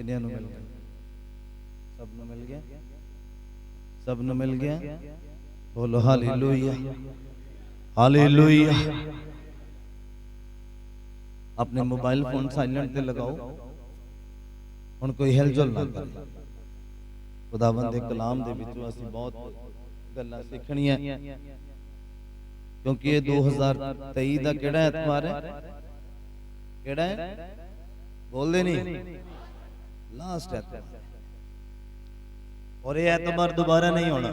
किन्नियां नूं मिल गया? सब नूं मिल गया? सब नूं मिल गया? बोलो हालेलुया, हालेलुया। अपने मोबाइल फोन साइलेंट ते लगाओ, हुण कोई हिलजुल ना करे। खुदावंद दे कलाम दे विचों असीं बहुत गल्लां सिखणीआं, क्योंकि ये 2023 दा किहड़ा एतवार है? किहड़ा है? बोलदे नहीं, लास्ट एतवार। और ये एतवार दोबारा नहीं होना,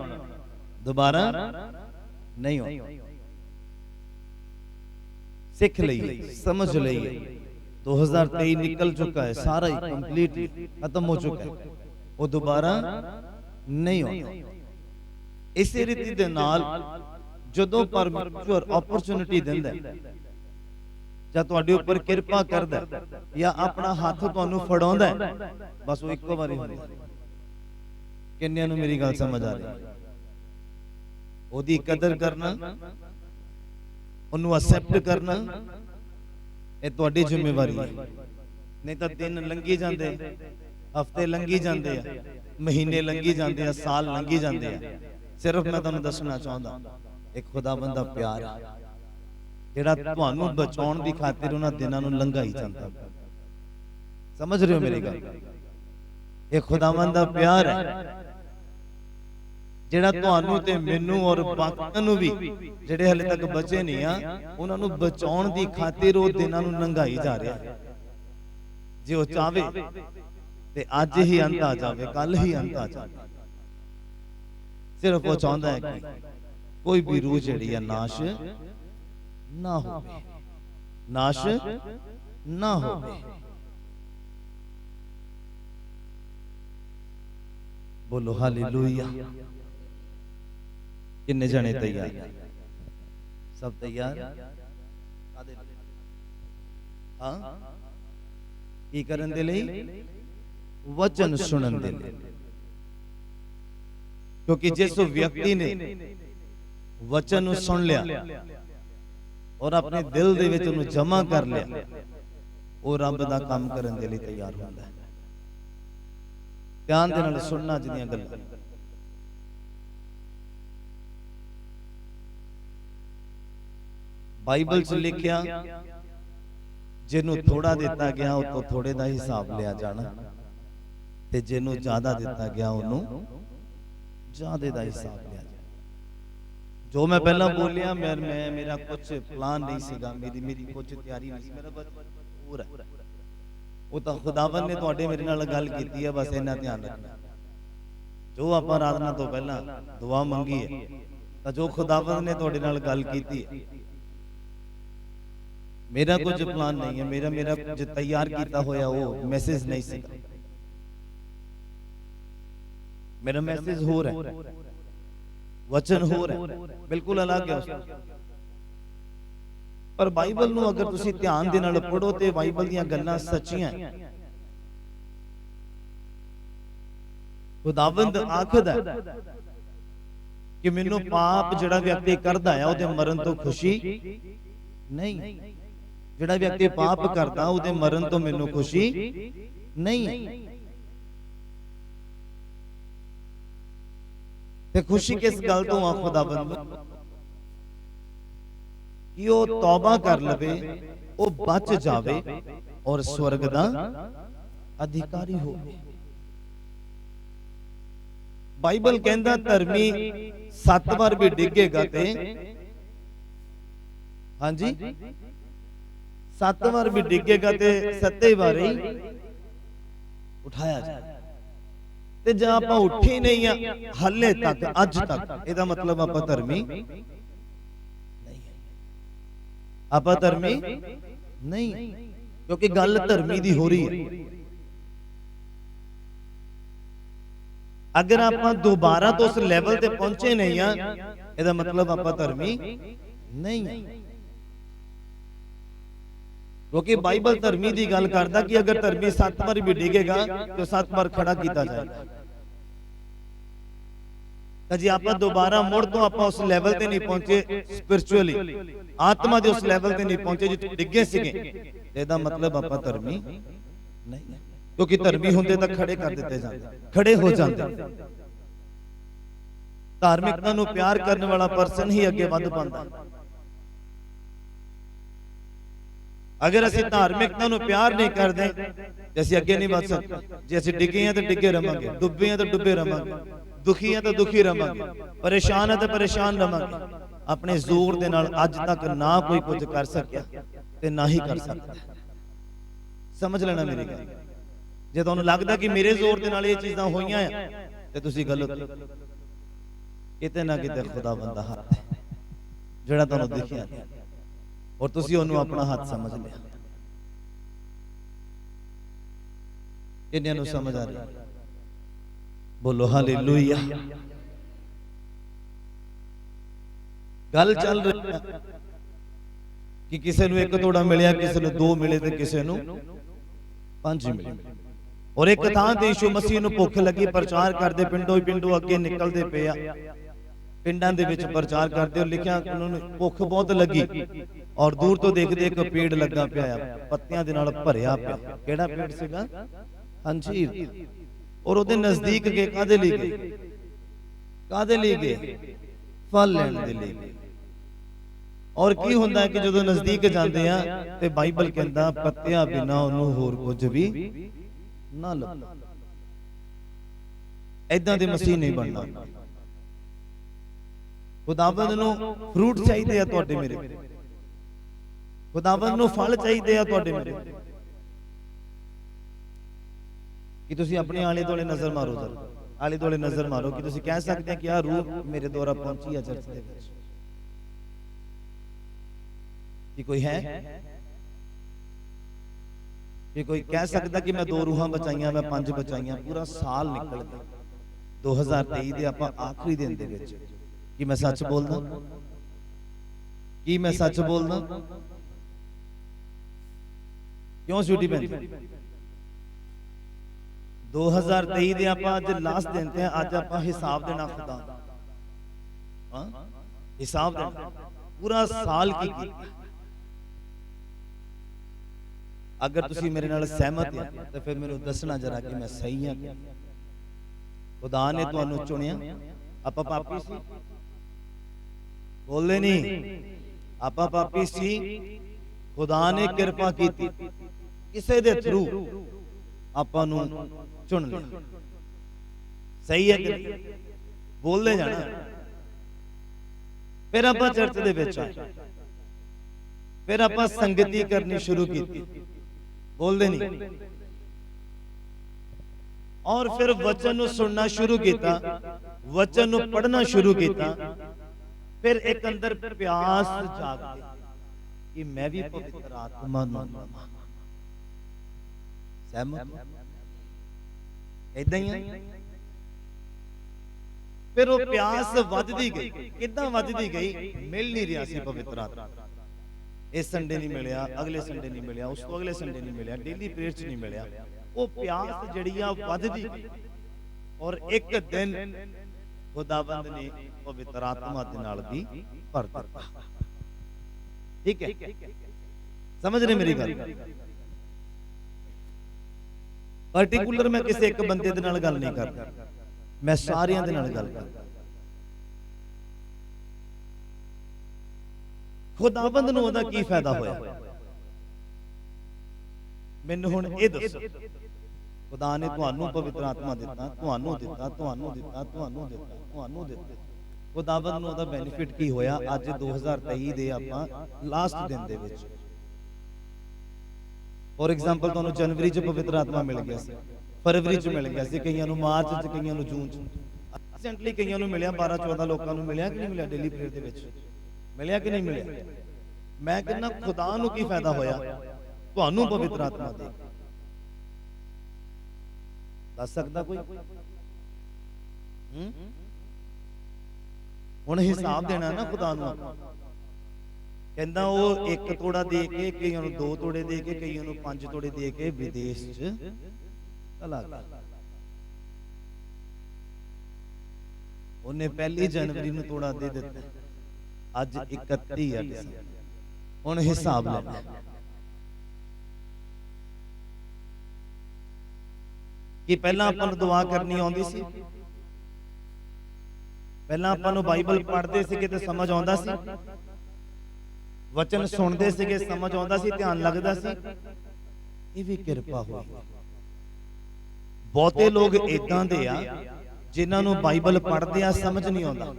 दोबारा नहीं होना। सीख लइए, समझ लइए, 2023 निकल चुका है, सारा ही कंप्लीटली खत्म हो चुका है, वो दोबारा नहीं होना। इसी रीति दे नाल जदों परमेश्वर अपॉर्चुनिटी दिंदा है, ਜਾਂ ਤੁਹਾਡੇ ਉੱਪਰ ਕਿਰਪਾ ਕਰਦਾ ਜਾਂ ਆਪਣਾ ਹੱਥ ਤੁਹਾਨੂੰ ਫੜਾਉਂਦਾ, ਬਸ ਉਹ ਇੱਕੋ ਵਾਰੀ ਹੁੰਦਾ। ਕਿੰਨਿਆਂ ਨੂੰ ਮੇਰੀ ਗੱਲ ਸਮਝ ਆ ਰਹੀ? ਉਹਦੀ ਕਦਰ ਕਰਨਾ, ਉਹਨੂੰ ਐਕਸੈਪਟ ਕਰਨਾ, ਇਹ ਤੁਹਾਡੀ ਜ਼ਿੰਮੇਵਾਰੀ ਹੈ। ਨਹੀਂ ਤਾਂ ਦਿਨ ਲੰਘੀ ਜਾਂਦੇ, ਹਫ਼ਤੇ ਲੰਘੀ ਜਾਂਦੇ ਆ, ਮਹੀਨੇ ਲੰਘੀ ਜਾਂਦੇ ਆ, ਸਾਲ ਲੰਘੀ ਜਾਂਦੇ ਆ। ਸਿਰਫ ਮੈਂ ਤੁਹਾਨੂੰ ਦੱਸਣਾ ਚਾਹੁੰਦਾ, ਇੱਕ ਖੁਦਾਵੰਦ ਦਾ ਪਿਆਰ ਹੈ ਜਿਹੜਾ ਤੁਹਾਨੂੰ ਬਚਾਉਣ ਦੀ ਖਾਤਰ ਉਹਨਾਂ ਦਿਨਾਂ ਨੂੰ ਲੰਘਾਈ ਜਾਂਦਾ। ਸਮਝ ਰਹੇ ਹੋ ਮੇਰੀ ਗੱਲ? ਇਹ ਖੁਦਾਵੰਦ ਦਾ ਪਿਆਰ ਹੈ ਜਿਹੜਾ ਤੁਹਾਨੂੰ ਤੇ ਮੈਨੂੰ ਔਰ ਬਾਕੀਆਂ ਨੂੰ ਵੀ ਜਿਹੜੇ ਹਲੇ ਤੱਕ ਬਚੇ ਨਹੀਂ ਆ, ਉਹਨਾਂ ਨੂੰ ਬਚਾਉਣ ਦੀ ਖਾਤਰ ਉਹ ਦਿਨਾਂ ਨੂੰ ਲੰਘਾਈ ਜਾ ਰਿਹਾ ਹੈ। ਜੇ ਉਹ ਚਾਹੇ ਤੇ ਅੱਜ ਹੀ ਅੰਤ ਆ ਜਾਵੇ, ਕੱਲ ਹੀ ਅੰਤ ਆ ਜਾਵੇ। ਸਿਰਫ ਉਹ ਚਾਹੁੰਦਾ ਹੈ ਕਿ ਕੋਈ ਵੀ ਰੂਹ ਜਿਹੜੀ ਹੈ ਨਾਸ਼ ना हो, नाश ना हो। बोलो हालेलुया। किन्ने जने तैयार? सब तैयार? हाँ, की करन दे लई? वचन सुनन दे लई। क्योंकि जिस व्यक्ति ने वचन सुन लिया और अपने दिल दे विच उन्हें जमा कर लिया, वो रब दा काम करन दे लई तैयार होंदा है। ध्यान दे नाल सुनना जिहड़ियां गल्लां। बाइबल च लिखिया, जिन्हों थोड़ा दिता गया उस तो थोड़े दा हिसाब लिया जाना, ते जिन्हों ज्यादा दिता गया उन्हों ज्यादा दा हिसाब लिया। जो मैं पहला बोलिया, मेरा कुछ प्लान नहीं सीगा, मेरी कुछ तैयारी नहीं सी, मेरा बस पूरा वो तो खुदावन ने तुहाडे मेरे नाल गल कीती है। बस इन्ना ध्यान रखना, जो आप आराधना तो पहला दुआ मंगी है, तो जो खुदावन ने तुहाडे नाल गल कीती है, मेरा कुछ प्लान नहीं है, मेरा कुछ तैयार किया होया वो मैसेज नहीं सीगा। मेरा मैसेज हो रहा है, वचन हो रहा है, बिल्कुल अलग है। पर बाइबल नूं अगर तुसी ध्यान दे नाल पढ़ो ते बाइबल दीयां गल्लां सच्चियां। खुदावंद आखदा कि मैनूं पाप जिहड़ा व्यक्ति करदा है ओहदे मरण तो खुशी नहीं, जिहड़ा व्यक्ति पाप करदा ओहदे मरण तो मैनूं खुशी नहीं। ते खुशी किस गल तो आ खुदावंद कि वो तौबा कर लवे, वो बच जावे और स्वर्ग दा अधिकारी हो। बाइबल कहंदा धर्मी 7 बार भी डिगेगा ते, हाँ जी, 7 बार भी डिगेगा ते 7 बार ही उठाया जाए। ते जे आपां उठी नहीं आ हले तक, अज तक, इहदा मतलब आपां धर्मी नहीं, आपां धर्मी नहीं, क्योंकि गल धर्मी दी हो रही है। अगर आपां दोबारा तो उस लेवल ते पहुंचे नहीं आ, इहदा मतलब आपां धर्मी नहीं। क्योंकि बाइबल धर्मी की गल करता कि अगर धर्मी 7 बार भी डिगेगा तो 7 बार खड़ा किया जाएगा। जी आप दोबारा मुड़ तो आप उस लेवल ते नहीं पहुंचे, स्पिरिचुअली आत्मा के उस लेवल ते नहीं पहुंचे जो डिगे सीगे, मतलब आप धर्मी नहीं। क्योंकि धर्मी होंदे तां खड़े कर दिते जांदे, खड़े हो जांदे। धार्मिकता नूं प्यार करने वाला परसन ही अगे वध पांदा। अगर असीं धार्मिकता नूं प्यार नहीं करदे ते असीं अगे नहीं वध सकदे। जे असीं डिगे हां तां डिगे रवांगे, डुबे हां तां डुबे रवांगे, दुखी हां तां दुखी रवांगे, परेशान हां तां परेशान रवांगे। अपने जोर दे नाल अज तक ना कोई कुछ कर सकिया ते ना ही कर सकदा। समझ लेना मेरी गल। जे तुहानूं लगदा कि मेरे जोर दे नाल ये चीज़ां होईयां आ ते तुसीं गलत हो। किते ना किते खुदावंद दा हत्थ है जिहड़ा तुहानूं दिखिया नहीं और तुसीं ओहनूं अपना हत्थ समझ लिया। किन्नियां नूं समझ आ रही? बोलो हालेलुया। गल चल रही है कि किसी नूं एक तोड़ा मिलिया, किसी नूं दो मिले ते किसी नूं 5 मिले। और एक थां ते यीशु मसीह नूं भुख लगी, प्रचार करदे पिंडों पिंडों अगे निकलदे पे आ, पिंडां दे विच प्रचार करदे। और लिखिया उन्होंने भुख बहुत लगी और दूर तो देखदे एक पेड़ लगा पिया पत्तियां दे नाल भरिया पिया। किहड़ा पेड़ सीगा? अंजीर। और ओदे नजदीक गए, कादे लई गए? कादे लई गए? फल लैण दे लई गए। और की हुंदा है कि जदों नजदीक जांदे आ ते बाइबल कहंदा पत्तियां बिना ओनू होर कुछ भी ना लभदा। ऐदां दे मसीह नहीं बनना। खुदावंद नूं फ्रूट चाहिए तुहाडे मेरे, खुदावंद नूं फल चाहिए तुहाडे मेरे। कि तुसीं अपने आले दुआले नजर मारो, जरा आले दुआले नजर मारो कि तुसीं कह सकते हैं कि आ रूह मेरे द्वारा पहुंची है चर्च दे विच। कि कोई है कि कोई कह सकता कि मैं 2 रूहां बचाइयां, मैं 5 बचाइयां? पूरा साल निकल गया 2023 दे आपां आखिरी दिन दे विच। कि मैं सच बोलदा? कि मैं सच बोलदा? क्यों छुट्टी पैंदी? 2023 दे आपां अज लास्ट दिन ते अज आपां हिसाब देना खुदा। हां, हिसाब देना पूरा साल की कीता। अगर तुसी मेरे नाल सहमत हो तो फिर मेनू दसना जरा कि मैं सही हां। खुदा ने तुहानू चुनिया। आपां पापी सी, बोलदे नहीं, आपां पापी सी, खुदा ने किरपा कीती, किसे दे थ्रू आपां नू चुन लिया। सही है कि नहीं? बोलदे जाना। फिर आपां चर्च दे विच आए, फिर आपां संगति करनी शुरू की, बोलदे नहीं। और फिर वचन नू सुनना शुरू किया, वचन नू पढ़ना शुरू किया। फिर एक अंदर प्यास जाग गई कि मैं भी पवित्र आत्मा नू लवां। सहमत? ऐदां ही है। फिर वो प्यास वधदी गई। किदां वधदी गई? मिल नहीं रहा सी पवित्र आत्मा। इस संडे नहीं मिलिया, अगले संडे नहीं मिलिया, उस तो अगले संडे नहीं मिलिया, डेली प्रेयर च नहीं मिलिया। वो प्यास जिहड़ी आ वधदी गई। और एक दिन खुदावंद ने पवित्र आत्मा दे नाल भी भर दिता। ठीक है, समझ रहे मेरी गल? पर्टिकुलर मैं किसी एक बंदे दे नाल गल नहीं करदा, मैं सारियां दे नाल गल करदा। खुदावंद नूं ओहदा की फायदा होया? मैनूं हुण इह दसो। खुदा ने तुहानू पवित्र आत्मा दिता, तुहानू दिता, तुहानू दिता, तुहानू दिता, तुहानू दिता। खुदावंद नूं ओहदा बेनिफिट की होया? अज 2023 दे आपां लास्ट दिन दे विच। फॉर एग्जाम्पल तुहानू जनवरी च पवित्र आत्मा मिल गया सी, फरवरी च मिल गया सी, कईयां नूं मार्च च, कईयां नूं जून च, रिसेंटली कईयां नूं मिलिया, 12-14 लोकां नूं मिलिया कि नहीं मिलिया? डेली प्रेयर दे विच मिलिया कि नहीं मिलिया? मैं कहना खुदा नूं की फायदा होया तुहानू पवित्र आत्मा दे? दस सकदा कोई? हुण हिसाब देना ना खुदा नूं। कहंदा वो 1 तोड़ा दे के, कईयां नूं 2 तोड़े दे के, कईयां नूं 5 तोड़े दे के विदेश च चला गया। उन्हें 1 जनवरी नूं तोड़ा दे दिता, अज 31 है दिसंबर। हुण हिसाब लेना। ਕਿ ਪਹਿਲਾਂ ਆਪਾਂ ਨੂੰ ਦੁਆ ਕਰਨੀ ਆਉਂਦੀ ਸੀ? ਪਹਿਲਾਂ ਆਪਾਂ ਨੂੰ ਬਾਈਬਲ ਪੜ੍ਹਦੇ ਸੀਗੇ ਤੇ ਸਮਝ ਆਉਂਦਾ ਸੀ? ਵਚਨ ਸੁਣਦੇ ਸੀਗੇ, ਸਮਝ ਆਉਂਦਾ ਸੀ, ਧਿਆਨ ਲੱਗਦਾ ਸੀ? ਇਹ ਵੀ ਕਿਰਪਾ ਹੋਈ। ਬਹੁਤੇ ਲੋਕ ਇਦਾਂ ਦੇ ਆ ਜਿਨ੍ਹਾਂ ਨੂੰ ਬਾਈਬਲ ਪੜ੍ਹਦੇ ਆ ਸਮਝ ਨਹੀਂ ਆਉਂਦਾ।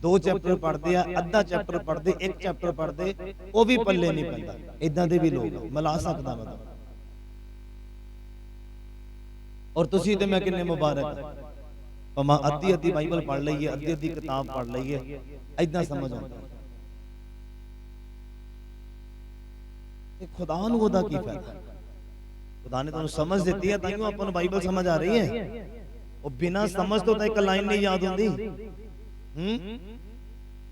2 ਚੈਪਟਰ ਪੜ੍ਹਦੇ ਆ, ਅੱਧਾ ਚੈਪਟਰ ਪੜ੍ਹਦੇ, 1 ਚੈਪਟਰ ਪੜ੍ਹਦੇ, ਉਹ ਵੀ ਪੱਲੇ ਨਹੀਂ ਪੈਂਦਾ। ਇਦਾਂ ਦੇ ਵੀ ਲੋਕ ਮਿਲਾ ਸਕਦਾ ਮੈਂ। ਔਰ ਤੁਸੀਂ ਤੇ ਮੈਂ ਕਿੰਨੇ ਮੁਬਾਰਕ, ਭਾਵੇਂ ਅੱਧੀ ਬਾਈਬਲ ਪੜ੍ਹ ਲਈਏ, ਅੱਧੀ ਕਿਤਾਬ ਪੜ੍ਹ ਲਈਏ, ਏਦਾਂ ਸਮਝ ਆਉਂਦਾ। ਤੇ ਖੁਦਾ ਨੂੰ ਉਹਦਾ ਕੀ ਫਾਇਦਾ? ਖੁਦਾ ਨੇ ਤੁਹਾਨੂੰ ਸਮਝ ਦਿੱਤੀ ਹੈ, ਤਾਂ ਹੀ ਆਪਾਂ ਨੂੰ ਬਾਈਬਲ ਸਮਝ ਆ ਰਹੀ ਹੈ। ਉਹ ਬਿਨਾਂ ਸਮਝ ਤੋਂ ਤਾਂ ਇੱਕ ਲਾਈਨ ਨਹੀਂ ਯਾਦ ਹੁੰਦੀ।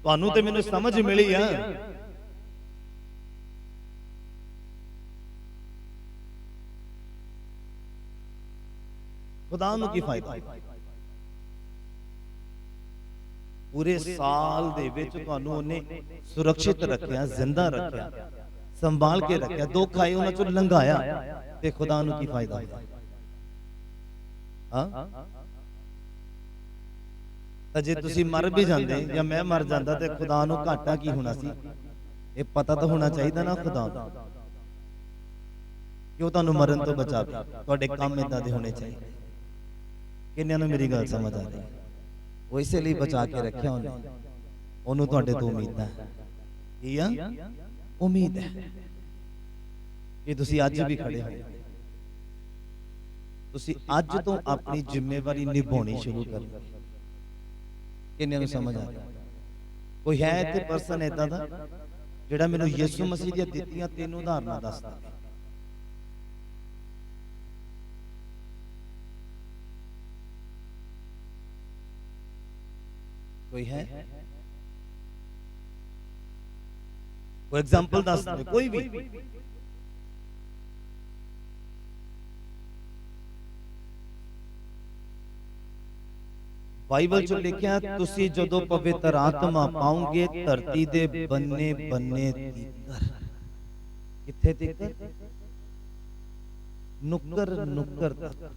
ਤੁਹਾਨੂੰ ਤੇ ਮੈਨੂੰ ਸਮਝ ਮਿਲੀ ਆ। ਖੁਦਾ ਨੂੰ ਕੀ ਫਾਇਦਾ? ਪੂਰੇ ਸਾਲ ਦੇ ਵਿੱਚ ਤੁਹਾਨੂੰ ਉਹਨੇ ਸੁਰੱਖਿਅਤ ਰੱਖਿਆ, ਜ਼ਿੰਦਾ ਰੱਖਿਆ, ਸੰਭਾਲ ਕੇ ਰੱਖਿਆ, ਦੁੱਖ ਆਏ ਉਹਨਾਂ ਚੋਂ ਲੰਘਾਇਆ, ਤੇ ਖੁਦਾ ਨੂੰ ਕੀ ਫਾਇਦਾ? ਹਾਂ, ਤਾਂ ਜੇ ਤੁਸੀਂ ਮਰ ਵੀ ਜਾਂਦੇ ਜਾਂ ਮੈਂ ਮਰ ਜਾਂਦਾ ਤੇ ਖੁਦਾ ਨੂੰ ਘਾਟਾ ਕੀ ਹੋਣਾ ਸੀ? ਇਹ ਪਤਾ ਤਾਂ ਹੋਣਾ ਚਾਹੀਦਾ ਨਾ ਖੁਦਾ ਨੂੰ ਕਿ ਉਹ ਤੁਹਾਨੂੰ ਮਰਨ ਤੋਂ ਬਚਾਵੇ। ਤੁਹਾਡੇ ਕੰਮ ਇਦਾਂ ਦੇ ਹੋਣੇ ਚਾਹੀਦੇ। ਕਿੰਨਿਆਂ ਨੂੰ ਮੇਰੀ ਗੱਲ ਸਮਝ ਆ ਰਹੀ? ਉਹ ਇਸੇ ਲਈ ਬਚਾ ਕੇ ਰੱਖਿਆ ਉਹਨੇ। ਉਹਨੂੰ ਤੁਹਾਡੇ ਤੋਂ ਉਮੀਦ ਹੈ। ਕੀ ਆ? ਉਮੀਦ ਹੈ ਕਿ ਤੁਸੀਂ ਅੱਜ ਵੀ ਖੜੇ ਹੋ। ਤੁਸੀਂ ਅੱਜ ਤੋਂ ਆਪਣੀ ਜ਼ਿੰਮੇਵਾਰੀ ਨਿਭਾਉਣੀ ਸ਼ੁਰੂ ਕਰੋ। ਕਿੰਨੇ ਨੂੰ ਸਮਝ ਆ? ਕੋਈ ਹੈ ਇੱਥੇ ਪਰਸਨ ਏਦਾਂ ਦਾ ਜਿਹੜਾ ਮੈਨੂੰ ਯਿਸੂ ਮਸੀਹ ਦੀਆਂ ਦਿੱਤੀਆਂ 3 ਉਦਾਹਰਨਾਂ ਦੱਸਦਾ? ਕੋਈ ਹੈ? ਕੋਈ ਐਗਜ਼ਾਮਪਲ ਦੱਸ ਦੇ, ਕੋਈ ਵੀ। ਬਾਈਬਲ 'ਚ ਲਿਖਿਆ, ਤੁਸੀਂ ਜਦੋਂ ਪਵਿੱਤਰ ਆਤਮਾ ਪਾਓਗੇ ਧਰਤੀ ਦੇ ਬੰਨੇ ਬੰਨੇ ਤੀਕਰ, ਕਿੱਥੇ ਤੀਕਰ? ਨੁੱਕਰ ਨੁੱਕਰ ਤੱਕ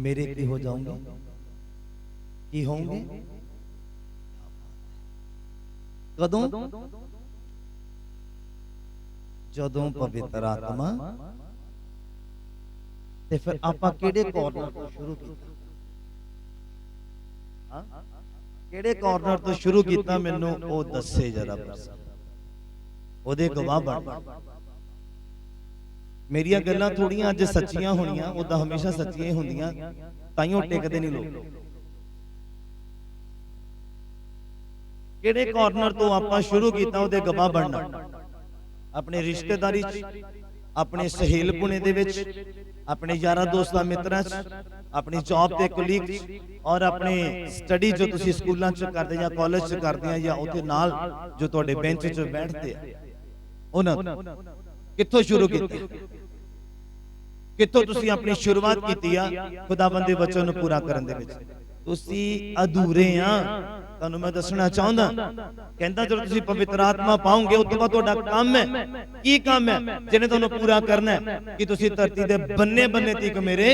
ਮੇਰੇ ਕੀ ਹੋ ਜਾਓਗੇ? ਕੀ ਹੋਣਗੇ? ਕਦੋਂ? ਜਦੋਂ ਪਵਿੱਤਰ ਆਤਮਾ। ਤੇ ਫਿਰ ਆਪਾਂ ਕਿਹੜੇ ਕਾਰਨਰ ਤੋਂ ਸ਼ੁਰੂ ਕੀਤਾ? ਕਿਹੜੇ ਕਾਰਨਰ ਤੋਂ ਸ਼ੁਰੂ ਕੀਤਾ? ਮੈਨੂੰ ਉਹ ਦੱਸੇ ਜਰਾ। ਉਹਦੇ ਗਵਾਹ ਬਣ। ਮੇਰੀਆਂ ਗੱਲਾਂ ਥੋੜੀਆਂ ਅੱਜ ਸੱਚੀਆਂ ਹੋਣੀਆਂ, ਉਦਾਂ ਹਮੇਸ਼ਾ ਸੱਚੀਆਂ ਹੀ ਹੁੰਦੀਆਂ, ਤਾਈਓ ਟਿਕਦੇ ਨਹੀਂ ਲੋਕ। ਕਿਹੜੇ ਕਾਰਨਰ ਤੋਂ ਆਪਾਂ ਸ਼ੁਰੂ ਕੀਤਾ? ਉਹਦੇ ਗਵਾਹ ਬਣਨਾ। ਆਪਣੇ ਰਿਸ਼ਤੇਦਾਰੀ 'ਚ, ਆਪਣੇ ਸਹੇਲਪੁਣੇ ਦੇ ਵਿੱਚ, ਆਪਣੇ ਯਾਰਾਂ ਦੋਸਤਾਂ ਮਿੱਤਰਾਂ 'ਚ, ਆਪਣੀ ਜੌਬ ਤੇ ਕੁਲੀਗ 'ਚ, ਔਰ ਆਪਣੇ ਸਟੱਡੀ ਜੋ ਤੁਸੀਂ ਸਕੂਲਾਂ 'ਚ ਕਰਦੇ ਜਾਂ ਕਾਲਜ 'ਚ ਕਰਦੇ ਆ, ਜਾਂ ਉੱਥੇ ਨਾਲ ਜੋ ਤੁਹਾਡੇ ਬੈਂਚ 'ਚ ਬੈਠਦੇ ਆ, ਉਹਨਾਂ ਕਿੱਥੋਂ ਸ਼ੁਰੂ ਕੀਤਾ? ਕਿੱਥੋਂ ਤੁਸੀਂ ਆਪਣੀ ਸ਼ੁਰੂਆਤ ਕੀਤੀ ਆ ਖੁਦਾਵੰਦ ਦੇ ਵਚਨ ਨੂੰ ਪੂਰਾ ਕਰਨ ਦੇ ਵਿੱਚ? ਤੁਸੀਂ ਅਧੂਰੇ ਆ। ਤੁਹਾਨੂੰ ਮੈਂ ਦੱਸਣਾ ਚਾਹੁੰਦਾ, ਕਹਿੰਦਾ ਜਦੋਂ ਤੁਸੀਂ ਪਵਿੱਤਰ ਆਤਮਾ ਪਾਓਗੇ ਉਸ ਤੋਂ ਬਾਅਦ ਤੁਹਾਡਾ ਕੰਮ ਹੈ। ਕੀ ਕੰਮ ਹੈ? ਜਿਹਨੇ ਤੁਹਾਨੂੰ ਪੂਰਾ ਕਰਨਾ ਹੈ ਕਿ ਤੁਸੀਂ ਧਰਤੀ ਦੇ ਬੰਨੇ ਬੰਨੇ ਤੀਕ ਮੇਰੇ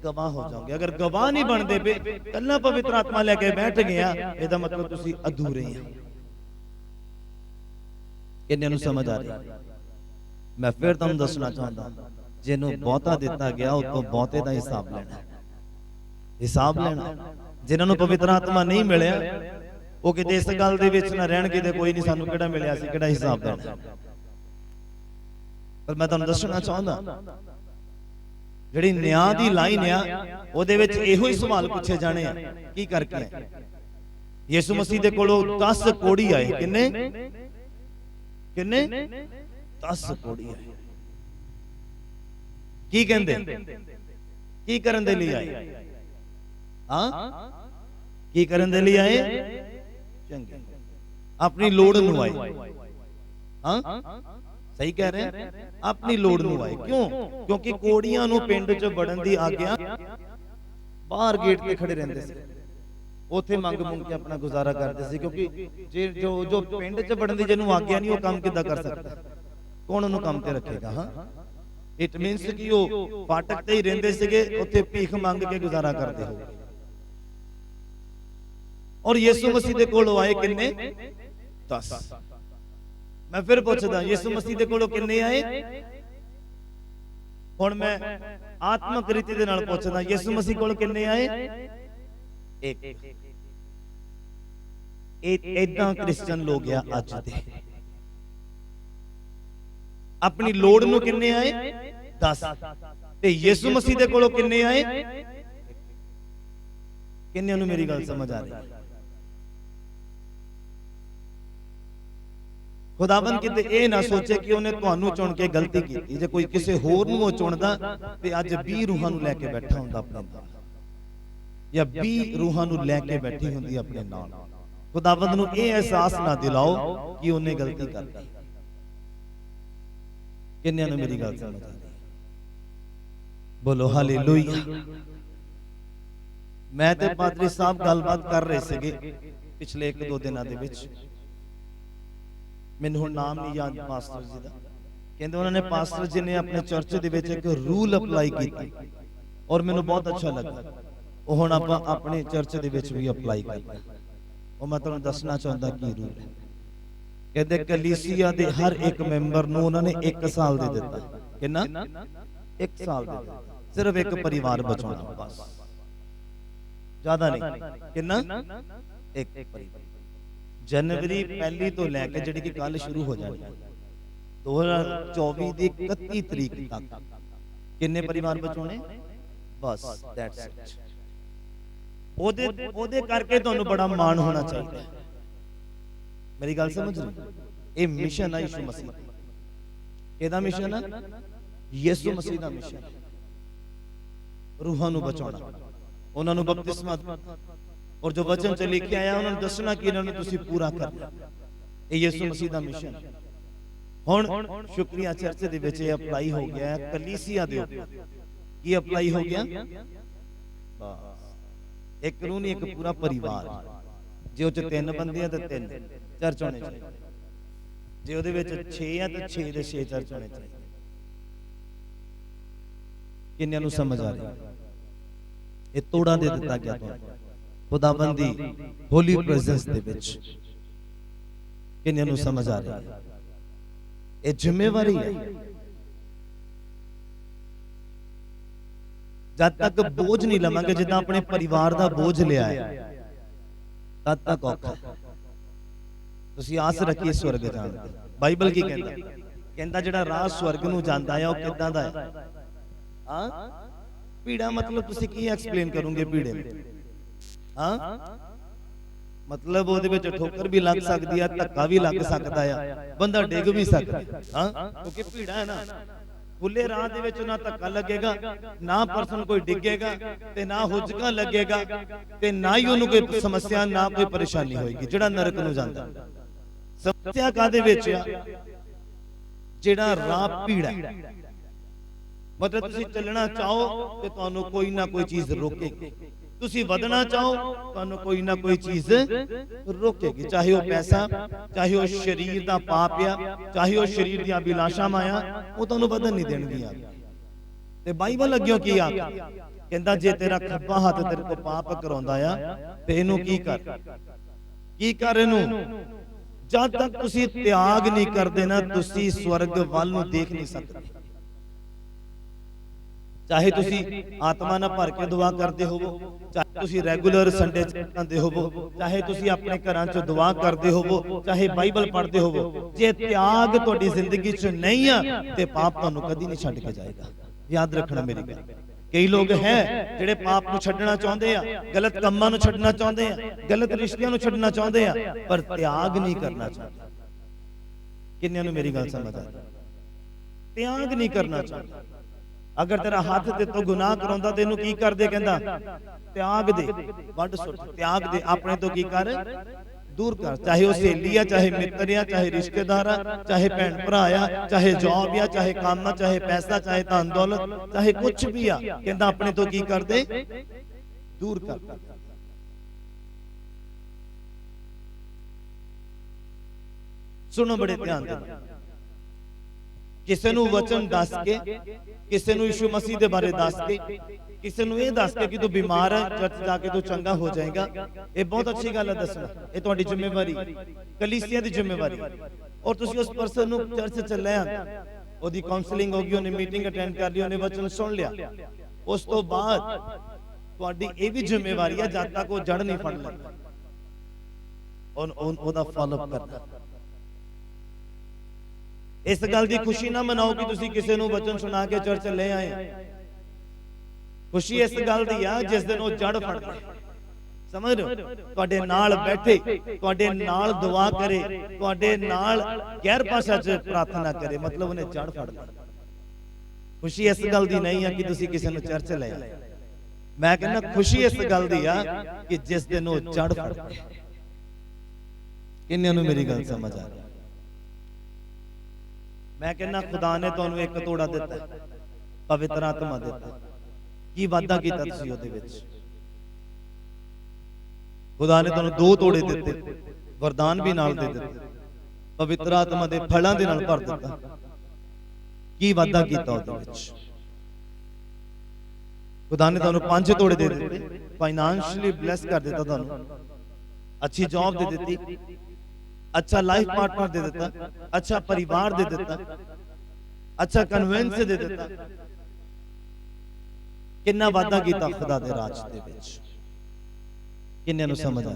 ਗਵਾਹ ਹੋ ਜਾਓਗੇ। ਅਗਰ ਗਵਾਹ ਨਹੀਂ ਬਣਦੇ ਪਏ, ਕੱਲਾ ਪਵਿੱਤਰ ਆਤਮਾ ਲੈ ਕੇ ਬੈਠ ਗਿਆ, ਇਹਦਾ ਮਤਲਬ ਤੁਸੀਂ ਅਧੂਰੇ ਆ। ਕਿੰਨਿਆਂ ਨੂੰ ਸਮਝ ਆ ਰਹੀ? ਮੈਂ ਫਿਰ ਤੁਹਾਨੂੰ ਦੱਸਣਾ ਚਾਹੁੰਦਾ, ਜਿਹਨੂੰ ਬਹੁਤਾ ਦਿੱਤਾ ਗਿਆ ਉਹ ਤੋਂ ਬਹੁਤੇ ਦਾ ਹਿਸਾਬ ਲੈਣਾ। ਹਿਸਾਬ ਲੈਣਾ। ਜਿਨ੍ਹਾਂ ਨੂੰ ਪਵਿੱਤਰ ਆਤਮਾ ਨਹੀਂ ਮਿਲਿਆ ਉਹ ਕਿਤੇ ਇਸ ਗੱਲ ਦੇ ਵਿੱਚ ਨਾ ਰਹਿਣ ਕਿ ਕੋਈ ਨਹੀਂ, ਸਾਨੂੰ ਕਿਹੜਾ ਮਿਲਿਆ ਸੀ, ਕਿਹੜਾ ਹਿਸਾਬ ਦੇਣਾ। ਪਰ ਮੈਂ ਤੁਹਾਨੂੰ ਦੱਸਣਾ ਚਾਹੁੰਦਾ, ਜਿਹੜੀ ਨਿਆਂ ਦੀ ਲਾਈਨ ਆ ਉਹਦੇ ਵਿੱਚ ਇਹੋ ਹੀ ਸਵਾਲ ਪੁੱਛੇ ਜਾਣੇ ਆ, ਕੀ ਕਰਕੇ? ਯਿਸੂ ਮਸੀਹ ਦੇ ਕੋਲੋਂ 10 ਕੋੜੀ ਆਏ। ਕਿੰਨੇ? ਕਿੰਨੇ? 10 ਕੋੜੀ ਆਏ। ਕੀ ਕਹਿੰਦੇ? ਕੀ ਕਰਨ ਦੇ ਲਈ ਆਏ? ਹਾਂ, ਕੀ ਕਰਨ ਦੇ ਲਈ ਆਏ? ਚੰਗੇ, ਆਪਣੀ ਲੋੜ ਨੂੰ ਆਏ। ਹਾਂ, ਸਹੀ ਕਹਿ ਰਹੇ, ਆਪਣੀ ਲੋੜ ਨੂੰ ਆਏ। ਕਿਉਂ? ਕਿਉਂਕਿ ਕੋੜੀਆਂ ਨੂੰ ਪਿੰਡ 'ਚ ਵੜਨ ਦੀ ਆਗਿਆ, ਬਾਹਰ ਗੇਟ ਤੇ ਖੜੇ ਰਹਿੰਦੇ ਸੀ, ਉੱਥੇ ਮੰਗ ਮੰਗ ਕੇ ਆਪਣਾ ਗੁਜ਼ਾਰਾ ਕਰਦੇ ਸੀ। ਕਿਉਂਕਿ ਜੇ ਜੋ ਪਿੰਡ 'ਚ ਵੜਨ ਦੀ ਜਿਹਨੂੰ ਆਗਿਆ ਨਹੀਂ, ਉਹ ਕੰਮ ਕਿੱਦਾਂ ਕਰ ਸਕਦਾ? ਕੌਣ ਉਹਨੂੰ ਕੰਮ ਤੇ ਰੱਖੇਗਾ? ਹਾਂ, ਇਟ ਮੀਨਸ ਕਿ ਉਹ ਫਾਟਕ ਤੇ ਹੀ ਰਹਿੰਦੇ ਸੀਗੇ, ਉੱਥੇ ਭੀਖ ਮੰਗ ਕੇ ਗੁਜ਼ਾਰਾ ਕਰਦੇ ਹੋ। ਔਰ ਯਿਸੂ ਮਸੀਹ ਦੇ ਕੋਲੋਂ ਆਏ ਕਿੰਨੇ? 10। ਮੈਂ ਫਿਰ ਪੁੱਛਦਾ, ਯਿਸੂ ਮਸੀਹ ਦੇ ਕੋਲੋਂ ਕਿੰਨੇ ਆਏ? ਹੁਣ ਮੈਂ ਆਤਮਿਕ ਰੀਤੀ ਦੇ ਨਾਲ ਪੁੱਛਦਾ, ਯਿਸੂ ਮਸੀਹ ਕੋਲ ਕਿੰਨੇ ਆਏ? ਇੱਕ। ਇਦਾਂ ਕ੍ਰਿਸਚੀਅਨ ਲੋਕ ਆ ਅੱਜ ਦੇ। ਆਪਣੀ ਲੋੜ ਨੂੰ ਕਿੰਨੇ ਆਏ? 10। ਤੇ ਯਿਸੂ ਮਸੀਹ ਦੇ ਕੋਲੋਂ ਕਿੰਨੇ ਆਏ? ਕਿੰਨਿਆਂ ਨੂੰ ਮੇਰੀ ਗੱਲ ਸਮਝ ਆ ਰਹੀ ਹੈ? ਖੁਦਾਵੰਦ ਕਿਤੇ ਇਹ ਨਾ ਸੋਚੇ ਕਿ ਉਹਨੇ ਤੁਹਾਨੂੰ ਚੁਣ ਕੇ ਗਲਤੀ ਕੀਤੀ। ਜੇ ਕੋਈ ਕਿਸੇ ਹੋਰ ਨੂੰ ਉਹ ਚੁਣਦਾ ਤੇ ਅੱਜ 20 ਰੂਹਾਂ ਨੂੰ ਲੈ ਕੇ ਬੈਠਾ ਹੁੰਦਾ ਆਪਣੇ ਨਾਲ, ਜਾਂ 20 ਰੂਹਾਂ ਨੂੰ ਲੈ ਕੇ ਬੈਠੀ ਹੁੰਦੀ ਆਪਣੇ ਨਾਲ। ਖੁਦਾਵੰਦ ਨੂੰ ਇਹ ਅਹਿਸਾਸ ਨਾ ਦਿਲਾਓ ਕਿ ਉਹਨੇ ਗਲਤੀ ਕਰਤੀ। ਕਿੰਨਿਆਂ ਨੂੰ ਮੇਰੀ ਗੱਲ ਸਮਝ ਆ ਰਹੀ? ਬੋਲੋ ਹਾਲੇਲੂਇਆ। ਮੈਂ ਤੇ ਪਾਦਰੀ ਸਾਹਿਬ ਗੱਲਬਾਤ ਕਰ ਰਹੇ ਸੀਗੇ ਪਿਛਲੇ 1-2 ਦਿਨਾਂ ਦੇ ਵਿੱਚ। ਮੈਨੂੰ ਹੁਣ ਨਾਮ ਨਹੀਂ ਯਾਦ ਪਾਸਟਰ ਜੀ ਦਾ। ਕਹਿੰਦੇ ਉਹਨਾਂ ਨੇ, ਪਾਸਟਰ ਜੀ ਨੇ ਆਪਣੇ ਚਰਚ ਦੇ ਵਿੱਚ ਇੱਕ ਰੂਲ ਅਪਲਾਈ ਕੀਤਾ ਔਰ ਮੈਨੂੰ ਬਹੁਤ ਅੱਛਾ ਲੱਗਾ। ਉਹ ਹੁਣ ਆਪਾਂ ਆਪਣੇ ਚਰਚ ਦੇ ਵਿੱਚ ਵੀ ਅਪਲਾਈ ਕਰਨਾ। ਉਹ ਮੈਂ ਤੁਹਾਨੂੰ ਦੱਸਣਾ ਚਾਹੁੰਦਾ ਕੀ ਰੂਲ ਹੈ। ਕਹਿੰਦੇ ਕਲੀਸਿਆ ਦੇ ਹਰ ਇੱਕ ਮੈਂਬਰ ਨੂੰ ਉਹਨਾਂ ਨੇ 1 ਸਾਲ ਦੇ ਦਿੱਤਾ। ਕਿੰਨਾ? 1 ਸਾਲ ਦੇ ਦਿੱਤਾ। ਸਿਰਫ ਇੱਕ ਪਰਿਵਾਰ ਬਚਾਉਣਾ, ਬਸ, ਜ਼ਿਆਦਾ ਨਹੀਂ। ਕਿੰਨਾ? ਇੱਕ ਪਰਿਵਾਰ। ਜਨਵਰੀ 1 ਤੋਂ ਲੈ ਕੇ ਜਿਹੜੀ ਕਿ ਕੱਲ ਸ਼ੁਰੂ ਹੋ ਜਾਣੀ, 2024 ਦੀ 31 ਤਰੀਕ ਤੱਕ ਕਿੰਨੇ ਪਰਿਵਾਰ ਬਚਾਉਣੇ? ਬਸ, ਦੈਟਸ ਇਟ। ਉਹਦੇ ਕਰਕੇ ਤੁਹਾਨੂੰ ਬੜਾ ਮਾਣ ਹੋਣਾ ਚਾਹੀਦਾ ਹੈ। ਮੇਰੀ ਗੱਲ ਸਮਝ ਰਹੇ? ਇਹ ਮਿਸ਼ਨ ਹੈ ਯਿਸੂ ਮਸੀਹ ਦਾ। ਇਹਦਾ ਮਿਸ਼ਨ ਹੈ ਯਿਸੂ ਮਸੀਹ ਦਾ ਮਿਸ਼ਨ। ਰੂਹਾਂ ਨੂੰ ਬਚਾਉਣਾ, ਉਹਨਾਂ ਨੂੰ ਬਪਤਿਸਮਾ, ਔਰ ਜੋ ਵਚਨ ਚ ਲਿਖਿਆ ਆਇਆ ਉਹਨਾਂ ਨੂੰ ਦੱਸਣਾ ਕਿ ਇਹਨਾਂ ਨੂੰ ਤੁਸੀਂ ਪੂਰਾ ਕਰਨਾ। ਇਹ ਯਿਸੂ ਮਸੀਹ ਦਾ ਮਿਸ਼ਨ। ਹੁਣ ਸ਼ੁਕਰੀਆ ਚਰਚ ਦੇ ਵਿੱਚ ਇਹ ਅਪਲਾਈ ਹੋ ਗਿਆ ਹੈ ਕਲੀਸਿਆ ਦੇ ਉੱਤੇ। ਕੀ ਅਪਲਾਈ ਹੋ ਗਿਆ? ਬਸ, ਇੱਕ ਨੂੰ ਨਹੀਂ, ਇੱਕ ਪੂਰਾ ਪਰਿਵਾਰ। ਜੇ ਉਹ ਚ 3 ਬੰਦੇ ਆ ਤਾਂ 3 ਚਰਚ ਹੋਣੇ ਚਾਹੀਦੇ। ਜੇ ਉਹਦੇ ਵਿੱਚ 6 ਆ ਤਾਂ 6 ਦੇ 6 ਚਰਚ ਹੋਣੇ ਚਾਹੀਦੇ। ਕਿੰਨਿਆਂ ਨੂੰ ਸਮਝ ਆ ਰਹੀ? ਇਹ ਤੋੜਾ ਦੇ ਦਿੱਤਾ ਗਿਆ ਤੁਹਾਨੂੰ ਖੁਦਾਵੰਦ ਦੀ ਹੋਲੀ ਪ੍ਰੈਜ਼ੈਂਸ ਦੇ ਵਿੱਚ। ਕਿੰਨਿਆਂ ਨੂੰ ਸਮਝ ਆ ਰਹੀ ਹੈ? ਇਹ ਜ਼ਿੰਮੇਵਾਰੀ ਹੈ। ਜਦ ਤੱਕ ਬੋਝ ਨਹੀਂ ਲਵਾਂਗੇ ਜਿੱਦਾਂ ਆਪਣੇ ਪਰਿਵਾਰ ਦਾ ਬੋਝ ਲਿਆ ਹੈ, ਤਦ ਤੱਕ ਔਖਾ। ਤੁਸੀਂ ਆਸ ਰੱਖੀਏ ਸਵਰਗ ਜਾਣ ਦੀ। ਬਾਈਬਲ ਕੀ ਕਹਿੰਦਾ? ਕਹਿੰਦਾ ਜਿਹੜਾ ਰਾਹ ਸਵਰਗ ਨੂੰ ਜਾਂਦਾ ਹੈ ਉਹ ਕਿੱਦਾਂ ਦਾ ਹੈ? ਹਾਂ, ਪੀੜਾ ਮਤਲਬ ਤੁਸੀਂ ਕੀ ਐਕਸਪਲੇਨ ਕਰੋਗੇ ਪੀੜੇ ਨੂੰ? ਹਾਂ, ਮਤਲਬ ਉਹਦੇ ਵਿੱਚ ਠੋਕਰ ਵੀ ਲੱਗ ਸਕਦੀ ਹੈ, ਧੱਕਾ ਵੀ ਲੱਗ ਸਕਦਾ ਆ, ਬੰਦਾ ਡਿੱਗ ਵੀ ਸਕਦਾ। ਹਾਂ, ਕਿਉਂਕਿ ਭੀੜਾ ਹੈ ਨਾ। ਖੁੱਲੇ ਰਾਹ ਦੇ ਵਿੱਚ ਨਾ ਧੱਕਾ ਲੱਗੇਗਾ, ਨਾ ਪਰਸਨ ਕੋਈ ਡਿੱਗੇਗਾ, ਤੇ ਨਾ ਹੁਜਕਾ ਲੱਗੇਗਾ, ਤੇ ਨਾ ਹੀ ਉਹਨੂੰ ਕੋਈ ਸਮੱਸਿਆ, ਨਾ ਕੋਈ ਪਰੇਸ਼ਾਨੀ ਹੋਏਗੀ। ਜਿਹੜਾ ਨਰਕ ਨੂੰ ਜਾਂਦਾ, ਸਮੱਸਿਆ ਕਾਹਦੇ ਵਿੱਚ ਆ? ਜਿਹੜਾ ਰਾਹ ਭੀੜਾ, ਮਤਲਬ ਤੁਸੀਂ ਚੱਲਣਾ ਚਾਹੋ ਤੇ ਤੁਹਾਨੂੰ ਕੋਈ ਨਾ ਕੋਈ ਚੀਜ਼ ਰੋਕੇਗੀ। ਤੁਸੀਂ ਵਧਣਾ ਚਾਹੋ, ਤੁਹਾਨੂੰ ਕੋਈ ਨਾ ਕੋਈ ਚੀਜ਼ ਰੋਕੇਗੀ। ਚਾਹੇ ਉਹ ਪੈਸਾ, ਚਾਹੇ ਉਹ ਸਰੀਰ ਦਾ ਪਾਪ ਆ, ਚਾਹੇ ਉਹ ਸਰੀਰ ਦੀਆਂ ਅਭਿਲਾਸ਼ਾਵਾਂ ਆ, ਉਹ ਤੁਹਾਨੂੰ ਵਧਣ ਨਹੀਂ ਦੇਣਗੀਆਂ। ਤੇ ਬਾਈਬਲ ਅੱਗੇ ਕੀ ਆ? ਕਹਿੰਦਾ ਜੇ ਤੇਰਾ ਖੱਬਾ ਹੱਥ ਤੇਰੇ ਕੋਲ ਪਾਪ ਕਰਾਉਂਦਾ ਆ ਤੇ ਇਹਨੂੰ ਕੀ ਕਰ? ਕੀ ਕਰ ਇਹਨੂੰ? ਜਦ ਤੱਕ ਤੁਸੀਂ ਤਿਆਗ ਨਹੀਂ ਕਰਦੇ ਨਾ, ਤੁਸੀਂ ਸਵਰਗ ਵੱਲ ਨੂੰ ਦੇਖ ਨਹੀਂ ਸਕਦੇ। ਚਾਹੇ ਤੁਸੀਂ ਆਤਮਾ ਨਾਲ ਭਰ ਕੇ ਦੁਆ ਕਰਦੇ ਹੋਵੋ, ਚਾਹੇ ਤੁਸੀਂ ਰੈਗੂਲਰ ਸੰਡੇ ਜਾਂਦੇ ਹੋਵੋ, ਚਾਹੇ ਤੁਸੀਂ ਆਪਣੇ ਘਰਾਂ 'ਚ ਦੁਆ ਕਰਦੇ ਹੋਵੋ, ਚਾਹੇ ਬਾਈਬਲ ਪੜ੍ਹਦੇ ਹੋਵੋ, ਜੇ ਤਿਆਗ ਤੁਹਾਡੀ ਜ਼ਿੰਦਗੀ 'ਚ ਨਹੀਂ ਆ ਤੇ ਪਾਪ ਤੁਹਾਨੂੰ ਕਦੀ ਨਹੀਂ ਛੱਡ ਕੇ ਜਾਏਗਾ। ਯਾਦ ਰੱਖਣਾ ਮੇਰੀ ਗੱਲ। ਕਈ ਲੋਕ ਹੈ ਜਿਹੜੇ ਪਾਪ ਨੂੰ ਛੱਡਣਾ ਚਾਹੁੰਦੇ ਆ, ਗਲਤ ਕੰਮਾਂ ਨੂੰ ਛੱਡਣਾ ਚਾਹੁੰਦੇ ਆ, ਗਲਤ ਰਿਸ਼ਤਿਆਂ ਨੂੰ ਛੱਡਣਾ ਚਾਹੁੰਦੇ ਆ, ਪਰ ਤਿਆਗ ਨਹੀਂ ਕਰਨਾ ਚਾਹੁੰਦੇ। ਕਿੰਨਿਆਂ ਨੂੰ ਮੇਰੀ ਗੱਲ ਸਮਝ ਆ? ਤਿਆਗ ਨਹੀਂ ਕਰਨਾ ਚਾਹੁੰਦਾ। ਅਗਰ ਤੇਰਾ ਹੱਥ ਤੇ ਤੋਂ ਗੁਨਾਹ ਕਰਾਉਂਦਾ ਤੈਨੂੰ ਕੀ ਕਰਦੇ? ਕਹਿੰਦਾ ਤਿਆਗ ਦੇ, ਵੱਢ ਸੁੱਟ, ਤਿਆਗ ਦੇ, ਆਪਣੇ ਤੋਂ ਕੀ ਕਰ? ਦੂਰ ਕਰ। ਚਾਹੇ ਉਹ ਸਹੇਲੀ ਆ, ਚਾਹੇ ਮਿੱਤਰ ਆ, ਚਾਹੇ ਰਿਸ਼ਤੇਦਾਰ ਆ, ਚਾਹੇ ਭੈਣ ਭਰਾ ਆ, ਚਾਹੇ ਜੌਬ ਆ, ਚਾਹੇ ਕੰਮ ਆ, ਚਾਹੇ ਪੈਸਾ, ਚਾਹੇ ਧਨ ਦੌਲਤ, ਚਾਹੇ ਕੁਝ ਵੀ ਆ, ਕਹਿੰਦਾ ਆਪਣੇ ਤੋਂ ਕੀ ਕਰਦੇ? ਦੂਰ ਕਰ। ਸੁਣੋ ਬੜੇ ਧਿਆਨ ਨਾਲ। ਕਿਸੇ ਨੂੰ ਵਚਨ ਦੱਸ ਕੇ, ਕਿਸੇ ਨੂੰ ਯਿਸੂ ਮਸੀਹ ਦੇ ਬਾਰੇ ਦੱਸ ਕੇ, ਕਿਸੇ ਨੂੰ ਇਹ ਦੱਸ ਕੇ ਕਿ ਤੂੰ ਬਿਮਾਰ ਹੈ, ਚਰਚ ਜਾ ਕੇ ਤੂੰ ਚੰਗਾ ਹੋ ਜਾਏਗਾ, ਇਹ ਬਹੁਤ ਅੱਛੀ ਗੱਲ ਹੈ ਦੱਸਣਾ। ਇਹ ਤੁਹਾਡੀ ਜ਼ਿੰਮੇਵਾਰੀ, ਕਲੀਸਿਆ ਦੀ ਜ਼ਿੰਮੇਵਾਰੀ। ਔਰ ਤੁਸੀਂ ਉਸ ਪਰਸਨ ਨੂੰ ਚਰਚ ਚ ਲੈ ਆਂਦੇ, ਉਹਦੀ ਕਾਉਂਸਲਿੰਗ ਹੋ ਗਈ, ਉਹਨੇ ਮੀਟਿੰਗ ਅਟੈਂਡ ਕਰ ਲਈ, ਉਹਨੇ ਵਚਨ ਸੁਣ ਲਿਆ। ਉਸ ਤੋਂ ਬਾਅਦ ਤੁਹਾਡੀ ਇਹ ਵੀ ਜ਼ਿੰਮੇਵਾਰੀ ਹੈ ਜਦ ਤੱਕ ਉਹ ਜੜ ਨਹੀਂ ਫੜ ਲੈਂਦਾ, ਉਹਦਾ ਫਾਲੋਅਪ ਕਰਨਾ। ਇਸ ਗੱਲ ਦੀ ਖੁਸ਼ੀ ਨਾ ਮਨਾਓ ਕਿ ਤੁਸੀਂ ਕਿਸੇ ਨੂੰ ਵਚਨ ਸੁਣਾ ਕੇ ਚਰਚ ਲੈ ਆਏ। ਖੁਸ਼ੀ ਇਸ ਗੱਲ ਦੀ ਆ ਜਿਸ ਦਿਨ ਉਹ ਜੜ ਫੜ ਲੇ। ਸਮਝ ਰਹੇ ਹੋ? ਤੁਹਾਡੇ ਨਾਲ ਬੈਠੇ, ਤੁਹਾਡੇ ਨਾਲ ਦੁਆ ਕਰੇ, ਤੁਹਾਡੇ ਨਾਲ ਗੈਰ ਭਾਸ਼ਾ ਚ ਪ੍ਰਾਰਥਨਾ ਕਰੇ, ਮਤਲਬ ਉਹਨੇ ਜੜ ਫੜ ਲਿਆ। ਖੁਸ਼ੀ ਇਸ ਗੱਲ ਦੀ ਨਹੀਂ ਆ ਕਿ ਤੁਸੀਂ ਕਿਸੇ ਨੂੰ ਚਰਚ ਲੈ ਆਏ। ਮੈਂ ਕਹਿੰਦਾ ਖੁਸ਼ੀ ਇਸ ਗੱਲ ਦੀ ਆ ਕਿ ਜਿਸ ਦਿਨ ਉਹ ਜੜ ਫੜ ਲੇ। ਕਿੰਨਿਆਂ ਨੂੰ ਮੇਰੀ ਗੱਲ ਸਮਝ ਆ ਰਹੀ? ਮੈਂ ਕਹਿੰਦਾ ਖੁਦਾ ਨੇ ਤੁਹਾਨੂੰ ਇੱਕ ਤੋੜਾ ਦਿੱਤਾ, ਪਵਿੱਤਰ ਆਤਮਾ ਦਿੱਤਾ। ਕੀ ਵਾਅਦਾ ਕੀਤਾ ਤੁਸੀਂ ਉਹਦੇ ਵਿੱਚ? ਖੁਦਾ ਨੇ ਤੁਹਾਨੂੰ 2 ਤੋੜੇ ਦਿੱਤੇ, ਵਰਦਾਨ ਵੀ ਨਾਲ ਦੇ ਦਿੱਤੇ, ਪਵਿੱਤਰ ਆਤਮਾ ਦੇ ਫਲਾਂ ਦੇ ਨਾਲ ਭਰ ਦਿੱਤਾ। ਕੀ ਵਾਅਦਾ ਕੀਤਾ ਉਹਦੇ ਵਿੱਚ? ਖੁਦਾ ਨੇ ਤੁਹਾਨੂੰ 5 ਤੋੜੇ ਦੇ ਦਿੱਤੇ, ਫਾਈਨੈਂਸ਼ੀਅਲੀ ਬਲੈਸ ਕਰ ਦਿੱਤਾ, ਤੁਹਾਨੂੰ ਅੱਛੀ ਜੌਬ ਦੇ ਦਿੱਤੀ, अच्छा लाइफ पार्टनर दे देता, अच्छा परिवार दे देता, अच्छा कन्वेंस दे देता। किन्ना वादा कीता खुदा दे राज दे विच? किन्ने नूं समझ आ?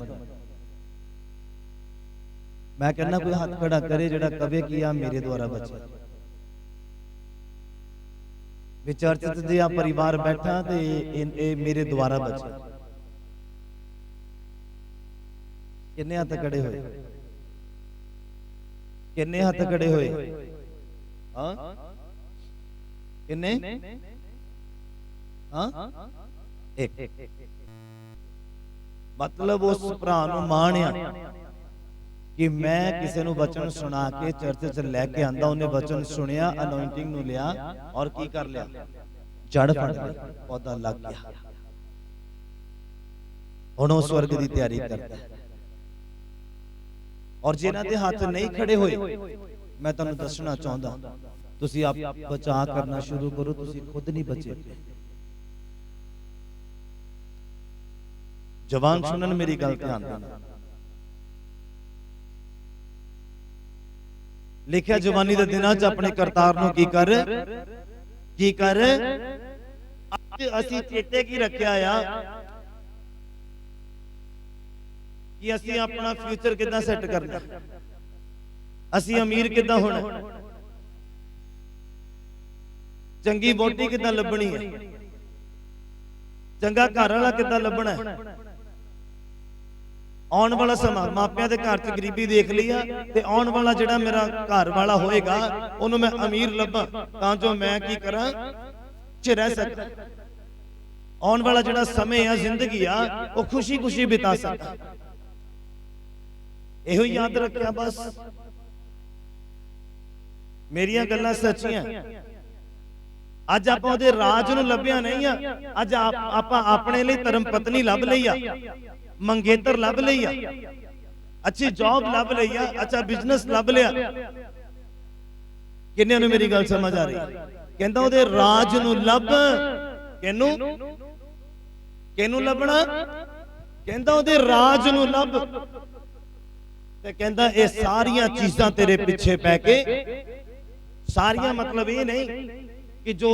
मैं कहना कोई हाथ खड़ा करे जिहड़ा कवे कि आ मेरे द्वारा बचे। वे चर्च ते आ परिवार बैठा ते ए मेरे द्वारा बचे। किन्ने हाथ खड़े होए? किन्ने हाथ खड़े होए? हाँ किन्ने? हाँ एक। मतलब उस भरा नूं माणिया कि मैं किसी नूं वचन सुना के चर्च च लैके आंदा, उन्हें वचन सुनिया, अनॉइंटिंग नूं लिया और की कर लिया? जड़ फड़ लिया, पौधा लग गया। हुण उस स्वर्ग की तैयारी करता है। और जिन्हां दे हाथ नहीं खड़े होए, मैं तुहानूं दसना चाहुंदा, तुसीं आप बचा करना शुरू करो, तुसीं खुद नहीं बचे। जवान सुनन मेरी गल ध्यान देना। लिखिया जवानी दे दिनां च अपने करतार नूं की कर अज असीं चेते की रखिया आ कि असी अपना फ्यूचर किदां सेट करना, असी अमीर किदां होना, चंगी वोटी किदां लभनी है, चंगा घर वाला किदां लभना है। आने वाला समा मापियां दे घर च गरीबी देख लिया ते आने वाला जिहड़ा मेरा घर वाला होएगा उन्होंने मैं अमीर लभा तां जो मैं की करा च रह सकां। आने वाला जिहड़ा समय आ जिंदगी आ वो खुशी खुशी बिता सकां। ਇਹੋ याद रखिया बस। मेरिया गल्लां सच्चियां। अज आपां उहदे राज नूं लभ्या नहीं आ, अज आपां अपने लिए धर्म पत्नी लभ लई आ, मंगेतर लभ लई आ, अच्छी जॉब लभ लई आ, अच्छा बिजनेस लभ लिया। किन्ने नूं मेरी गल समझ आ रही? कहंदा उहदे राज नूं लभ। किहनूं किहनूं लभना? कहंदा उहदे राज नूं लभ। ते कहंदा ये सारियां चीजां तेरे पीछे पै के, सारियां मतलब ये नहीं कि जो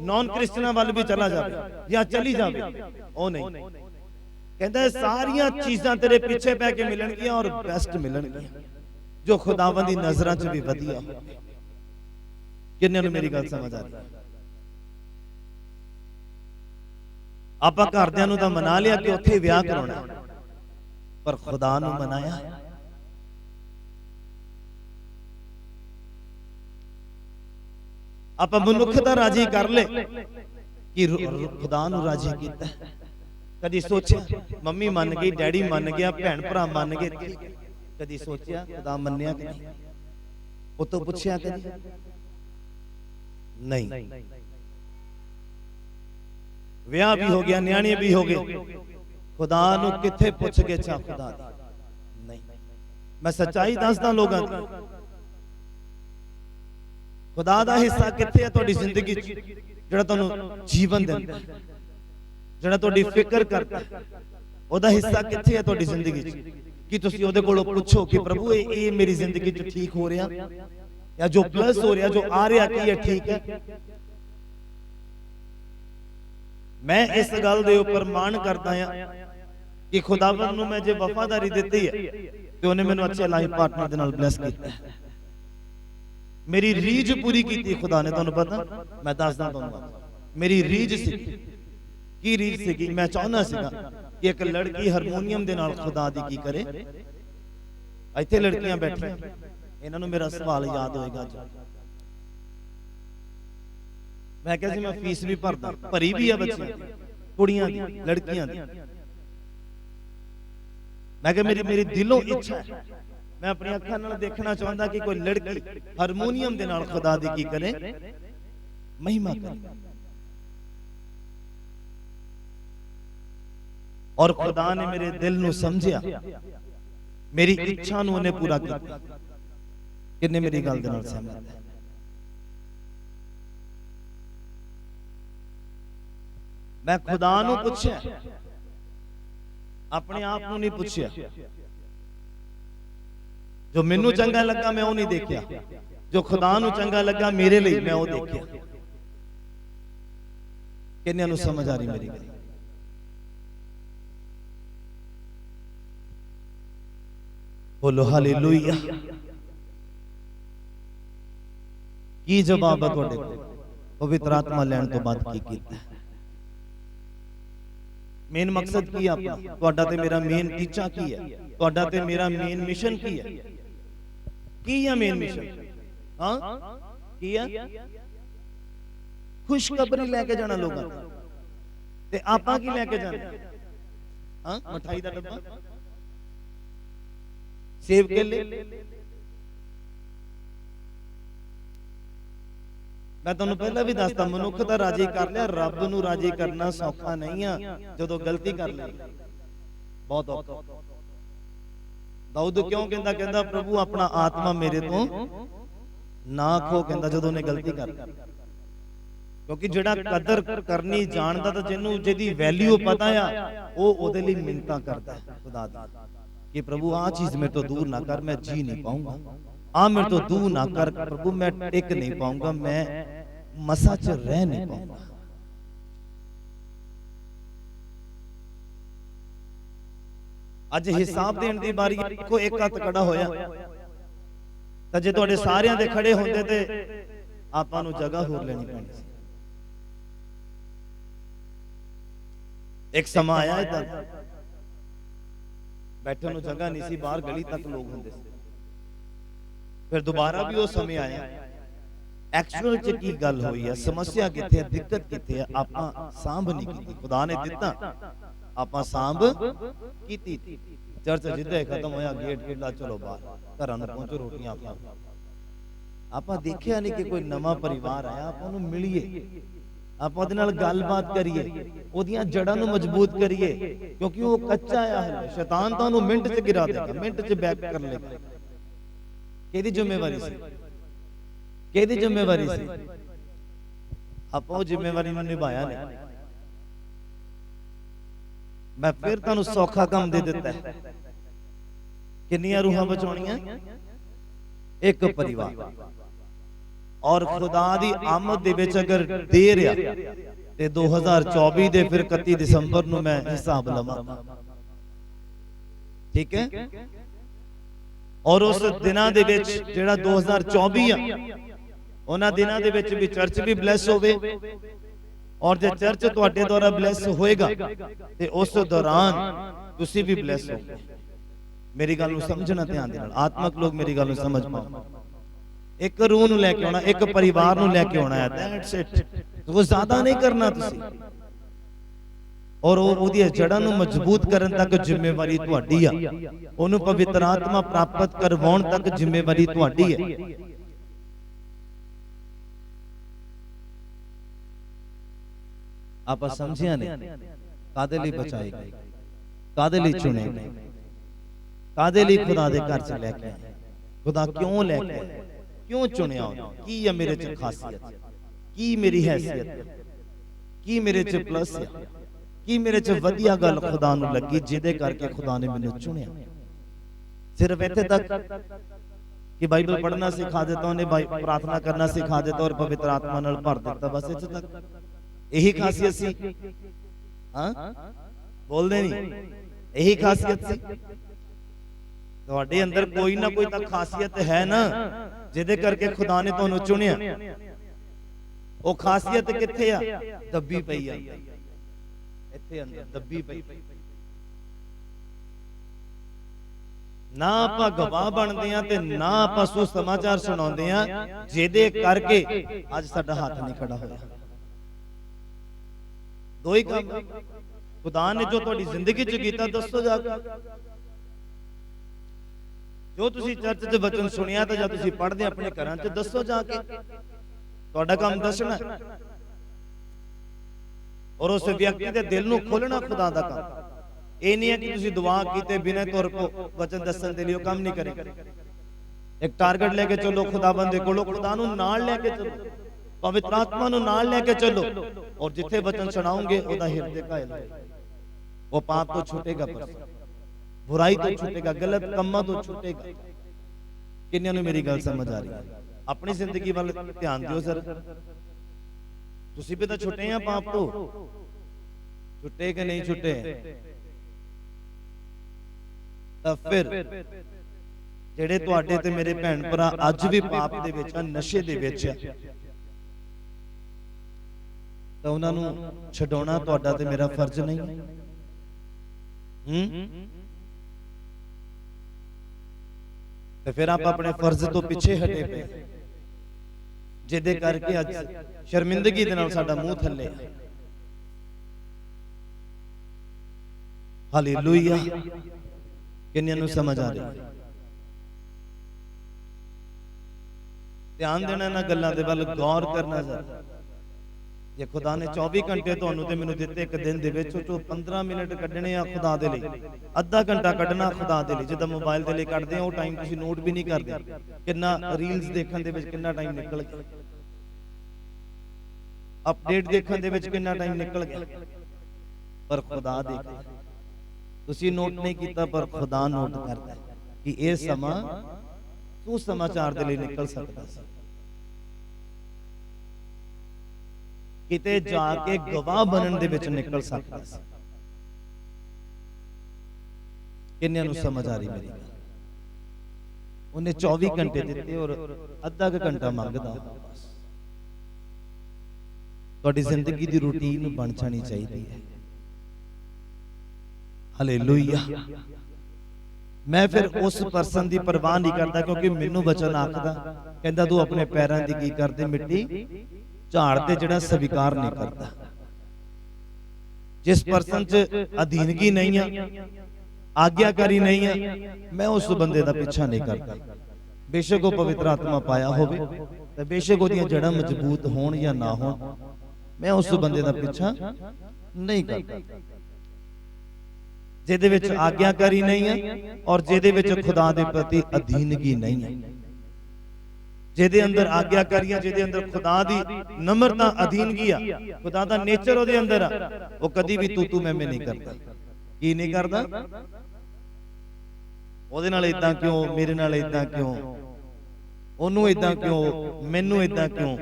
नॉन क्रिश्चियन वाल भी चला जाए या चली जाए, ओ नहीं। कहंदा सारियां चीजां तेरे पीछे पै के मिलणगियां और बेस्ट मिलणगियां जो खुदावंद दी नजरां च भी वधिया हो। किन्ने नूं मेरी गल समझ आ रही? आपां घरदियां नूं तां मना लिया कि उत्थे विआह कराउणा, पर खुदा नूं मनाया? आप मनुखता राजी कर ले कि खुदा नूं राजी कीता। कदी सोचा मम्मी मन गई, डैडी मन गया, भैन भरा मन गए, कदी सोचा खुदा मन्निया कि नहीं? वो तो पूछया कदी नहीं। विआह भी हो गया, न्याणे भी हो गए, खुदा नूं किथे पुछ के छा खुदा नहीं। मैं सच्चाई दसदा लोगां दी, खुदा दा हिस्सा कित्थे है तुहाडी जिंदगी च, जिहड़ा तुहानू जीवन दिंदा है, जिहड़ा तुहाडी फिक्र करदा है, ओहदा हिस्सा कित्थे है तुहाडी जिंदगी च? कि तुसीं ओहदे कोलों पुछो कि प्रभु ये मेरी जिंदगी च ठीक हो रहा, या जो प्लस हो रहा, जो आ रहा, कि ये ठीक है? मैं इस गल दे उपर मान करदा हां कि खुदावंद नूं मैं जे वफादारी दित्ती है ते उहने मैनूं अच्छे लाइफ पार्टनर दे नाल ब्लेस कीता है। मेरी रीझ पूरी की खुदा ने, तुहानूं पता, मैं दसदा तुहानूं, मेरी रीझ सी। की रीझ सी? मैं चाहना सीगा कि एक लड़की हारमोनीयम दे नाल खुदा दी की करे। इत्थे लड़कियां बैठियां, इन्हां नूं मेरा सवाल याद होएगा अज। मैं कहा सी मैं फीस भी भरदा, भरी भी है बच्चियां दी, कुड़ियां दी, लड़कियां दी। मैं कहा मेरी दिलों इच्छा है, मैं अपनी अखां नाल देखना चाहता कि कोई लड़की हारमोनीयम दे नाल खुदा दी की करे, महिमा करे। और खुदा ने मेरे दिल नूं समझिया, मेरी इच्छा नूं उहने पूरा किया। किन्ने मेरी गल दे नाल सहमत है? मैं खुदा नूं पुछया, अपने आप नूं नहीं पुछया। जो मैनू चंगा लगा मैं वो नहीं देखिया, जो खुदा नूं चंगा लगा मेरे लिए मैं वो देखिया। किन्ने नूं समझ आ रही मेरी गल? बोलो हालेलुया। की जवाब है तुहाडे कोल? पवित्र आत्मा लैण तो बाद की कीता? मेन मकसद की अपना, तुहाडा ते मेरा मेन टीचा की है, तुहाडा ते मेरा मेन मिशन की है? की है मेन मिशन? हां की है? खुशखबरी लेके जाना लोगों ते आपां की लेके जाना? हां, मिठाई दा डब्बा, सेब केले। मैं तुहानू पहला भी दसदा, मनुख दा राजी कर लिया, रब नू राजी करना सौखा नहीं है। जदों गलती कर ली बहुत औखा। दाऊद क्यों कहंदा, कहंदा प्रभु अपना आत्मा मेरे तो ना खो, कहंदा जदों ने गलती कर। क्योंकि जिहड़ा कदर करनी जानदा, तां जिन्नू जिहदी वैल्यू पता आ, वो ओहदे लई मिन्नतां करदा है खुदा दी कि प्रभु आ चीज मेरे तो दूर ना कर, मैं जी नहीं पाऊंगा। आ मेरे तो दूर ना कर प्रभु, मैं टिक नहीं पाऊंगा, मैं मसा च रह नहीं पाऊंगा। अज हिसाब देने की बारी, को एक हथ खड़ा होया, तां जे तुहाडे सारियां दे खड़े होंदे ते आपां नूं जगह होर लेनी पैनी सी। एक समा आया इदां बैठण नूं जगह नहीं सी, बाहर गली तक लोग होंदे सी। फिर दोबारा भी वो समय आया। एक्चुअल च की गल हुई है, समस्या कित्थे है, दिक्कत कित्थे है? आपां सांभ नहीं कीती। खुदा ने दिता, आपां सांभ कीती। चर्च जिद्दे खत्म होया, गेट खुला, चलो बाहर घरां नूं पहुंचो, रोटियां आपां देखिया नहीं कि कोई नवा परिवार आया, आपां नूं मिलिए, आपां उहदे नाल गलबात करिए, ओहदियां जड़ां नूं मजबूत करिए, क्योंकि वो कच्चा आया है। शैतान तां उहनूं मिंट च गिरा देगा, मिंट च बैक कर लेगा। केदी जिम्मेवारी सी? केदी जिम्मेवारी सी? आपां वो जिम्मेवारी नूं निभाया नहीं। मैं फिर तुहानूं सौखा काम दे दिता है। किन्नियां रूहां बचाउणियां? एक परिवार। और खुदा दी आमद दे विच अगर देर आ ते 2024 दे फिर 31 दिसंबर नूं मैं हिसाब लवांगा, ठीक है? और उस दिनां दे विच जिहड़ा 2024 आ, उन्हां दिनां दे विच भी चर्च भी ब्लैस होवे, और जे चर्च तुहाडे द्वारा ब्लैस होएगा ते उस दौरान तुसीं भी ब्लैस होगे। मेरी गल नूं समझना ध्यान दे नाल, आत्मक लोग मेरी गल नूं समझ पाओ। एक रूह नूं लैके आउणा, एक परिवार नूं लैके आउणा है, दैट्स इट। वो ज्यादा नहीं करना तुसीं, और ओहदी जड़ां नूं मजबूत करन तक जिम्मेवारी तुहाडी आ। ओहनूं पवित्र आत्मा प्राप्त करवाउण तक जिम्मेवारी तुहाडी है। आप समझिया नहीं? कादे लई बचाए गए, कादे लई चुने गए, कादे लई खुदा दे घर च लैके आए? खुदा क्यों लैके आए? क्यों चुनिया की है मेरे च खासियत, की मेरी हैसियत, की मेरे च प्लस है, की मेरे च वधिया गल खुदा नूं लगी जिहदे करके खुदा ने मैनूं चुनिया। सिर्फ इत्थे तक कि बाइबल पढ़ना सिखा देता, उन्हें प्रार्थना करना सिखा देता और पवित्र आत्मा नाल भर देता, बस इत्थे तक यही खासियत सी। हाँ बोलदे नहीं, यही खासियत सी। तुहाडे अंदर कोई ना कोई तां खासियत है ना जिहदे करके खुदा ने तुहानूं चुनिया। वो खासियत कित्थे आ? दब्बी पई आ इत्थे अंदर, दब्बी पई। ना आपां गवाह बनदे आ ते ना आपां सुसमाचार सुणाउंदे आ जिहदे करके अज साडा हाथ नहीं खड़ा होया। दो ही काम खुदा ने जो तुहाडी जिंदगी च कीता, दसो जाके। जो तुसी चर्च च वचन सुनिया तो जब तुसी पढ़दे अपने घरां च दसो जाके, तुहाडा काम दसना और उस व्यक्ति दे दिल नूं खोलना खुदा दा काम। ये नहीं है कि तुसी दुआ कीते बिना तौर पर वचन दसन दे लिए काम नहीं करेंगे। एक टारगेट लेके चलो खुदाबंद दे कोलों, खुदा नूं नाल लेके चलो, पवित्र आत्मा नूं नाल लेके चलो और जिथे वचन सुनाओगे ओदा हृदय घायल होएगा। वो पाप तो छूटेगा, पर बुराई तो छूटेगा, गलत कम्मां तो छूटेगा। किन्नियां नूं मेरी गल समझ आ रही है? अपनी जिंदगी वाल ध्यान दियो सर। तुसी भी तो छुटे हैं पाप तो, छुटे कि नहीं छुटे? तो फिर जेड़े तुहाडे ते मेरे भैन भरा अज भी पाप दे विच, नशे दे विच, तो उन्हां नूं छडाउणा तुहाडा ते मेरा फर्ज नहीं? तो फिर आप अपने फर्ज तो पिछे हटे पे, जिहदे करके अज शर्मिंदगी दे नाल साडा मूंह थल्ले है। हालेलुया। किन्नियां नूं समझ आ रही है? ध्यान देना ना गल्लां दे वल, गौर करना जरा। जे खुदा ने 24 घंटे तुहानूं ते मैनूं दित्ते एक दिन दे विच, चो 15 मिनट कड्ढणे आ खुदा दे लई, अद्धा घंटा कड्ढना खुदा दे लई। जिद्दां मोबाइल दे लई कड्ढदे आ, वो टाइम तुसीं नोट भी नहीं करदे, किन्ना रील्स देखण दे विच किन्ना टाइम निकल गया, अपडेट देखण दे विच किन्ना टाइम निकल गया। पर खुदा देखदा, तुसीं नोट नहीं कीता पर खुदा नोट करदा कि इह समां सुसमाचार दे लई निकल सकदा सी, किते जाके गवाह बनन दे विच निकल सकदा सी। किन्नियां नूं समझ आ रही मेरी गल? उन्हें 24 घंटे दिते और अद्धा घंटा मंगदा। तुहाडी जिंदगी दी रूटीन बन जानी चाहिदी है। हालेलुया। मैं फिर उस पर्सन की परवाह नहीं करता, क्योंकि मैनू वचन आखदा, कहंदा तू अपने पैरां दी की करदे मिट्टी झाड़ ते जिहड़ा स्वीकार नहीं करता। जिस पर्सन च अधीनगी नहीं है, आज्ञाकारी नहीं है, मैं उस बंदे का पीछा नहीं करता। बेशक वो पवित्र आत्मा पाया होवे ते बेशक ओदियां जड़ां मजबूत होण या ना होण, मैं उस बंदे का पीछा नहीं करता। जिहदे विच आज्ञाकारी नहीं है और जिहदे विच खुदा दे प्रति अधीनगी नहीं है, जिहदे अंदर आज्ञाकारी है, जिहदे अंदर खुदा दी नम्रता अधीनगी आ, खुदा दा नेचर ओदे अंदर आ, वो कदी भी तू मैं नहीं करता। की नहीं करदा? ओदे नाल इदां क्यों, मेरे नाल इदां क्यों, ओनू इदां क्यों, मैनू इदां क्यों?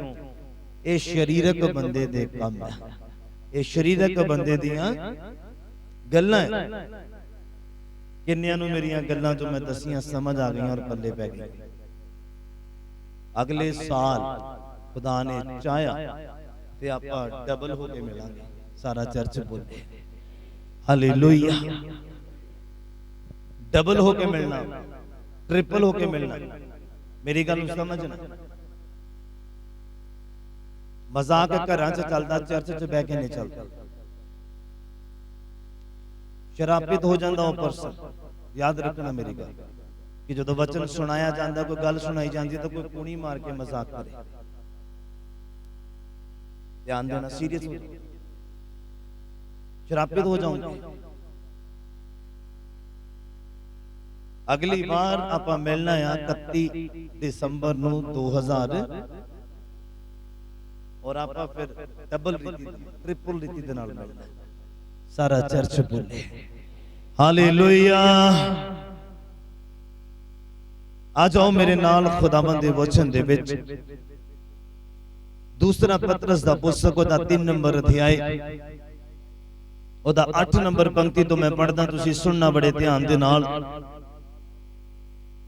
ये शरीरक बंदे दे काम है, ये शरीरक बंदे दियां गल्लां है। किन्नियां नूं मेरियां गल्लां जो मैं दसियां समझ आ गई और पल्ले पै गई। अगले साल खुदा ने चाहया ते आपां डबल हो के मिलांगे। सारा चर्च बोले हालेलुया। डबल हो के मिलना, ट्रिपल हो के मिलना। मेरी गल समझना। मजाक घरां च चलदा, चर्च च बैठ के नहीं चलता। शराबित हो जाता वो पर्सन। याद रखना मेरी गल कि जो वचन सुनाया जाता, कोई गल सुनाई जाती तो कोई कुणी मार के मजाक करे। ध्यान देना, सीरियस हो जाओ, शराबित हो जाऊंगे। अगली बार आप मिलना है 31 दिसंबर ਨੂੰ 2000 और आप फिर डबल रीति ट्रिपल रीति दे नाल मिलना सारा चर्च बोले हालेलुया। आ जाओ मेरे नाल खुदावंद दे वचन दे विच दूसरा पतरस दा पुस्तक दा 3 नंबर अध्याय ओदा 8 नंबर पंक्ति तो मैं पढ़दा, तुसी सुनना बड़े ध्यान दे नाल।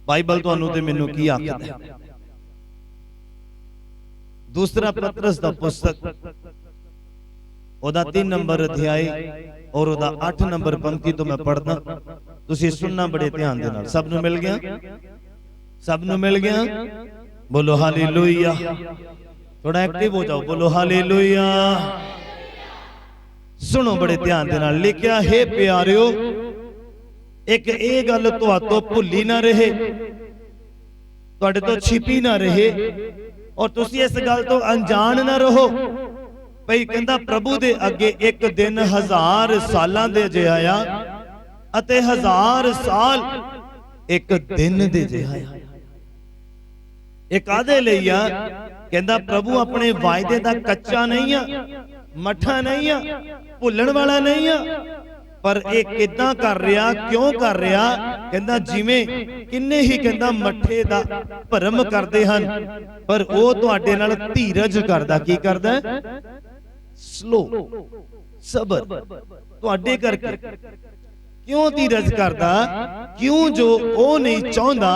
बाइबल तुहानू ते मैनू की आखदा है। दूसरा पतरस दा पुस्तक ओदा 3 नंबर अध्याय और ओदा 8 नंबर पंक्ति तो मैं पढ़दा, तुसी सुनना बड़े ध्यान दे नाल। सब नू मिल गया? सब नू मिल गया? बोलो हालेलुया। थोड़ा एक्टिव हो जाओ, बोलो हालेलुया। सुनो बड़े ध्यान दे नाल। लिखिया हे प्यारियो, एक ये गल तुहातों भुली ना रहे, तुहाडे तो छिपी ना रहे, और तुसी इस गल तो अनजान ना रहो भई कहंदा प्रभु दे अगे एक दिन 1000 सालां दे जिहा अते 1000 साल एक दिन दे जिहा। एक आदे लई आ कहंदा प्रभु अपने वायदे दा कच्चा नहीं आ, मठा नहीं आ, भुलण वाला नहीं आ, पर एक किदां कर रहा, क्यों कर रहा? कहंदा जिवें किन्ने ही कहंदा मठे दा भरम करदे हन, पर वो तुहाडे नाल धीरज करदा। की करदा? स्लो, सबर तुहाडे करके। क्यों धीरज करदा? क्यों जो वो नहीं चाहता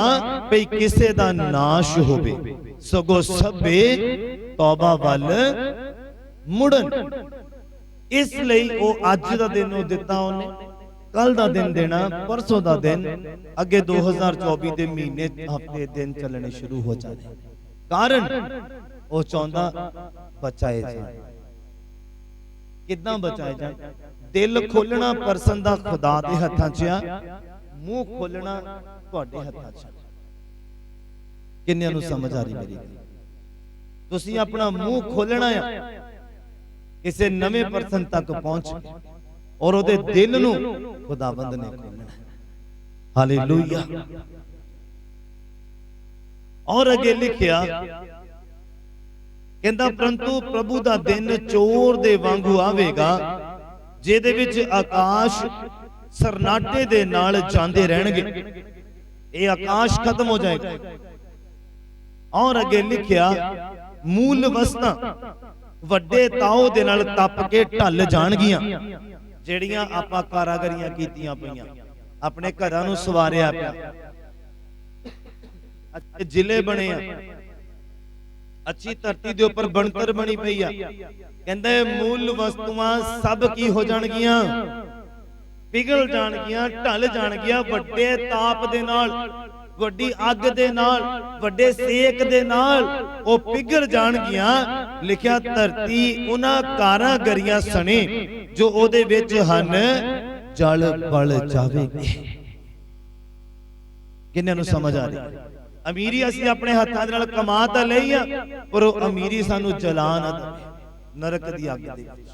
भई किसे दा नाश होवे, सगों सबे तौबा वल मुड़न। इसलिए वो अज दा दिन दिता, उन्हें कल दा दिन देना, परसों दा दिन, अगे 2024 दे महीने हफ्ते दिन चलने शुरू हो जाने। कारण वो चाहता बचाए जाए। किदां बचाए जाए? दिल खोलना परसन दा खुदा दे हत्थां च आ, मुंह खोलना तुहाडे हत्थां च। किन्नियां नूं समझ आ रही मेरी? तुसीं अपना मुंह खोलना है किसी नवे परसन तक पहुंच और ओदे दिल नूं खुदावंद ने खोलना। हालेलुया। और अगे लिखिया कहंदा परंतु प्रभु दा दिन चोर दे वांगू आवेगा, जिहदे विच आकाश सरनाटे दे नाल जांदे रहणगे। ये आकाश खत्म हो जाएगा। और अगे लिखिया मूल वस्तां वड्डे ताओ दे नाल तप के ढल जाणगियां, ਜਿਹੜੀਆਂ ਆਪਾਂ ਕਾਰਾਗਰੀਆਂ ਕੀਤੀਆਂ ਪਈਆਂ, ਆਪਣੇ ਘਰਾਂ ਨੂੰ ਸਵਾਰਿਆ ਪਿਆ, अच्छे जिले बने आ, अच्छी धरती दे उपर बनतर बनी पई आ। कहंदे मूल वस्तुआं सब की हो जाणगियां, पिघल जाणगियां, ढल जाणगियां, वड्डे ताप दे नाल, वड्डी अग दे नाल, वड्डे सेक दे नाल ओ पिघल जाणगियां। लिखिया धरती उन्हां कारागरियां सने जो ओदे विच हन जल बल जावेगी। किन्ने नूं समझ आ रही? अमीरी असीं अपने हत्थां दे नाल कमा तां लई आ, पर ओ अमीरी सानू जला ना देवे नरक दी अग दे विच।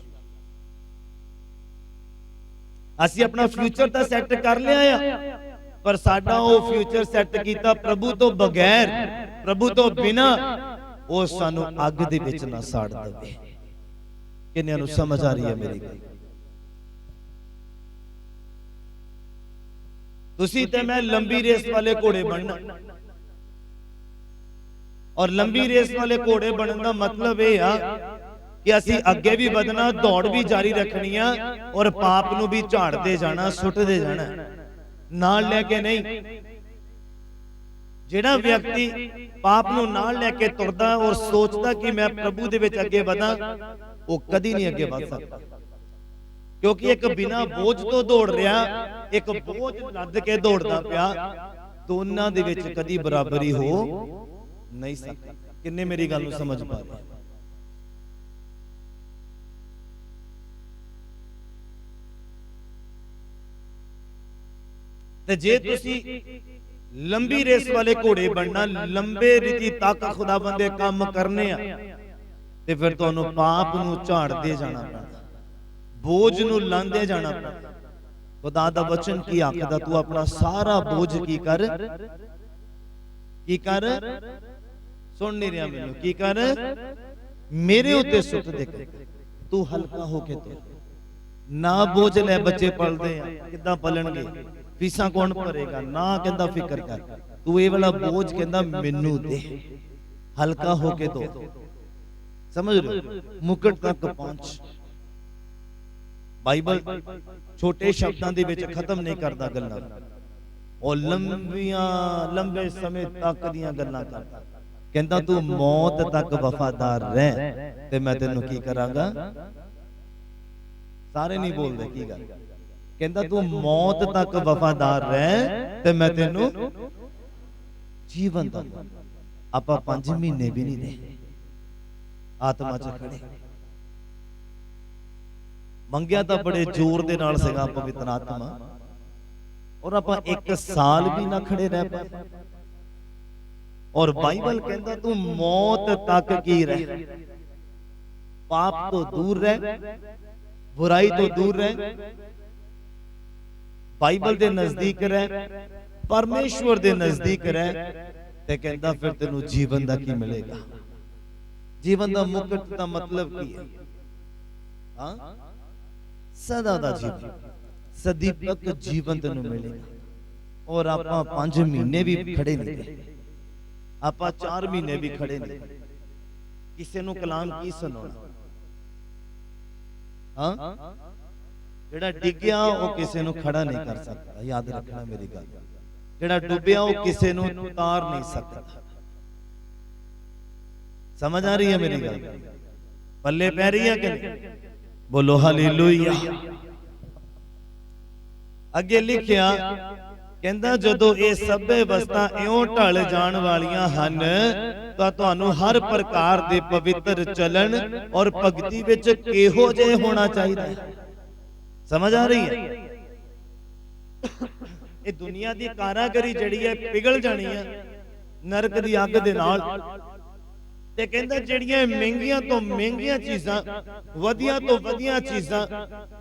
असीं अपना फ्यूचर तां सैट कर लिया आ, पर साडा ओ फ्यूचर सैट कीता प्रभु तो बगैर, प्रभु तो बिना, ओ सानू अग दे विच ना साड़ देवे। किन्ने नूं समझ आ रही है मेरी गल? तुसीं ते मैं लंबी रेस वाले घोड़े बनना, और लंबी रेस वाले घोड़े बनने का मतलब यह आ कि असी अगे भी बढ़ना, दौड़ भी जारी रखनी है, और पाप नूं भी झाड़ते जाना, सुटते जाना, नाल लेके नहीं। जिहड़ा व्यक्ति पाप नूं नाल लेके तुरदा और सोचदा कि मैं प्रभु दे विच अगे बढ़ां, वो कदी नहीं अगे बढ़ सकता, क्योंकि एक बिना बोझ तो दौड़ रहा, एक बोझ लद के दौड़दा पिया, दोनां दे विच कदी बराबरी हो नहीं सकती। किन्ने मेरी गल नूं समझ पा रहे? ते जे तुसी लंबी रेस वाले घोड़े बनना, लंबे रीति तक खुदावंद दे काम करने आ, ते फिर तुहानूं पाप नूं झाड़दे जाना पैंदा, बोझ नूं लांदे जाना पैंदा। खुदा दा वचन की आखदा, तू अपना सारा बोझ की कर सुन नहीं रहा मैनू, की कर मेरे उत्ते सुट दे, तू हल्का होके तुर। ना बोझ ले, बच्चे पलदे आ किदां पलणगे, फीसां कौन भरेगा, ना कहंदा फिकर कर, तू ये वाला बोझ कहंदा मैनू दे, हल्का होके दो। समझ लो, मुकट तक पहुंच। बाइबल छोटे शब्दां दे विच खत्म नहीं करदा गल्लां, और लंबे समय तक दियां गल्लां करदा। कहंदा तू मौत तक वफादार रह ते मैं तेनू की करांगा। सारे नहीं बोलते की गल, कहंदा तू मौत तक वफादार रह ते मैं तेनू जीवन दूंगा। आपां 5 महीने भी नहीं दे आत्मा च खड़े, मंगिया तो बड़े जोर दे नाल सीगा पवित्र आत्मा, और आपां 1 साल भी ना खड़े रह पाए। और बाइबल कहंदा तू मौत तक की रह, पाप तो दूर रह, बुराई तो दूर रह, बाइबल दे नजदीक रह, परमेश्वर दे नजदीक रह, ते कहंदा फिर तेनू जीवन दा की मिलेगा। जीवन दा मुकट दा मतलब की है? हां, सदा दा जीवन, सदी तक जीवन तेनू मिलेगा। और आपां 5 महीने भी खड़े नहीं गए, आपां 4 महीने भी खड़े नहीं। किसी नू कलाम की सुनाना? हाँ, जेड़ा डिग्या वो किसी नू खड़ा नहीं कर सकता, याद रखना मेरी गल। जेड़ा डुबिया वो किसी नू उतार नहीं सकता। समझ आ रही है मेरी गल? पल्ले पै रही है कि नहीं? बोलो हालेलुया। अगे लिखिया कहंदा जदों ये सभे वस्तां इउं ढल जाण वालियां हन तां तुहानूं हर प्रकार दे पवित्र चलन और भगती विच किहो जिहे होना चाहिए। समझ आ रही है? ये दुनिया दी कारागरी जिहड़ी है पिघल जानी है नरक दी अग दे नाल। ते कहंदा जिहड़ियां महंगियां तो महंगियां चीज़ां, वधिया तो वधिया चीज़ां,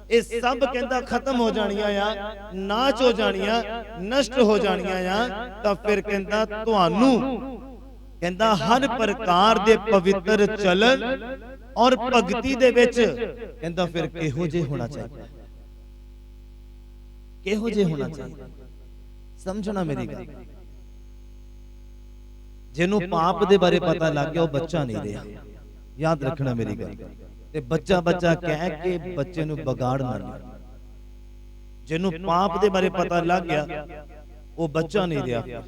ये सब कहंदा खत्म हो जानियां आ, नाच हो जानियां, नष्ट हो जानियां आ। तां फिर कहंदा तुहानूं कहंदा हर प्रकार दे पवित्र चलन और भगती दे विच कहंदा फिर किहो जिहे होना चाहिए, किहो जिहे होना चाहिए। समझना मेरी गल। जिन्हों पाप दे बारे पता लग गया वो बच्चा नहीं रहा, याद रखना मेरी गल। ते बच्चा बच्चा कह के बच्चे नूं बगाड़ ना लिया। जिन्हों पाप दे बारे पता लग गया वो बच्चा नहीं रहा।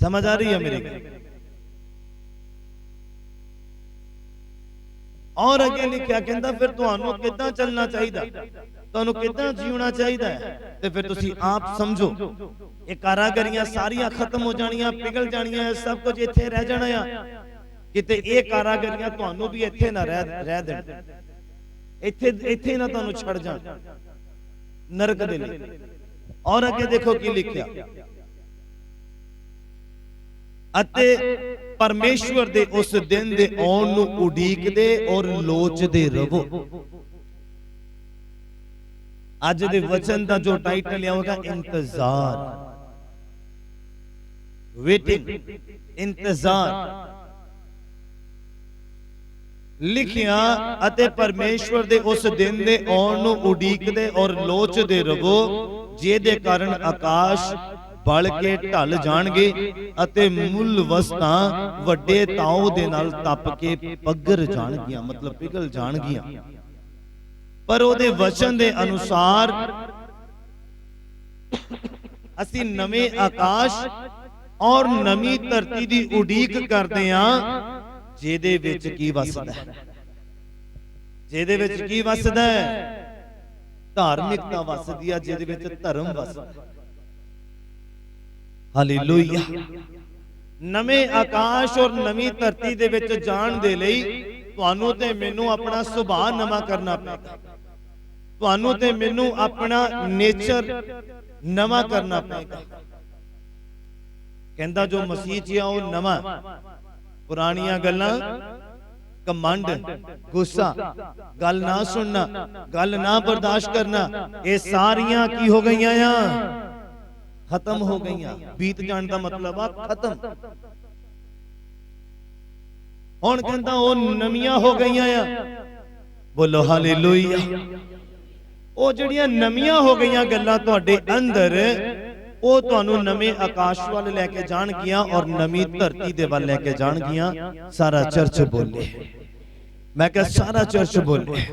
समझ आ रही है मेरी गल? और अगे लिखा कहंदा फिर तुहानूं किदां चलना चाहिए, तुहानूं किदां जीवना चाहिए, ते फिर तुसीं आप समझो। ये कारागरियां सारियां खत्म हो जानियां, पिघल जानियां, सब कुछ इत्थे रह जाना है। किते ये कारागरियां तुहानूं भी इत्थे ना रह देण, इत्थे ना तुहानूं छड़ जाण नरक दे लई। और अगे देखो की लिखिया, अते परमेश्वर दे उस दिन दे आउण नूं उडीकदे और लोचदे रहो। अज दे वचन दा जो टाइटल होगा इंतजार, वेटिंग, इंतजार। लिखिया अते परमेश्वर दे उस दिन दे आउण नूं उडीकदे और लोचदे रहो, जिहदे कारण आकाश बल के ढल जाणगे अते मुल वस्तां वड्डे ताऊ दे नाल तप के पगर जाणगियां, मतलब पिघल जाणगियां। पर ओदे वचन दे अनुसार असीं नवे आकाश और नवी धरती दी उडीक करदे हां, जिहदे विच की वसदा है, जिहदे विच की वसदा है? धार्मिकता वसदी है, जिहदे विच धर्म वसदा है। हालेलुया। नवे आकाश और नवी धरती दे विच जाण दे लई तुहानूं ते मैनूं अपना सुभाਅ नवा करना पेगा, तुहानूं ते मैनूं अपना नेचर नवा करना पेगा। कहंदा जो मसीह च आ वो नवा, पुरानियां गल्लां कमंड, गुस्सा, गल ना सुनना, गल ना बर्दाश्त करना, ये सारियां की हो गई, खत्म हो गई। बीत जाने का मतलब आ खत्म। हुण कहंदा ओ नवीआं हो गई। बोलो हालेलुया। ओ जिहड़ियां नवीआं हो गई गल्लां तुहाडे अंदर, ਉਹ ਤੁਹਾਨੂੰ ਨਵੇਂ ਆਕਾਸ਼ ਵੱਲ ਲੈ ਕੇ ਜਾਣਗੀਆਂ ਔਰ ਨਵੀਂ ਧਰਤੀ ਦੇ ਵੱਲ ਲੈ ਕੇ ਜਾਣਗੀਆਂ। ਸਾਰਾ ਚਰਚ ਬੋਲੇ, ਮੈਂ ਕਿਹਾ ਸਾਰਾ ਚਰਚ ਬੋਲੇ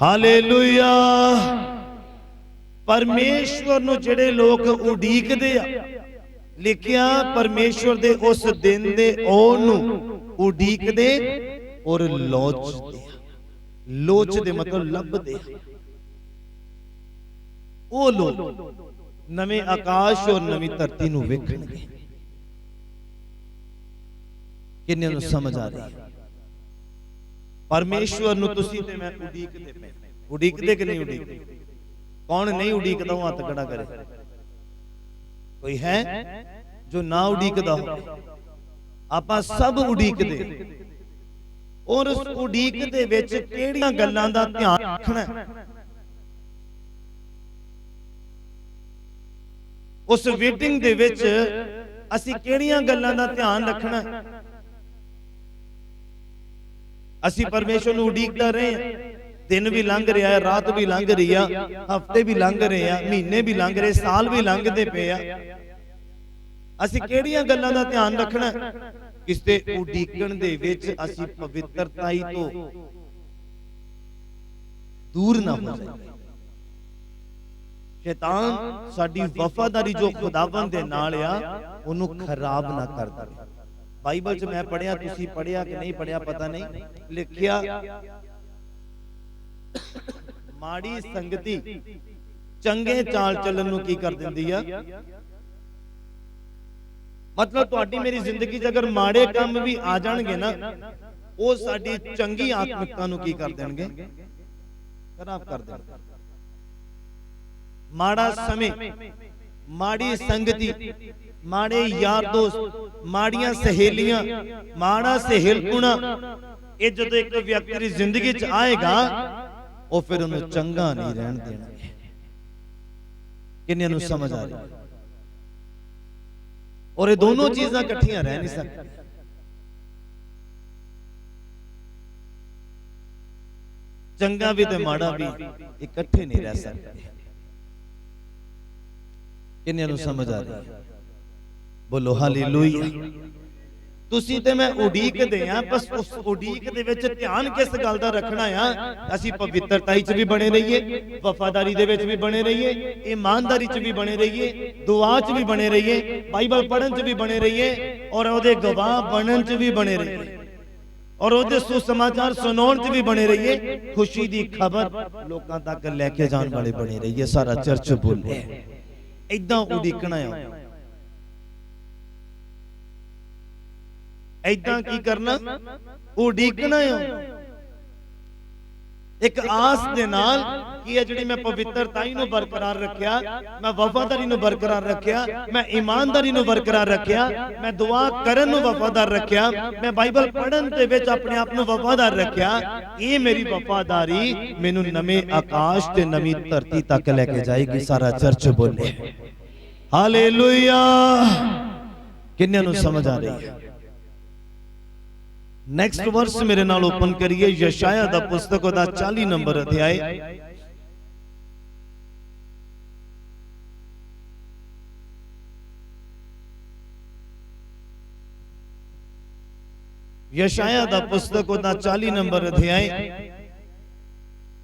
ਹਾਲੇਲੂਇਆ। ਪਰਮੇਸ਼ਵਰ ਨੂੰ ਜਿਹੜੇ ਲੋਕ ਉਡੀਕਦੇ ਆ, ਲਿਖਿਆ ਪਰਮੇਸ਼ਵਰ ਦੇ ਉਸ ਦਿਨ ਦੇ ਆਉਣ ਨੂੰ ਉਡੀਕਦੇ ਔਰ ਲੋਚਦੇ। ਲੋਚਦੇ ਮਤਲਬ ਲੱਭਦੇ। ਉਹ ਲੋਕ नवे आकाश और नवी धरती नूं वेखणगे। किन्ने नूं समझ आ रही? परमेश्वर नूं तुसीं ते मैं उडीकदे पे। उडीकदे कि नहीं उडीकदे? कौन नहीं उडीकदा? हाथ खड़ा करे। कोई है जो ना उडीकदा हो? आपां सब उडीकदे। और उस उडीक दे विच किहड़ियां गल्लां दा ध्यान रखना है? उस वेटिंग दे विच असीं किहड़ियां गल्लां दा ध्यान रखना? असीं परमेश्वर नूं उडीकदा रहे। दिन भी लंघ रहा है, रात भी लंघ रही है, हफ्ते भी लंघ रहे हैं, महीने भी लंघ रहे, साल भी लंघदे पे आ। असीं किहड़ियां गल्लां दा ध्यान रखना? किसते उडीकण दे विच असीं पवित्रताई तो दूर ना हो जाए। शैतान साडी वफादारी जो खुदावंद दे नाल आ ओनू खराब ना कर दे। बाइबल च मैं पढ़िया, तुसी पढ़िया कि नहीं पढ़िया पता नहीं, लिखिया माड़ी संगति चंगे चाल चलन नू की कर दिंदी आ। मतलब तुहाडी मेरी जिंदगी च अगर माड़े काम भी आ जाणगे ना, वो साडी चंगी आत्मिकता नू की कर देणगे? खराब कर देणगे। माड़ा समय, माड़ी संगति, माड़े यार दोस्त, माड़ियां सहेलियां, माड़ा सहेलपुणा, ये जदों एक व्यक्ति की जिंदगी च आएगा वो फिर उन्हें चंगा नहीं रहन देना। किन्ने नूं समझ आ रही? और ये दोनों चीजां इकट्ठियां रह नहीं सकती। चंगा भी ते माड़ा भी इकट्ठे नहीं रह सकते। किन्ने नूं समझ आ रही? बोलो हालेलुया। तुसीं ते मैं उडीकदे आ, बस उस उडीक दे विच ध्यान किस गल दा रखना आ? असीं पवित्रताई च भी बने रहिए, वफादारी दे विच भी बने रहिए, ईमानदारी च भी बने रहिए, दुआ च भी बने रहिए, बाइबल पढ़न च भी बने रहिए और ओहदे गवाह बनन च भी बने रहिए और ओहदे सुसमाचार सुनाउण च भी बने रहिए। खुशी दी खबर लोकां तक लैके जाण वाले बने रहिए। सारा चर्च बोले इदां उडीकना है। इदां की करना? उडीकना है। एक आस दे नाल कि है जिहड़ी मैं पवित्रताई नूं बरकरार रखिया, मैं वफादारी नूं बरकरार रखिया, मैं ईमानदारी नूं बरकरार रखिया, मैं दुआ करन नूं वफादार रखिया, मैं बाइबल पढ़न दे विच अपने आप नूं वफादार रखिया। ये मेरी वफादारी मैनूं नवें आकाश ते नवीं धरती तक लेके जाएगी। सारा चर्च बोले हालेलुया। किन्ने नूं समझ आ रही है? नेक्स्ट वर्स मेरे नाल ओपन करिए, यशाया दा पुस्तक दा 40 नंबर अध्याय। यशाया दा पुस्तक दा 40 नंबर अध्याय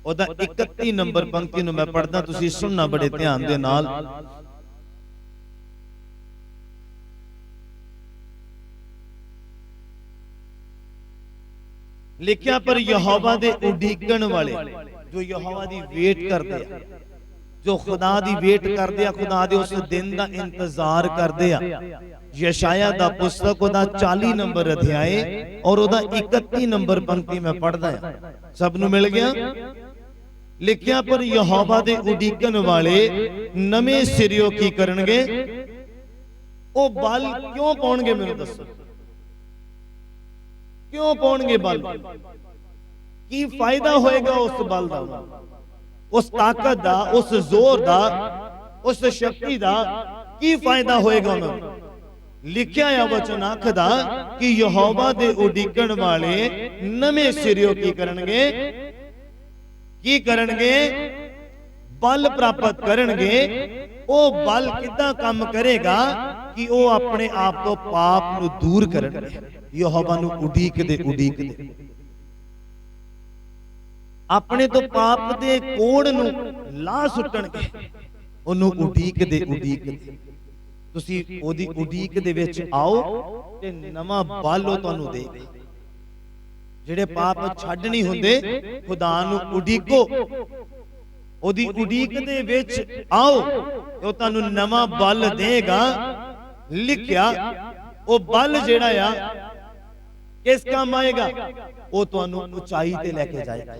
ओदा 31 नंबर पंक्ति नूं मैं पढ़दा, तुसीं सुनना बड़े ध्यान दे नाल। लिखिया पर यहोवा दे उडीकण वाले, जो यहोवा दी वेट करदे आ, जो खुदा दी वेट करदे आ, खुदा दे उस दिन दा इंतजार करदे आ। यशाया दा पुस्तक ओदा 40 नंबर अध्याय और ओदा 31 नंबर पंक्ति में पढ़दा है। सब नूं मिल गया? लिखिया पर यहोवा दे उडीकण वाले नवे सिरियों की करनगे, ओ बल क्यों पाउणगे? मैनूं दसो। क्यों पाउणगे बल? की फायदा होएगा उस बल दा, उस ताकत दा, उस जोर दा, उस शक्ति दा की फायदा होएगा उन्होंने? लिखिया है वचन आखदा कि यहोवा दे उडीकण वाले नवे सिरियों की करनगे, की करनगे? बल प्राप्त करनगे। ओ बल किदा काम करेगा कि ओ अपने आप तो पाप नूं दूर करनगे। यहोवा नूं उडीकदे उडीकदे अपने तो पाप दे कोड़ नूं ला सुट्टणगे, ओनूं उडीकदे उडीकदे तुसी ओदी उडीक दे विच आओ ते नवां बल ओ तुहानूं देगा। जिहड़े पाप छड्ड नहीं हुंदे, खुदा नूं उडीको, ओदी उडीक दे विच आओ ते ओ तुहानूं नवां बल देगा। लिखिया ओ बल जिहड़ा आ किस काम आएगा? ओ तुहानूं उचाई ते लैके जाएगा।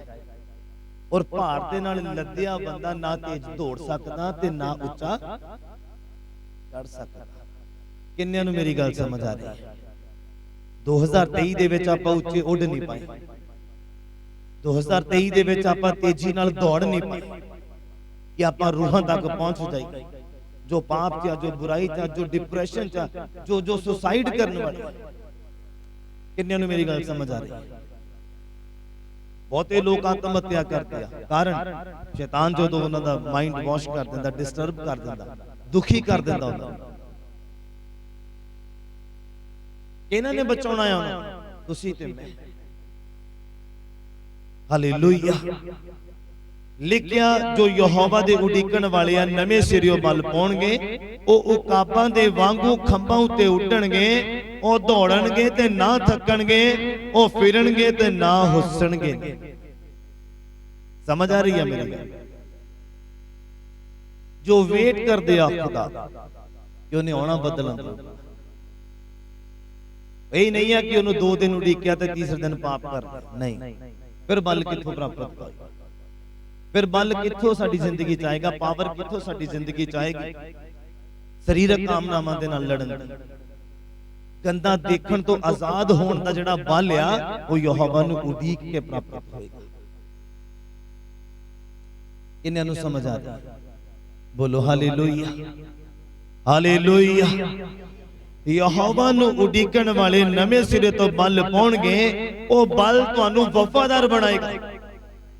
और भार दे नाल लद्दिया बंदा ना तेज दौड़ सकदा ते ना उच्चा चढ़ सकदा। किन्नियां नूं मेरी गल समझ आ रही है? 2023 दे विच आपां उच्चे उड़ नहीं पाए, 2023 दे विच आपां तेजी नाल दौड़ नहीं पाए कि आपां रूहां तक पहुंच जाए। जो पाप च, जो बुराई च, जो डिप्रेशन च, जो सुसाइड करने वाले, किन्नियां नूं मेरी गल समझ आ रही है? बहुते लोग आत्महत्या करते हैं, कारण शैतान जो उन्हां दा माइंड वॉश कर दिंदा, डिस्टर्ब कर दिंदा, दुखी कर दिंदा उन्हां नूं। किहनां ने बचाउणा है उन्हां नूं? तुसीं ते मैं। हालेलुया। लिखिया जो यहोवा दे उडीकण वाले आ नवे सिरियों बल पाउणगे, ओ उकाबां दे वांगू खंभां उत्ते उड्डणगे, ओ दौड़नगे ते ना थकणगे, ओ फिरनगे ते ना हुस्सणगे। समझ आ रही है मेरी गल? जो वेट करदे आ खुदा कि उन्हें आउणा बदलन, यही नहीं है कि उन्हें 2 दिन उडीकिया ते तीसरे दिन पाप कर, नहीं। फिर बल कित्थों प्राप्त होगा? फिर बल कित्थों साडी जिंदगी च आएगा? पावर कित्थों साडी जिंदगी च आएगी? शरीरक कामनावां दे नाल लड़न, गंदा देखण तो आजाद होण दा जिहड़ा बल आ, वो यहोवा नूं उडीक के प्राप्त होएगा। इन्हां नूं समझ आ रही? बोलो हालेलुया, हालेलुया। यहोवा नूं उडीकण वाले नवे सिरे तो बल पाउणगे, ओ बल तुहानूं वफादार बनाएगा,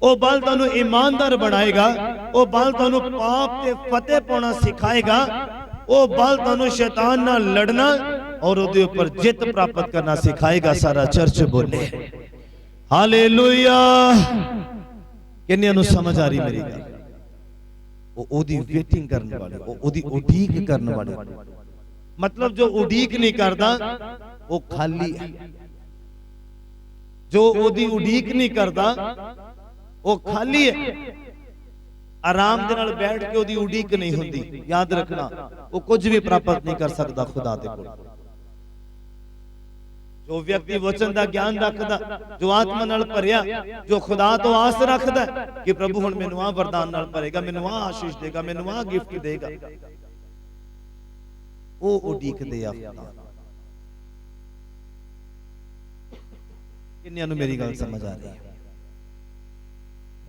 ओ बल तुहानूं ईमानदार बनाएगा, ओ बल तुहानूं पाप ते फतेह पाउणा सिखाएगा, ओ बल तुहानूं शैतान नाल लड़ना और उहदे ऊपर जित प्राप्त करना सिखाएगा। सारा चर्च बोले हालेलुया। किन्नियां नूं समझ आ रही मेरी गल? ओदी वेटिंग करने वाले, ओदी उडीक करने वाले, मतलब जो उडीक नहीं करदा वो खाली है। जो ओदी उडीक नहीं करदा वो खाली है। आराम दे नाल बैठ के ओदी उडीक नहीं हुंदी। याद रखना, वो कुछ भी प्राप्त नहीं कर सकता खुदा दे कोल। जो व्यक्ति वचन दा ज्ञान रखदा, जो आत्मा नाल भरिया, जो खुदा तो आस रखदा कि प्रभु हुण मैनूं आ वरदान नाल भरेगा, मैनूं आ आशीष देगा, मैनूं आ गिफ्ट देगा, वो उडीकदे आ खुदा। किन्नियां नूं मेरी गल समझ आ रही है?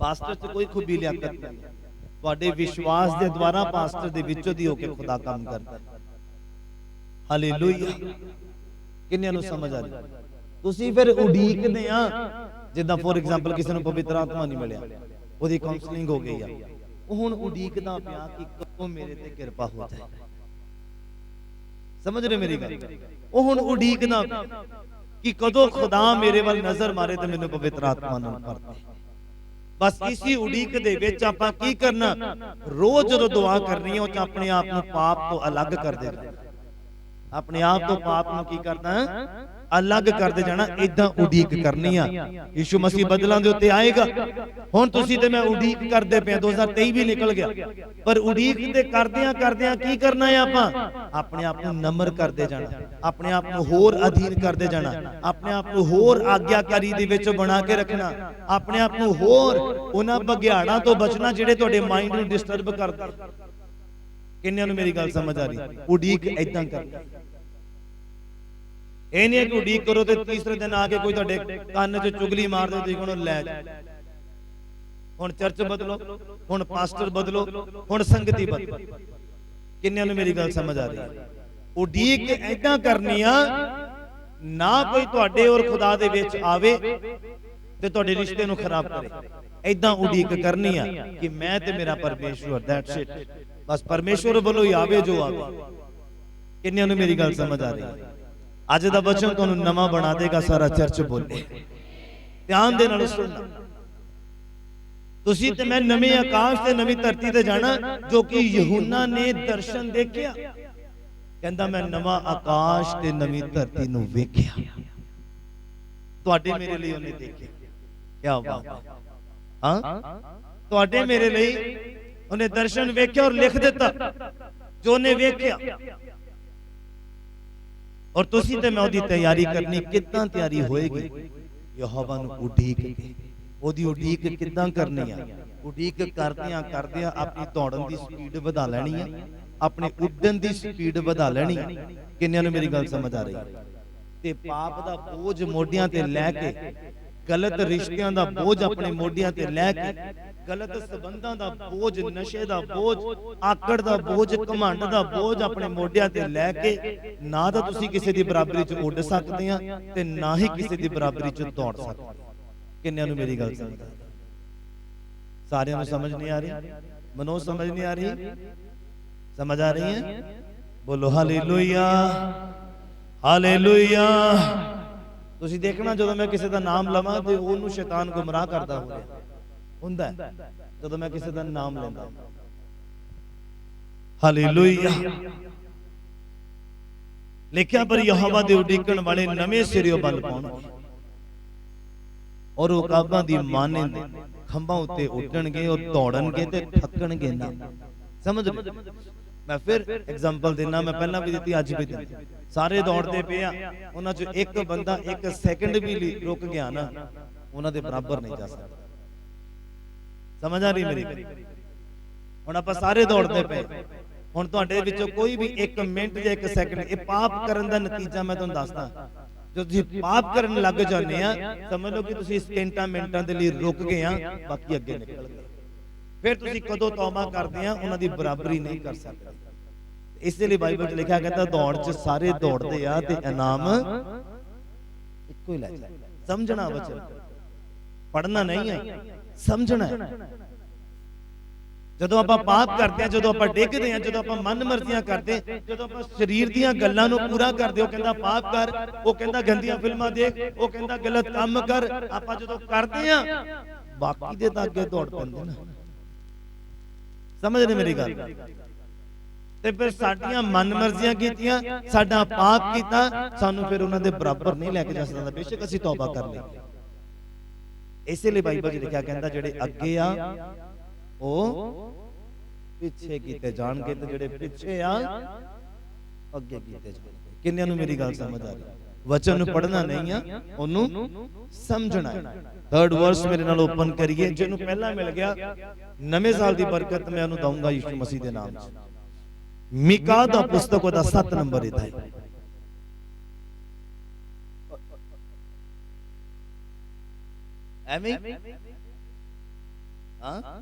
पास्टर च कोई खूबी लियाकत नहीं, तुहाडे विश्वास दे द्वारा पास्टर दे विचों दी होके खुदा काम करदा। हालेलुया। किन्नियां नूं समझ आ रही? तुसीं फिर उडीकदे आ, जिद्दां फॉर एग्जांपल किसी नूं पवित्र आत्मा नहीं मिलिया, ओदी काउंसलिंग हो गई आ, ਉਹ ਹੁਣ ਉਡੀਕਦਾ ਪਿਆ ਕਿ ਕਦੋਂ ਮੇਰੇ ਤੇ ਕਿਰਪਾ ਹੋ ਜਾਏ। ਸਮਝ ਰਹੇ ਮੇਰੀ ਗੱਲ? ਉਹ ਹੁਣ ਉਡੀਕਦਾ ਕਿ ਕਦੋਂ ਖੁਦਾ ਮੇਰੇ ਵੱਲ ਨਜ਼ਰ ਮਾਰੇ ਤੇ ਮੈਨੂੰ ਪਵਿੱਤਰ ਆਤਮਾ ਨਾਲ ਭਰ ਦੇ। ਬਸ ਇਸੀ ਉਡੀਕ ਦੇ ਵਿੱਚ ਆਪਾਂ ਕੀ ਕਰਨਾ, ਰੋਜ਼ ਜਦੋਂ ਦੁਆ ਕਰਨੀ ਹੈ ਉਹ ਚ ਆਪਣੇ ਆਪ ਨੂੰ ਪਾਪ ਤੋਂ ਅਲੱਗ ਕਰ ਦੇਣਾ, ਆਪਣੇ ਆਪ ਤੋਂ ਪਾਪ ਨੂੰ ਕੀ ਕਰਨਾ, अलग करते जाना। इदां उडीक करनी आ। यीशु मसीह बदलों के उत्ते आएगा। हुण तुसीं ते मैं उडीक करते पे, 2023 भी निकल गया, पर उडीक ते करदियां करदियां की करना है, आपां अपने आप को नम्र करते जाना, अपने आप को होर अधीन करते जाना, अपने आप को होर आग्याकारी दे विच बना के रखना, अपने आप को होर उन्हां बघियाड़ां तो बचना जिहड़े तुहाडे माइंड नूं डिस्टर्ब करदे। किन्नियां नूं मेरी गल समझ आ रही? उडीक इदां करनी। ਇਹ ਨਹੀਂ ਕਿ ਉਡੀਕ ਕਰੋ ਤੇ ਤੀਸਰੇ ਦਿਨ ਆ ਕੇ ਕੋਈ ਤੁਹਾਡੇ ਕੰਨ 'ਚ ਚੁਗਲੀ ਮਾਰ ਦੇ, ਤੁਸੀਂ ਕਹੋ ਲੈ ਹੁਣ ਚਰਚ ਬਦਲੋ, ਹੁਣ ਪਾਸਟਰ ਬਦਲੋ, ਹੁਣ ਸੰਗਤੀ ਬਦਲੋ। ਕਿੰਨਿਆਂ ਨੂੰ ਮੇਰੀ ਗੱਲ ਸਮਝ ਆ ਰਹੀ ਹੈ? ਉਡੀਕ ਏਦਾਂ ਕਰਨੀ ਆ ਨਾ ਕੋਈ ਤੁਹਾਡੇ ਔਰ ਖੁਦਾ ਦੇ ਵਿੱਚ ਆਵੇ ਤੇ ਤੁਹਾਡੇ ਰਿਸ਼ਤੇ ਨੂੰ ਖਰਾਬ ਕਰੇ। ਏਦਾਂ ਉਡੀਕ ਕਰਨੀ ਆ ਕਿ ਮੈਂ ਤੇ ਮੇਰਾ ਪਰਮੇਸ਼ਵਰ, ਦੈਟਸ ਇਟ, ਬਸ ਪਰਮੇਸ਼ਵਰ ਵੱਲੋਂ ਹੀ ਆਵੇ ਜੋ ਆਵੇ। ਕਿੰਨਿਆਂ ਨੂੰ ਮੇਰੀ ਗੱਲ ਸਮਝ ਆ ਰਹੀ ਹੈ? ਅੱਜ ਦਾ ਵਚਨ ਤੁਹਾਨੂੰ ਨਵਾਂ ਬਣਾ ਦੇਗਾ। ਸਾਰਾ ਚਰਚ ਬੋਲੇ, ਧਿਆਨ ਦੇ ਨਾਲ ਸੁਣਨਾ। ਤੁਸੀਂ ਤੇ ਮੈਂ ਨਵੇਂ ਆਕਾਸ਼ ਤੇ ਨਵੀਂ ਧਰਤੀ ਤੇ ਜਾਣਾ, ਜੋ ਕਿ ਯਹੂਨਾ ਨੇ ਦਰਸ਼ਨ ਦੇਖਿਆ। ਕਹਿੰਦਾ ਮੈਂ ਨਵਾਂ ਆਕਾਸ਼ ਤੇ ਨਵੀਂ ਧਰਤੀ ਨੂੰ ਵੇਖਿਆ। ਤੁਹਾਡੇ ਮੇਰੇ ਲਈ ਉਹਨੇ ਦੇਖਿਆ। ਕਿਆ ਬਾਤ ਹੈ। ਹਾਂ, ਤੁਹਾਡੇ ਮੇਰੇ ਲਈ ਉਹਨੇ ਦਰਸ਼ਨ ਵੇਖਿਆ ਔਰ ਲਿਖ ਦਿੱਤਾ ਜੋ ਉਹਨੇ ਵੇਖਿਆ। ਔਰ ਤੁਸੀਂ ਤੇ ਮੈਂ ਉਹਦੀ ਤਿਆਰੀ ਕਰਨੀ। ਕਿੱਦਾਂ ਤਿਆਰੀ ਹੋਏਗੀ? ਯਹੋਵਾ ਨੂੰ ਉਡੀਕ ਕੇ। ਉਹਦੀ ਉਡੀਕ ਕਿੱਦਾਂ ਕਰਨੀ ਆ? ਉਡੀਕ ਕਰਦਿਆਂ ਕਰਦਿਆਂ ਆਪਣੀ ਦੌੜਨ ਦੀ ਸਪੀਡ ਵਧਾ ਲੈਣੀ ਆ, ਆਪਣੇ ਉੱਡਣ ਦੀ ਸਪੀਡ ਵਧਾ ਲੈਣੀ। ਕਿੰਨਿਆਂ ਨੂੰ ਮੇਰੀ ਗੱਲ ਸਮਝ ਆ ਰਹੀ ਹੈ? ਤੇ ਪਾਪ ਦਾ ਬੋਝ ਮੋਢਿਆਂ ਤੇ ਲੈ ਕੇ, ਗਲਤ ਰਿਸ਼ਤਿਆਂ ਦਾ ਬੋਝ ਆਪਣੇ ਮੋਢਿਆਂ ਤੇ ਲੈ ਕੇ, ਗਲਤ ਸਬੰਧਾਂ ਦਾ ਬੋਝ, ਨਸ਼ੇ ਦਾ ਬੋਝ, ਆਕੜ ਦਾ ਬੋਝ, ਘਮੰਡ ਦਾ ਬੋਝ ਆਪਣੇ ਮੋਢਿਆਂ ਤੇ ਲੈ ਕੇ ਨਾ ਤਾਂ ਤੁਸੀਂ ਕਿਸੇ ਦੀ ਬਰਾਬਰੀ 'ਚ ਉੱਡ ਸਕਦੇ ਆ ਤੇ ਨਾ ਹੀ ਕਿਸੇ ਦੀ ਬਰਾਬਰੀ 'ਚ ਦੌੜ ਸਕਦੇ। ਕਿੰਨਿਆਂ ਨੂੰ ਮੇਰੀ ਗੱਲ ਸਮਝ ਆ ਰਹੀ? ਸਾਰਿਆਂ ਨੂੰ ਸਮਝ ਨਹੀਂ ਆ ਰਹੀ? ਮਨੋ ਸਮਝ ਨਹੀਂ ਆ ਰਹੀ? ਸਮਝ ਆ ਰਹੀ ਹੈ? ਬੋਲੋ ਹਾਲੇਲੂਇਆ, ਹਾਲੇਲੂਇਆ। ਤੁਸੀਂ ਦੇਖਣਾ ਜਦੋਂ ਮੈਂ ਕਿਸੇ ਦਾ ਨਾਮ ਲਵਾਂ ਤੇ ਉਹਨੂੰ ਸ਼ੈਤਾਨ ਗੁੰਮਰਾਹ ਕਰਦਾ ਹੁੰਦਾ ਜਦੋਂ ਮੈਂ ਕਿਸੇ ਦਾ ਨਾਮ ਲੈਂਦਾ। ਹਾਲੇਲੂਇਆ। ਲਿਖਿਆ ਪਰ ਯਹੋਵਾ ਦੇ ਉਡੀਕਣ ਵਾਲੇ ਨਵੇਂ ਸਿਰਿਓਂ ਬਲ ਪਾਉਣਗੇ ਔਰ ਉਕਾਬਾਂ ਦੀ ਮਾਨੇ ਦੇ ਖੰਭਾਂ ਉੱਤੇ ਉੱਡਣਗੇ ਔਰ ਦੌੜਨਗੇ ਤੇ ਥੱਕਣਗੇ ਨਾ। ਸਮਝ ਲਓ। ਮੈਂ ਫਿਰ ਐਗਜ਼ਾਮਪਲ ਦੇਣਾ, ਮੈਂ ਪਹਿਲਾਂ ਵੀ ਦਿੱਤੀ, ਅੱਜ ਵੀ ਦਿੱਤੀ। ਸਾਰੇ ਦੌੜਦੇ ਪਏ ਆ, ਉਹਨਾਂ ਚੋਂ ਇੱਕ ਬੰਦਾ ਇੱਕ ਸੈਕਿੰਡ ਵੀ ਰੁਕ ਗਿਆ ਨਾ, ਉਹਨਾਂ ਦੇ ਬਰਾਬਰ ਨਹੀਂ ਜਾ ਸਕਦਾ। ਸਮਝ ਆ ਰਹੀ ਮੇਰੀ? ਹੁਣ ਆਪਾਂ ਸਾਰੇ ਦੌੜਦੇ ਪਏ, ਹੁਣ ਤੁਹਾਡੇ ਵਿੱਚੋਂ ਕੋਈ ਵੀ 1 ਮਿੰਟ ਜਾਂ 1 ਸੈਕਿੰਡ, ਇਹ ਪਾਪ ਕਰਨ ਦਾ ਨਤੀਜਾ ਮੈਂ ਤੁਹਾਨੂੰ ਦੱਸਦਾ। ਜੋ ਤੁਸੀਂ ਪਾਪ ਕਰਨ ਲੱਗ ਜਾਂਦੇ ਆ, ਸਮਝ ਲਓ ਕਿ ਤੁਸੀਂ ਸਕਿੰਟਾਂ ਮਿੰਟਾਂ ਦੇ ਲਈ ਰੁਕ ਗਏ ਆ, ਬਾਕੀ ਅੱਗੇ ਨਿਕਲ ਗਏ। ਫਿਰ ਤੁਸੀਂ ਕਦੋਂ ਤੌਬਾ ਕਰਦੇ ਆ, ਉਹਨਾਂ ਦੀ ਬਰਾਬਰੀ ਨਹੀਂ ਕਰ ਸਕਦੇ। ਇਸੇ ਲਈ ਬਾਈਬਲ 'ਚ ਲਿਖਿਆ ਕਹਿੰਦਾ ਦੌੜ 'ਚ ਸਾਰੇ ਦੌੜਦੇ ਆ ਤੇ ਇਨਾਮ ਇੱਕੋ ਹੀ ਲੈ ਜਾਂਦੇ। ਸਮਝਣਾ ਵਚਨ, ਪੜ੍ਹਨਾ ਨਹੀਂ ਹੈ, ਸਮਝਣਾ ਹੈ। ਜਦੋਂ ਆਪਾਂ ਪਾਪ ਕਰਦੇ ਆ, ਜਦੋਂ ਆਪਾਂ ਡਿੱਗਦੇ ਆ, ਜਦੋਂ ਆਪਾਂ ਮਨ ਮਰਜ਼ੀਆਂ ਕਰਦੇ, ਜਦੋਂ ਆਪਾਂ ਸਰੀਰ ਦੀਆਂ ਗੱਲਾਂ ਨੂੰ ਪੂਰਾ ਕਰਦੇ, ਉਹ ਕਹਿੰਦਾ ਪਾਪ ਕਰ, ਉਹ ਕਹਿੰਦਾ ਗੰਦੀਆਂ ਫਿਲਮਾਂ ਦੇਖ, ਉਹ ਕਹਿੰਦਾ ਗਲਤ ਕੰਮ ਕਰ, ਆਪਾਂ ਜਦੋਂ ਕਰਦੇ ਆ ਬਾਕੀ ਦੇ ਤਾਂ ਅੱਗੇ ਦੌੜ ਪੈਂਦੇ ਨਾ। ਸਮਝ ਰਹੇ ਮੇਰੀ ਗੱਲ? ਤੇ ਫਿਰ ਸਾਡੀਆਂ ਮਨ ਮਰਜ਼ੀਆਂ ਕੀਤੀਆਂ, ਸਾਡਾ ਪਾਪ ਕੀਤਾ, ਸਾਨੂੰ ਫਿਰ ਉਹਨਾਂ ਦੇ ਬਰਾਬਰ ਨਹੀਂ ਲੈ ਕੇ ਜਾ ਸਕਦਾ, ਬੇਸ਼ੱਕ ਅਸੀਂ ਤੌਬਾ ਕਰ ਲਈਏ। ਇਸੇ ਲਈ ਬਾਈਬਲ 'ਚ ਲਿਖਿਆ ਕਹਿੰਦਾ ਜਿਹੜੇ ਅੱਗੇ ਆ ਉਹ ਪਿੱਛੇ ਕੀਤੇ ਜਾਣਗੇ ਤੇ ਜਿਹੜੇ ਪਿੱਛੇ ਆ ਅੱਗੇ ਕੀਤੇ ਜਾਣਗੇ। ਕਿੰਨਿਆਂ ਨੂੰ ਮੇਰੀ ਗੱਲ ਸਮਝ ਆ ਰਹੀ? ਵਚਨ ਨੂੰ ਪੜ੍ਹਨਾ ਨਹੀਂ ਆ, ਉਹਨੂੰ ਸਮਝਣਾ ਹੈ। 3rd ਵਰਸ ਮੇਰੇ ਨਾਲ ਓਪਨ ਕਰੀਏ। ਜਿਹਨੂੰ ਪਹਿਲਾਂ ਮਿਲ ਗਿਆ ਨਵੇਂ ਸਾਲ ਦੀ ਬਰਕਤ ਮੈਂ ਉਹਨੂੰ ਦਊਂਗਾ ਯਿਸੂ ਮਸੀਹ ਦੇ ਨਾਮ 'ਚ। ਮੀਕਾ ਦਾ ਪੁਸਤਕ ਉਹਦਾ 7 ਨੰਬਰ ਇਹਦਾ ਹੈ। ਐਵੇਂ ਹਾਂ,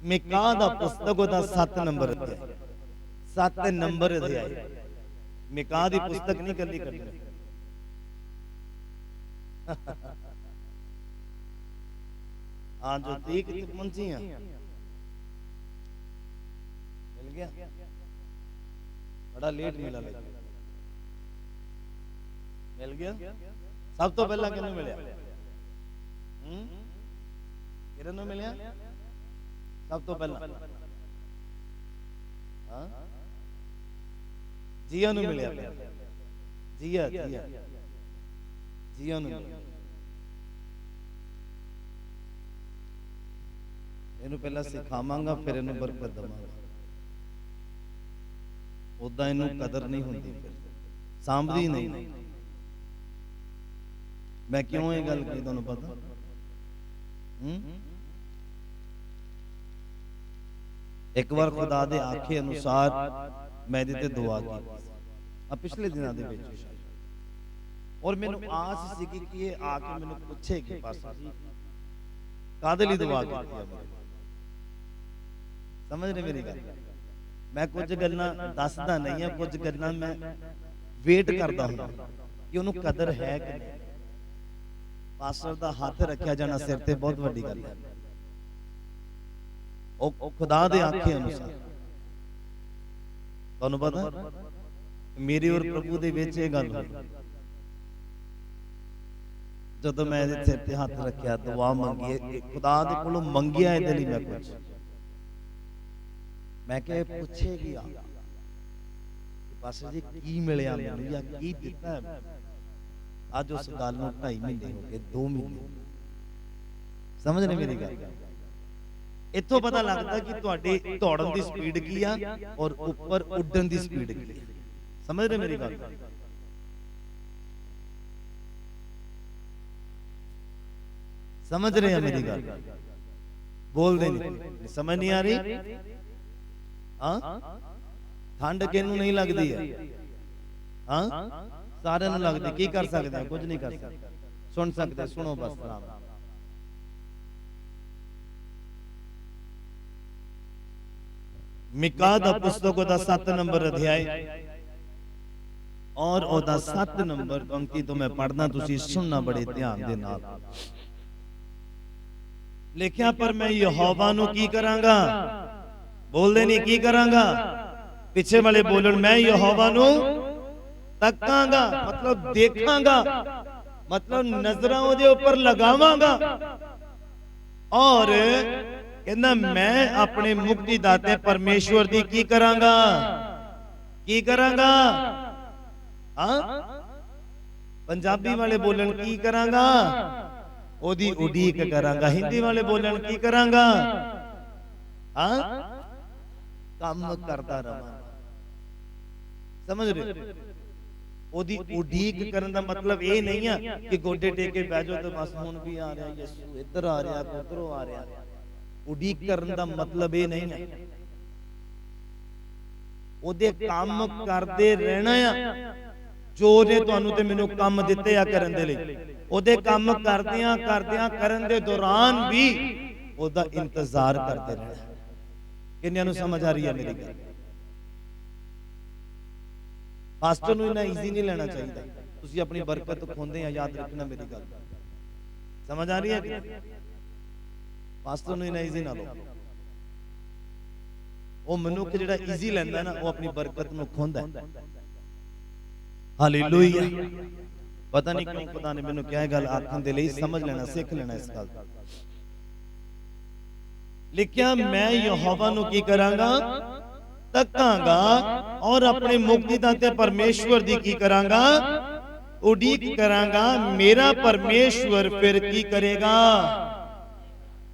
ਮੀਕਾ ਦਾ ਪੁਸਤਕ ਉਹਦਾ 7 ਨੰਬਰ ਅਧਿਆਇ, 7 ਨੰਬਰ ਅਧਿਆਇ। ਮੀਕਾ ਦੀ ਪੁਸਤਕ ਨਹੀਂ ਕਰਨੀ ਕਰਨੀ। ਜੋ ਤੀਕ ਪਹੁੰਚੀ ਆ, ਮਿਲ ਗਿਆ, ਬੜਾ ਲੇਟ ਮਿਲਾ, ਮਿਲ ਗਿਆ। ਸਭ ਤੋਂ ਪਹਿਲਾਂ ਕਿਹਨੂੰ ਮਿਲਿਆ? ਕਿਰਨ ਨੂੰ ਮਿਲਿਆ ਸਭ ਤੋਂ ਪਹਿਲਾਂ। ਹਾਂ, ਜੀਆ ਨੂੰ ਮਿਲਿਆ। ਜੀਆ ਜੀਆ ਜੀਆ ਨੂੰ ਮਿਲਿਆ। ਇਹਨੂੰ ਪਹਿਲਾਂ ਸਿਖਾਵਾਂਗਾ, ਫਿਰ ਇਹਨੂੰ ਬਰਕਤ ਦਵਾਂਗਾ। ਉਦਾਂ ਇਹਨੂੰ ਕਦਰ ਨਹੀਂ ਹੁੰਦੀ, ਸਾਂਭਦੀ ਨਹੀਂ। ਮੈਂ ਕਿਉਂ ਇਹ ਗੱਲ ਕਹੀ ਤੁਹਾਨੂੰ ਪਤਾ? 1 एक बार खुदा दे आखे अनुसार मैं ਇਹਦੇ ਤੇ ਦੁਆ ਕੀਤੀ ਆ ਪਿਛਲੇ ਦਿਨਾਂ ਦੇ ਵਿੱਚ और मैनू आस सी कि ये आके मैनू पूछेगी पास्टर जी कादे लई दुआ कीती है समझ रहे मेरी गल मैं कुछ गल्लां दसदा नहीं है कुछ गल्लां मैं वेट करदा हूं कि उन्होंने कदर है कि नहीं पास्टर दा हाथ रखिया जाना सिर ते बहुत वड्डी गल है ओ खुदा दे आखे अनुसार तुहानू पता मेरे और प्रभु दे विच ये गल होई जदों मैं इहदे सिर ते हाथ रखिया दुआ मंगी खुदा दे कोलों मंगिया इहदे लई मैं कुछ मैं कहा पूछेगी पास्टर जी की मिलिया मैनूं या की दिता है आज उस गल नूं 2.5 महीने हो गए 2 महीने समझ रहे मेरी गल इत्थों पता लगता कि तुहाडे दौड़न दी स्पीड की आ और ऊपर उड्डण दी स्पीड की है समझ रहे मेरी गल समझ रहे हैं मेरी गल बोल दे नहीं समझ नहीं आ रही हाँ ठंड किनू नहीं लगती है हाँ सारे नूं लगदी की कर सकते हैं कुछ नहीं कर सकते सुन सकते सुनो बस आराम मिका दा पुस्तक दा 7 नंबर अध्याय और ओदा 7 नंबर पंक्ति तो मैं पढ़ना तुसी सुनना बड़े ध्यान दे नाल लिखिया पर मैं यहोवा नूं की करांगा बोल दे नहीं की करांगा पीछे वाले बोलन मैं यहोवा नूं तकांगा मतलब देखांगा मतलब नजरां ओदे ऊपर लगावांगा और कहना मैं अपने मुक्ति दाते परमेश्वर दी की करांगा हाँ पंजाबी वाले बोलन की करांगा ओदी उडीक करांगा हिंदी वाले बोलन की करांगा हाँ काम करता रहा समझ रहे ओदी उडीक करन दा मतलब ये नहीं है कि गोडे टेके बैठो तो बस हुण भी आ रहा यीशु इधर आ रहा उधरों आ रहा उडीक करन दा मतलब ये नहीं है ओदे काम करते रहना है जो ने तुहानू ते मैनू काम दिते आ करन दे लई ओदे काम करदियां करदियां करन दे दौरान भी ओदा इंतजार करते रहना किन्नियां नू समझ आ रही है मेरी गल पास्टर नू इना इजी नहीं लेना चाहिए तुसी अपनी बरकत खोंदे आ याद रखना मेरी गल समझ आ रही है पास्टर नू इना इजी ना लो ओ मनुख जेड़ा इजी लैंदा ना वो अपनी बरकत नू खोंदा है हालेलुया पता नहीं क्यों खुदा ने मैनू क्या गल आखण दे लई समझ लेना सीख लेना इस गल लिखिया मैं यहोवा नू की करांगा तकांगा और अपने मुक्ति दाते परमेश्वर दी की करांगा उडीक करांगा मेरा परमेश्वर फिर की करेगा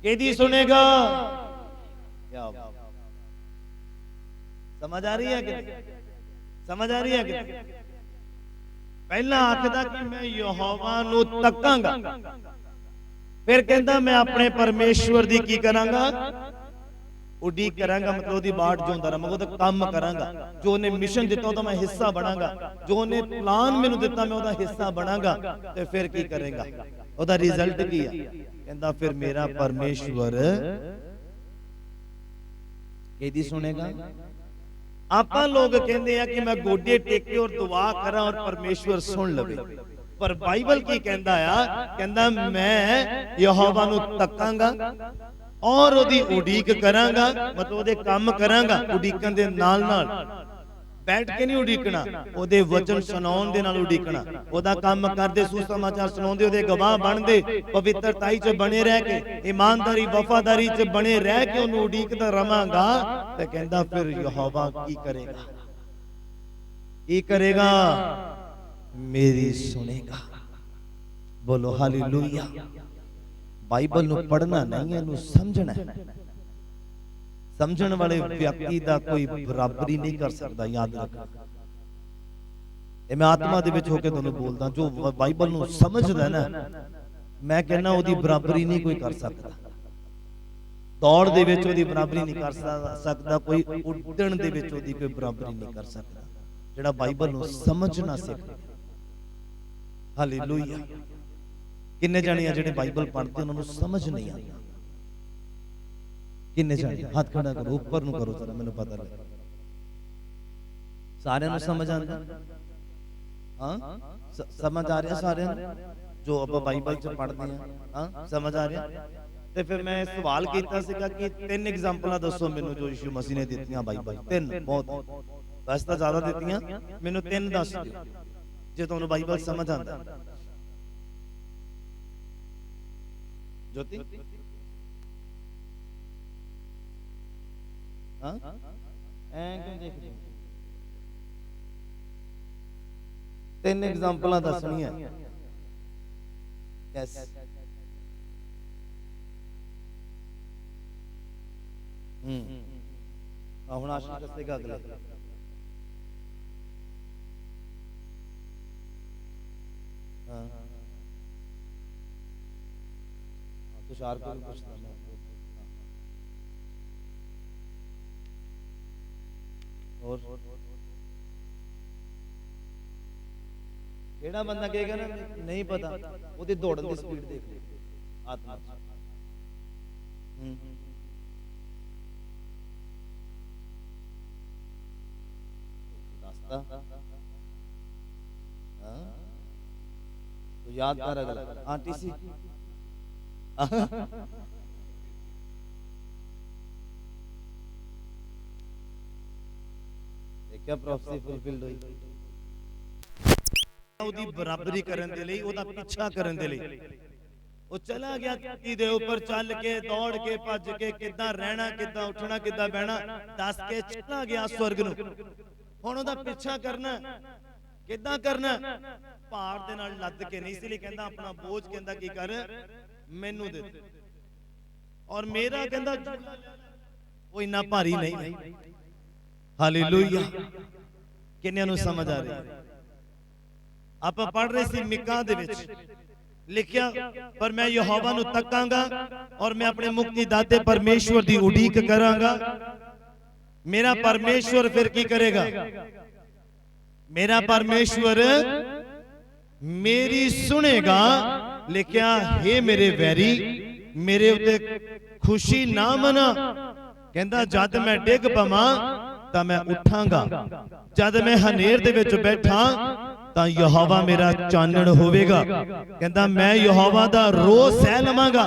केदी सुनेगा क्या समझ आ रही है कि समझ आ रही है कि पहला आखदा कि मैं यहोवा नू तकांगा फिर कहंदा मैं अपने परमेश्वर दी की करांगा उडीक करांगा मतलब ओदी बाट जोंदा रहां मैं ओदा काम करांगा जो ने मिशन दिता ओदा मैं हिस्सा बनांगा जो ने प्लान मेनू दिता मैं ओदा हिस्सा बनांगा ते फिर की करेगा ओदा रिजल्ट की है कहंदा फिर मेरा परमेश्वर केदी सुनेगा आपा लोग कहते हैं कि मैं गोडे टेके और दुआ करा और परमेश्वर सुन लवे पर बाइबल की कहंदा आ कहंदा मैं यहोवा नू तकांगा और ओदी उडीक करांगा मतलब ओदे काम करांगा उडीकन दे नाल नाल बैठ के नहीं उडीकना ओदे वचन सुनाउण दे नाल उडीकना ओदा काम करदे सुसमाचार सुनाउंदे ओदे गवाह बनदे पवित्रताई च बने रह के ईमानदारी वफादारी च बने रह के ओनू उडीकदा रवांगा ते कहंदा फिर यहोवा की करेगा मेरी सुनेगा बोलो हालेलुया बाइबल नू पढ़ना नहीं है नू समझना है समझण वाले व्यक्ति दा कोई बराबरी नहीं कर सकता याद रखना ए मैं आत्मा दे विच होके तुहानू बोलदा जो बाइबल नू समझदा ना मैं कहना ओदी बराबरी नहीं कोई कर सकता ਦੌੜ ਦੇ ਵਿੱਚ ਉਹਦੀ ਬਰਾਬਰੀ ਨਹੀਂ ਕਰ ਸਕਦਾ, ਕੋਈ ਉੱਡਣ ਦੇ ਵਿੱਚ ਉਹਦੀ ਕੋਈ ਬਰਾਬਰੀ ਨਹੀਂ ਕਰ ਸਕਦਾ ਜਿਹੜਾ ਬਾਈਬਲ ਨੂੰ ਸਮਝਣਾ ਸਿੱਖਦਾ। ਹਾਲੇਲੂਇਆ। ਕਿੰਨੇ ਜਾਣੇ ਆ ਜਿਹੜੇ ਬਾਈਬਲ ਪੜ੍ਹਦੇ ਉਹਨਾਂ ਨੂੰ ਸਮਝ ਨਹੀਂ ਆਉਂਦੀ? ਕਿੰਨੇ ਜਾਣੇ? ਹੱਥ ਖੜਾ ਕਰੋ, ਉੱਪਰ ਨੂੰ ਕਰੋ ਜਰਾ, ਮੈਨੂੰ ਪਤਾ ਲੱਗੇ। ਸਾਰਿਆਂ ਨੂੰ ਸਮਝ ਆਉਂਦਾ? ਹਾਂ, ਸਮਝ ਆ ਰਿਹਾ ਸਾਰਿਆਂ ਨੂੰ ਜੋ ਆਪਾਂ ਬਾਈਬਲ ਚ ਪੜ੍ਹਦੇ ਹਾਂ? ਹਾਂ, ਸਮਝ ਆ ਰਿਹਾ? ਤੇ ਫਿਰ ਮੈਂ ਸਵਾਲ ਕੀਤਾ ਸੀਗਾ ਕਿ 3 ਐਗਜ਼ਾਮਪਲਾਂ ਦੱਸੋ ਮੈਨੂੰ ਜੋ ਯਿਸੂ ਮਸੀਹ ਨੇ ਦਿੱਤੀਆਂ ਬਾਈਬਲ 3, ਬਹੁਤ ਬਸ ਤਾਂ ਜ਼ਿਆਦਾ ਦਿੱਤੀਆਂ, ਮੈਨੂੰ 3 ਦੱਸ ਦਿਓ ਜੇ ਤੁਹਾਨੂੰ ਬਾਈਬਲ ਸਮਝ ਆਉਂਦਾ। ਜੋਤੀ ਹਾਂ ਐਂ ਕਿਉਂ ਦੇਖਦੇ? 3 ਐਗਜ਼ਾਮਪਲਾਂ ਦੱਸਣੀਆਂ। ਯੈਸ, ਹੁਣ ਆਸ਼ੀਸ਼ ਦੱਸੇਗਾ ਅਗਲੇ। ਹਾਂ, तुषार को भी पूछता मैं। और केड़ा बंदा कहेगा ना नहीं पता, ਉਹਦੀ ਦੌੜਨ ਦੀ ਸਪੀਡ ਦੇਖ ਆਤਮਾ ਦੱਸਦਾ। ਹਾਂ, तो याद कर अगला आंटी सी क्या प्रोफेसी फुलफिल्ड हुई? ਉਹਦੀ ਬਰਾਬਰੀ ਕਰਨ ਦੇ ਲਈ, ਉਹਦਾ ਪਿੱਛਾ ਕਰਨ ਦੇ ਲਈ ਉਹ ਚਲਾ ਗਿਆ ਧਰਤੀ ਦੇ ਉੱਪਰ, ਚੱਲ ਕੇ ਦੌੜ ਕੇ ਭੱਜ ਕੇ ਕਿੱਦਾਂ ਰਹਿਣਾ, ਕਿੱਦਾਂ ਉੱਠਣਾ, ਕਿੱਦਾਂ ਬਹਿਣਾ ਦੱਸ ਕੇ ਚਲਾ ਗਿਆ ਸਵਰਗ ਨੂੰ। ਹੁਣ ਉਹਦਾ ਪਿੱਛਾ ਕਰਨਾ ਕਿੱਦਾਂ ਕਰਨਾ? ਪਹਾੜ ਦੇ ਨਾਲ ਲੱਦ ਕੇ ਨਹੀਂ, ਇਸ ਲਈ ਕਹਿੰਦਾ ਆਪਣਾ ਬੋਝ ਕਹਿੰਦਾ ਕੀ ਕਰ ਮੈਨੂੰ ਦੇ, ਔਰ ਮੇਰਾ ਕਹਿੰਦਾ ਉਹ ਇੰਨਾ ਭਾਰੀ ਨਹੀਂ। ਹਾਲੇਲੂਇਆ। ਕਿੰਨਿਆਂ ਨੂੰ ਸਮਝ ਆ ਰਹੀ? ਆਪਾਂ ਪੜ੍ਹ ਰਹੇ ਸੀ ਮਿਕਾ ਦੇ ਵਿੱਚ ਲਿਖਿਆ, ਪਰ ਮੈਂ ਯਹੋਵਾ ਨੂੰ ਤੱਕਾਂਗਾ ਔਰ ਮੈਂ ਆਪਣੇ ਮੁਕਤੀ ਦਾਤੇ ਪਰਮੇਸ਼ਵਰ ਦੀ ਉਡੀਕ ਕਰਾਂਗਾ। ਮੇਰਾ ਪਰਮੇਸ਼ਵਰ ਫਿਰ ਕੀ ਕਰੇਗਾ? ਮੇਰਾ ਪਰਮੇਸ਼ਵਰ ਮੇਰੀ ਸੁਣੇਗਾ। ਲਿਖਿਆ, हे ਮੇਰੇ ਵੈਰੀ ਮੇਰੇ ਉੱਤੇ ਖੁਸ਼ੀ ਨਾ ਮਨਾ। ਕਹਿੰਦਾ ਜਦ ਮੈਂ ਡਿੱਗ ਪਵਾਂ ਤਾਂ ਮੈਂ ਉੱਠਾਂਗਾ, ਜਦ ਮੈਂ ਹਨੇਰ ਦੇ ਵਿੱਚ ਬੈਠਾਂ ਤਾਂ ਯਹੋਵਾ ਮੇਰਾ ਚਾਨਣ ਹੋਵੇਗਾ। ਕਹਿੰਦਾ ਮੈਂ ਯਹੋਵਾ ਦਾ ਰੋਹ ਸਹਿ ਲਵਾਂਗਾ,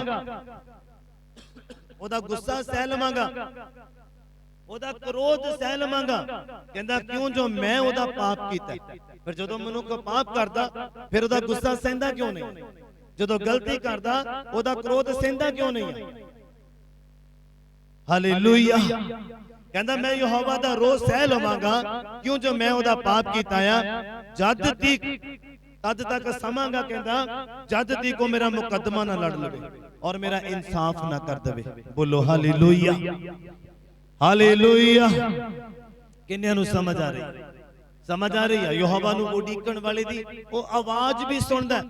ਉਹਦਾ ਗੁੱਸਾ ਸਹਿ ਲਵਾਂਗਾ, ਉਹਦਾ ਕ੍ਰੋਧ ਸਹਿ ਲਵਾਂਗਾ। ਕਹਿੰਦਾ ਕਿਉਂ? ਜੋ ਮੈਂ ਉਹਦਾ ਪਾਪ ਕੀਤਾ। ਫਿਰ ਜਦੋਂ ਮਨੁੱਖ ਪਾਪ ਕਰਦਾ ਫਿਰ ਉਹਦਾ ਗੁੱਸਾ ਸਹਿੰਦਾ ਕਿਉਂ ਨਹੀਂ? ਜਦੋਂ ਗਲਤੀ ਕਰਦਾ ਉਹਦਾ ਕ੍ਰੋਧ ਸਹਿੰਦਾ ਕਿਉਂ ਨਹੀਂ? ਹਾਲੇਲੂਇਆ। ਕਹਿੰਦਾ ਮੈਂ ਯਹੋਵਾ ਦਾ ਰੋਹ ਸਹਿ ਲਵਾਂਗਾ, ਕਿਉਂ? ਜੋ ਮੈਂ ਉਹਦਾ ਪਾਪ ਕੀਤਾ ਆ। ਤਦ ਤੱਕ ਸਮਾਂਗਾ, ਕਹਿੰਦਾ ਜਦ ਤੱਕ ਉਹ ਮੇਰਾ ਮੁਕੱਦਮਾ ਨਾ ਲੜ ਲਵੇ ਔਰ ਮੇਰਾ ਇਨਸਾਫ ਨਾ ਕਰ ਦੇਵੇ। ਬੋਲੋ ਹਾਲੇਲੂਇਆ, ਹਾਲੇਲੂਇਆ। ਕਿੰਨਿਆਂ ਨੂੰ ਸਮਝ ਆ ਰਹੀ? ਸਮਝ ਆ ਰਹੀ ਹੈ? ਯਹੋਵਾ ਨੂੰ ਉਡੀਕਣ ਵਾਲੇ ਦੀ ਉਹ ਆਵਾਜ਼ ਵੀ ਸੁਣਦਾ,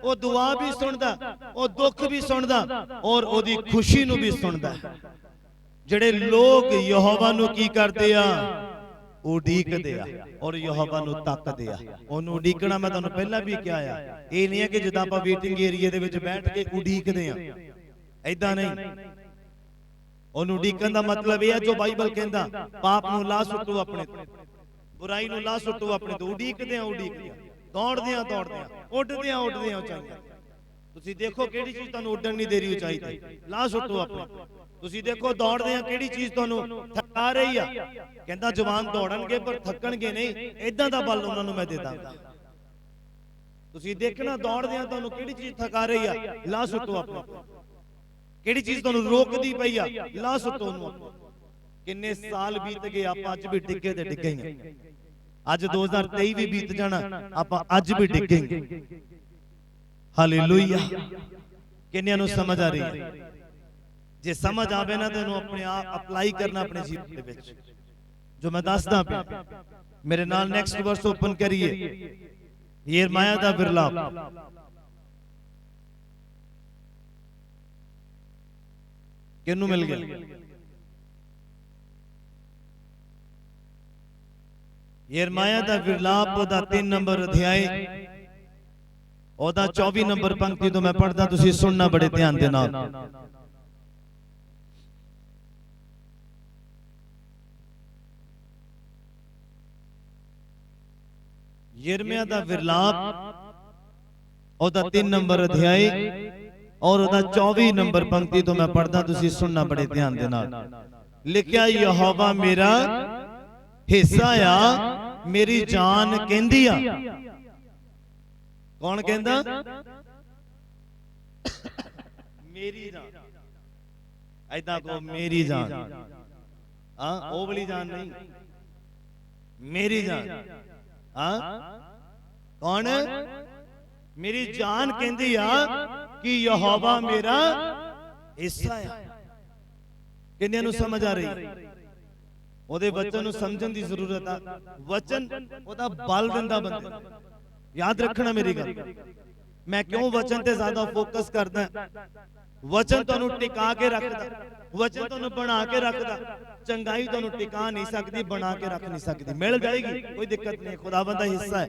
ਉਹ ਦੁਆ ਵੀ ਸੁਣਦਾ, ਉਹ ਦੁੱਖ ਵੀ ਸੁਣਦਾ ਔਰ ਉਹਦੀ ਖੁਸ਼ੀ ਨੂੰ ਵੀ ਸੁਣਦਾ। ਜਿਹੜੇ ਲੋਕ ਯਹੋਵਾ ਨੂੰ ਕੀ ਕਰਦੇ ਆ? ਉਡੀਕਦੇ ਆ ਔਰ ਯਹੋਵਾ ਨੂੰ ਤੱਕਦੇ ਆ। ਉਹਨੂੰ ਉਡੀਕਣਾ ਮੈਂ ਤੁਹਾਨੂੰ ਪਹਿਲਾਂ ਵੀ ਕਿਹਾ ਆ, ਇਹ ਨਹੀਂ ਹੈ ਕਿ ਜਿੱਦਾਂ ਆਪਾਂ ਵੇਟਿੰਗ ਏਰੀਆ ਦੇ ਵਿੱਚ ਬੈਠ ਕੇ ਉਡੀਕਦੇ ਆ, ਐਦਾਂ ਨਹੀਂ। ਉਹਨੂੰ ਉਡੀਕਣ ਦਾ ਮਤਲਬ ਇਹ ਹੈ ਜੋ ਬਾਈਬਲ ਕਹਿੰਦਾ, ਪਾਪ ਨੂੰ ਲਾ ਸੁੱਟੋ ਆਪਣੇ ਤੋਂ, ਬੁਰਾਈ ਨੂੰ ਲਾ ਸੁੱਟੋ ਆਪਣੇ ਤੋਂ। ਉਡੀਕਦੇ ਆ, ਦੌੜਦੇ ਆ, ਉੱਡਦੇ ਆ ਉਚਾਈਆਂ। ਤੁਸੀਂ ਦੇਖੋ ਕਿਹੜੀ ਚੀਜ਼ ਤੁਹਾਨੂੰ ਉੱਡਣ ਨਹੀਂ ਦੇ ਰਹੀ ਉਚਾਈ ਤੇ, ਲਾ ਸੁੱਟੋ ਆਪਣੇ। ਤੁਸੀਂ ਦੇਖੋ ਦੌੜਦੇ ਆ ਕਿਹੜੀ ਚੀਜ਼ ਤੁਹਾਨੂੰ ਥਕਾ ਰਹੀ ਆ। ਕਹਿੰਦਾ ਜਵਾਨ ਦੌੜਨਗੇ ਪਰ ਥੱਕਣਗੇ ਨਹੀਂ, ਏਦਾਂ ਦਾ ਬਲ ਉਹਨਾਂ ਨੂੰ ਮੈਂ ਦੇ ਦਾਂਗਾ। ਤੁਸੀਂ ਦੇਖਣਾ ਦੌੜਦੇ ਆ ਤੁਹਾਨੂੰ ਕਿਹੜੀ ਚੀਜ਼ ਥਕਾ ਰਹੀ ਆ, ਲਾ ਸੁੱਟੋ ਆਪਣੇ। ਕਿਹੜੀ ਚੀਜ਼ ਤੁਹਾਨੂੰ ਰੋਕਦੀ ਪਈ ਆ, ਲਾ ਸੁੱਟੋ ਉਹਨੂੰ। ਕਿੰਨੇ ਸਾਲ ਬੀਤ ਗਏ, ਆਪਾਂ ਅੱਜ ਵੀ ਡਿੱਗੇ ਤੇ ਡਿੱਗੇ ਹੀ ਆ। ਅੱਜ 2023 ਵੀ ਬੀਤ ਜਾਣਾ, ਆਪਾਂ ਅੱਜ ਵੀ ਡਿੱਗਾਂਗੇ। ਹਾਲੇਲੂਇਆ। ਕਿੰਨਿਆਂ ਨੂੰ ਸਮਝ ਆ ਰਹੀ ਹੈ? ਜੇ ਸਮਝ ਆਵੇ ਨਾ ਤੈਨੂੰ ਆਪਣੇ ਆਪ ਅਪਲਾਈ ਕਰਨਾ ਆਪਣੇ ਜੀਵਨ ਦੇ ਵਿੱਚ ਜੋ ਮੈਂ ਦੱਸਦਾ ਪਿਆ। ਮੇਰੇ ਨਾਲ ਨੈਕਸਟ ਵਰਸ ਓਪਨ ਕਰੀਏ, ਯਿਰਮੀਆ ਦਾ ਵਿਰਲਾਪ। किनू मिल गया? यिर्मयाह दा विलाप दा 3 नंबर अध्याय ओदा 24 नंबर पंक्ति तो मैं पढ़दा, तुसी सुनना बड़े ध्यान दे नाल। यिर्मयाह दा विलाप ओदा 3 नंबर अध्याय और ओदा 24 नंबर पंक्ति तो मैं पढ़दा, तुसी सुनना बड़े ध्यान दे नाल। लिखिया, यहोवा मेरा हिस्सा आ, मेरी जान कहंदी आ। कौन कहंदा? मेरी जान। ऐदा को मेरी जान, हाँ ओ वाली जान नहीं, मेरी जान। हाँ कौन? मेरी जान कहंदी आ कि यहोवा मेरा हिस्सा है। किन्ने नु समझ आ रही? ओदे वचन नु समझण दी जरूरत आ। वचन ओदा बल दिंदा बंदे। याद रखना मेरी गल, मैं क्यों वचन ते ज्यादा फोकस करदा? वचन तुहानू टिका के रखदा, वचन तुहानू बना के रखदा। चंगाई तुहानू टिका नहीं सकती, बना के रख नहीं सकती। मिल जाएगी, कोई दिक्कत नहीं, खुदावंद दा हिस्सा है।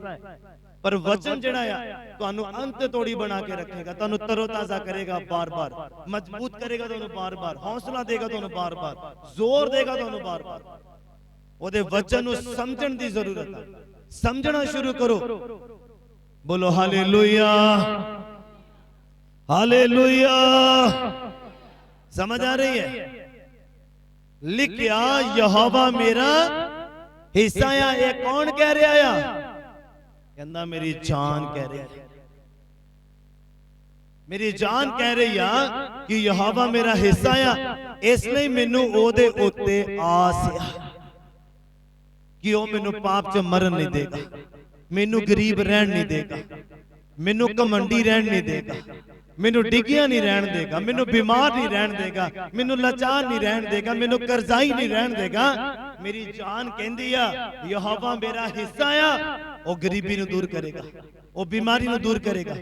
पर वचन जिहड़ा आ तुहानू अंत तोड़ी बना के रखेगा, तुहानू तरोताजा करेगा, बार बार मजबूत करेगा, तुहानू बार बार हौसला देगा, तुहानू बार बार जोर देगा, तुहानू बार बार। ओदे वचन नू समझण दी जरूरत है। समझना शुरू करो। बोलो हालेलुया, हालेलुया। समझ आ रही है? लिखिया, यहोवा मेरा हिस्सा आ। ये कौन कह रहा है? कहंदा मेरी जान कह रही है, मेरी जान कह रही है कि यहोवा मेरा हिस्सा आ, इसलिए मैनू ओदे उत्ते आस आ कि ओ मैनू पाप च मरन नहीं देगा, मैनू गरीब रहन नहीं देगा, मैनू घमंडी रहन नहीं देगा, मैनू डिगिया नहीं रहन देगा, मैनू बीमार नहीं रहन देगा, मैनू लाचार नहीं रहन देगा, मैनू करजाई नहीं रहन देगा। मेरी जान कहंदी आ यहोवा मेरा हिस्सा आ। ओ गरीबी नू दूर करेगा, ओ बीमारी नू दूर करेगा,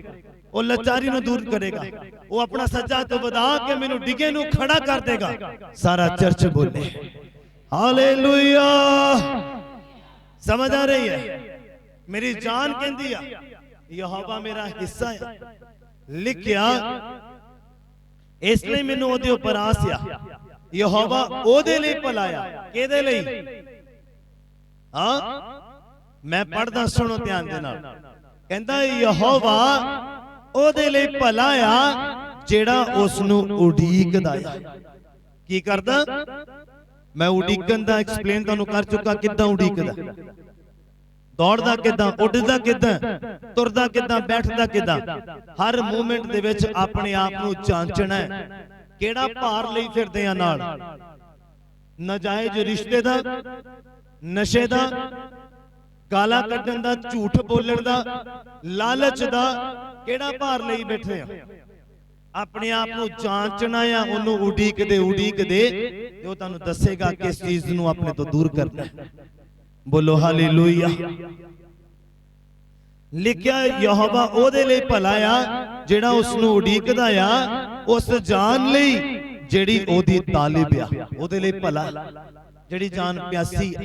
ओ लाचारी नू दूर करेगा, ओ अपना सज्जा तो वधा के मैनू डिगे नू खड़ा कर देगा। सारा चर्च बोले हालेलुया। समझ आ रही है? मेरी जान कहंदी आ यहोवा मेरा हिस्सा है। लिखिया, इसलिए मैनू ओदे उपर आस आ। यहोवा ओदे लई भलाया, केदे लई? हाँ मैं पढ़दा, सुनो ध्यान दे नाल। कहंदा यहोवा ओदे लई भलाया जेड़ा उसनू उडीकदा है। की करदा? मैं उडीकन दा एक्सप्लेन तुहानू कर चुका, किदां उडीकदा, दौड़दा किदां, उड़दा किदां, तुरदा किदां, बैठदा किदां। हर मूवमेंट दे विच अपने आप नू जांचना है। केड़ा भार लई फिरदे आ नाल? नाजायज रिश्ते दा, नशे दा, गाला कड्डण दा, झूठ बोलण दा, लालच दा, केड़ा भार लई बैठे आ? अपने आप नू जांचना आ। ओनू उडीकदे उडीकदे ते ओ तुहानू दसेगा किस चीज नू अपने तो दूर करना है। बोलो हालेलुया। लिखिया, यहोवा ओदे लई भलाया जेड़ा उसनू उडीकदा आ, उस जान लई जेड़ी ओदी तालिब आ। ओदे लई भला, जेड़ी जान प्यासी आ,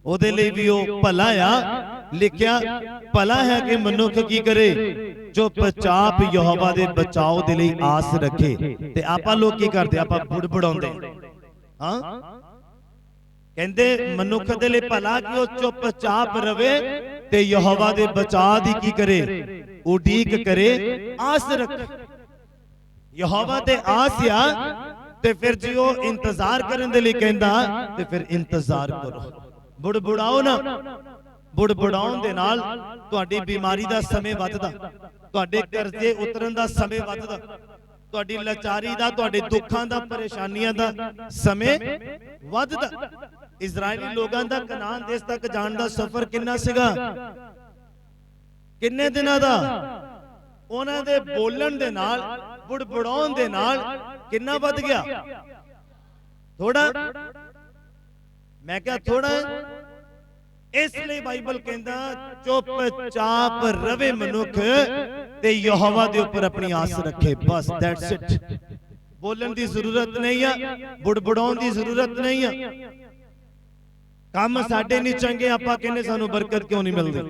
ओदे लई भी ओ भला आ। लिखिया, भला है कि मनुख की करे चुपचाप यहोवा दे बचाओ दे लई आस रखे। ते आपां लोग की करदे? आपां बुड़बड़ाउंदे। हां कहंदे मनुख दे लई भला कि ओ चुपचाप रवे ते यहोवा दे बचा दी की करे? उडीक करे, आस रखे। यहोवा ते आस आ ते फिर जे ओ इंतजार करन दे लई कहंदा ते फिर इंतजार करो। बुड़बुड़ाओ ना। बुड़बुड़ाउण दे नाल तुहाडी बीमारी दा समय वधदा, तुहाडे कर्जे उतरन दा समय वधदा, तुहाडी लाचारी दा, तुहाडे दुखां दा, परेशानियां दा समय वधदा। इजरायली लोगां दा कनान देश तक जाण दा सफर किन्ना सीगा? किन्ने दिनां दा? उन्हां दे बोलण दे नाल, बुड़बुड़ाउण दे नाल किन्ना वध गया? थोड़ा। मैं क्या थोड़ा? इसलिए बाइबल कहंदा चुपचाप रवे मनुख ते यहोवा दे ऊपर अपनी आस रखे। बस दैट्स इट। बोलन की जरूरत नहीं है, बुड़बुड़ाउण की जरूरत नहीं है। काम साडे नहीं चंगे, आपां कहने सानू बरकत क्यों नहीं मिलती।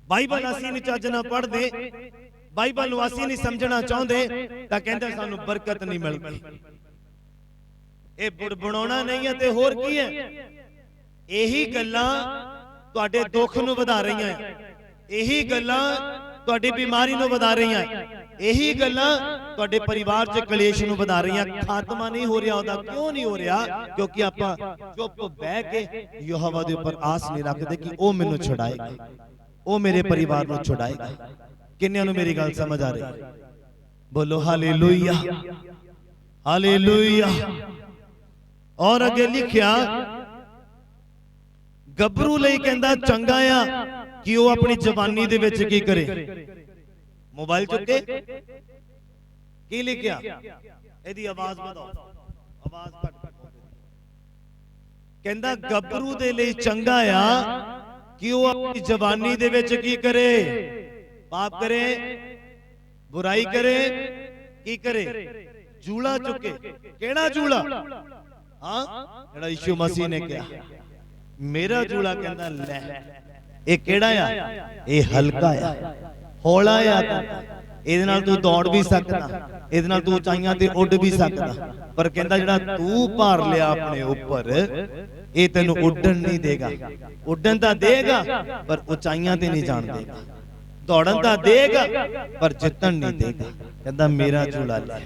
बाइबल असीं नहीं चज नाल पढ़दे, बाइबल नूं असीं नहीं समझना चाहुंदे तां कहंदे सानू बरकत नहीं मिलती। ये बुड़बुड़ाउणा नहीं है ते होर की है। यही गल्लां तुहाडे दुख नूं वधा रहीआं है, यही गल्लां तुहाडी बीमारी नूं वधा रहीआं है, यही गल्लां तुहाडे परिवार च कलेश नूं वधा रहीआं। खात्मा नहीं हो रहा, ओहदा क्यों नहीं हो रहा? क्योंकि आपां चुप बह के यहोवा दे उपर आस नहीं रखदे कि ओह मैनूं छुड़ाएगा, ओह मेरे परिवार नूं छुड़ाएगा। किन्नियां नूं मेरी गल समझ आ रही? बोलो हालेलुया, हालेलुया। और अगे लिखिया गबरू लई कहंदा चंगा आ कि वो अपनी जवानी दे विच की करे। मोबाइल चुके की लिखिया? एदी आवाज बढ़ाओ, आवाज घट। कहंदा गबरू दे लई चंगा आ कि वो अपनी जवानी दे विच की करे? पाप करे, बुराई करे, की करे? जूड़ा चुके। केड़ा जूड़ा? हाँ, जेड़ा यीशु मसीह ने कहा मेरा जूड़ा, कहंदा ले ये केड़ा आ? ये हल्का आ, हौला आ, इहदे नाल तू दौड़ भी सकदा, इहदे नाल तू ऊंचाइयां ते उड़ भी सकदा। पर कहंदा जेड़ा तू भार लिया अपने ऊपर, ये तेनू उड़न नहीं देगा। उड़न तां देगा पर ऊंचाइयां ते नहीं जाण देगा, दौड़न तां देगा पर जितन नहीं देगा। कहंदा मेरा जूड़ा ले,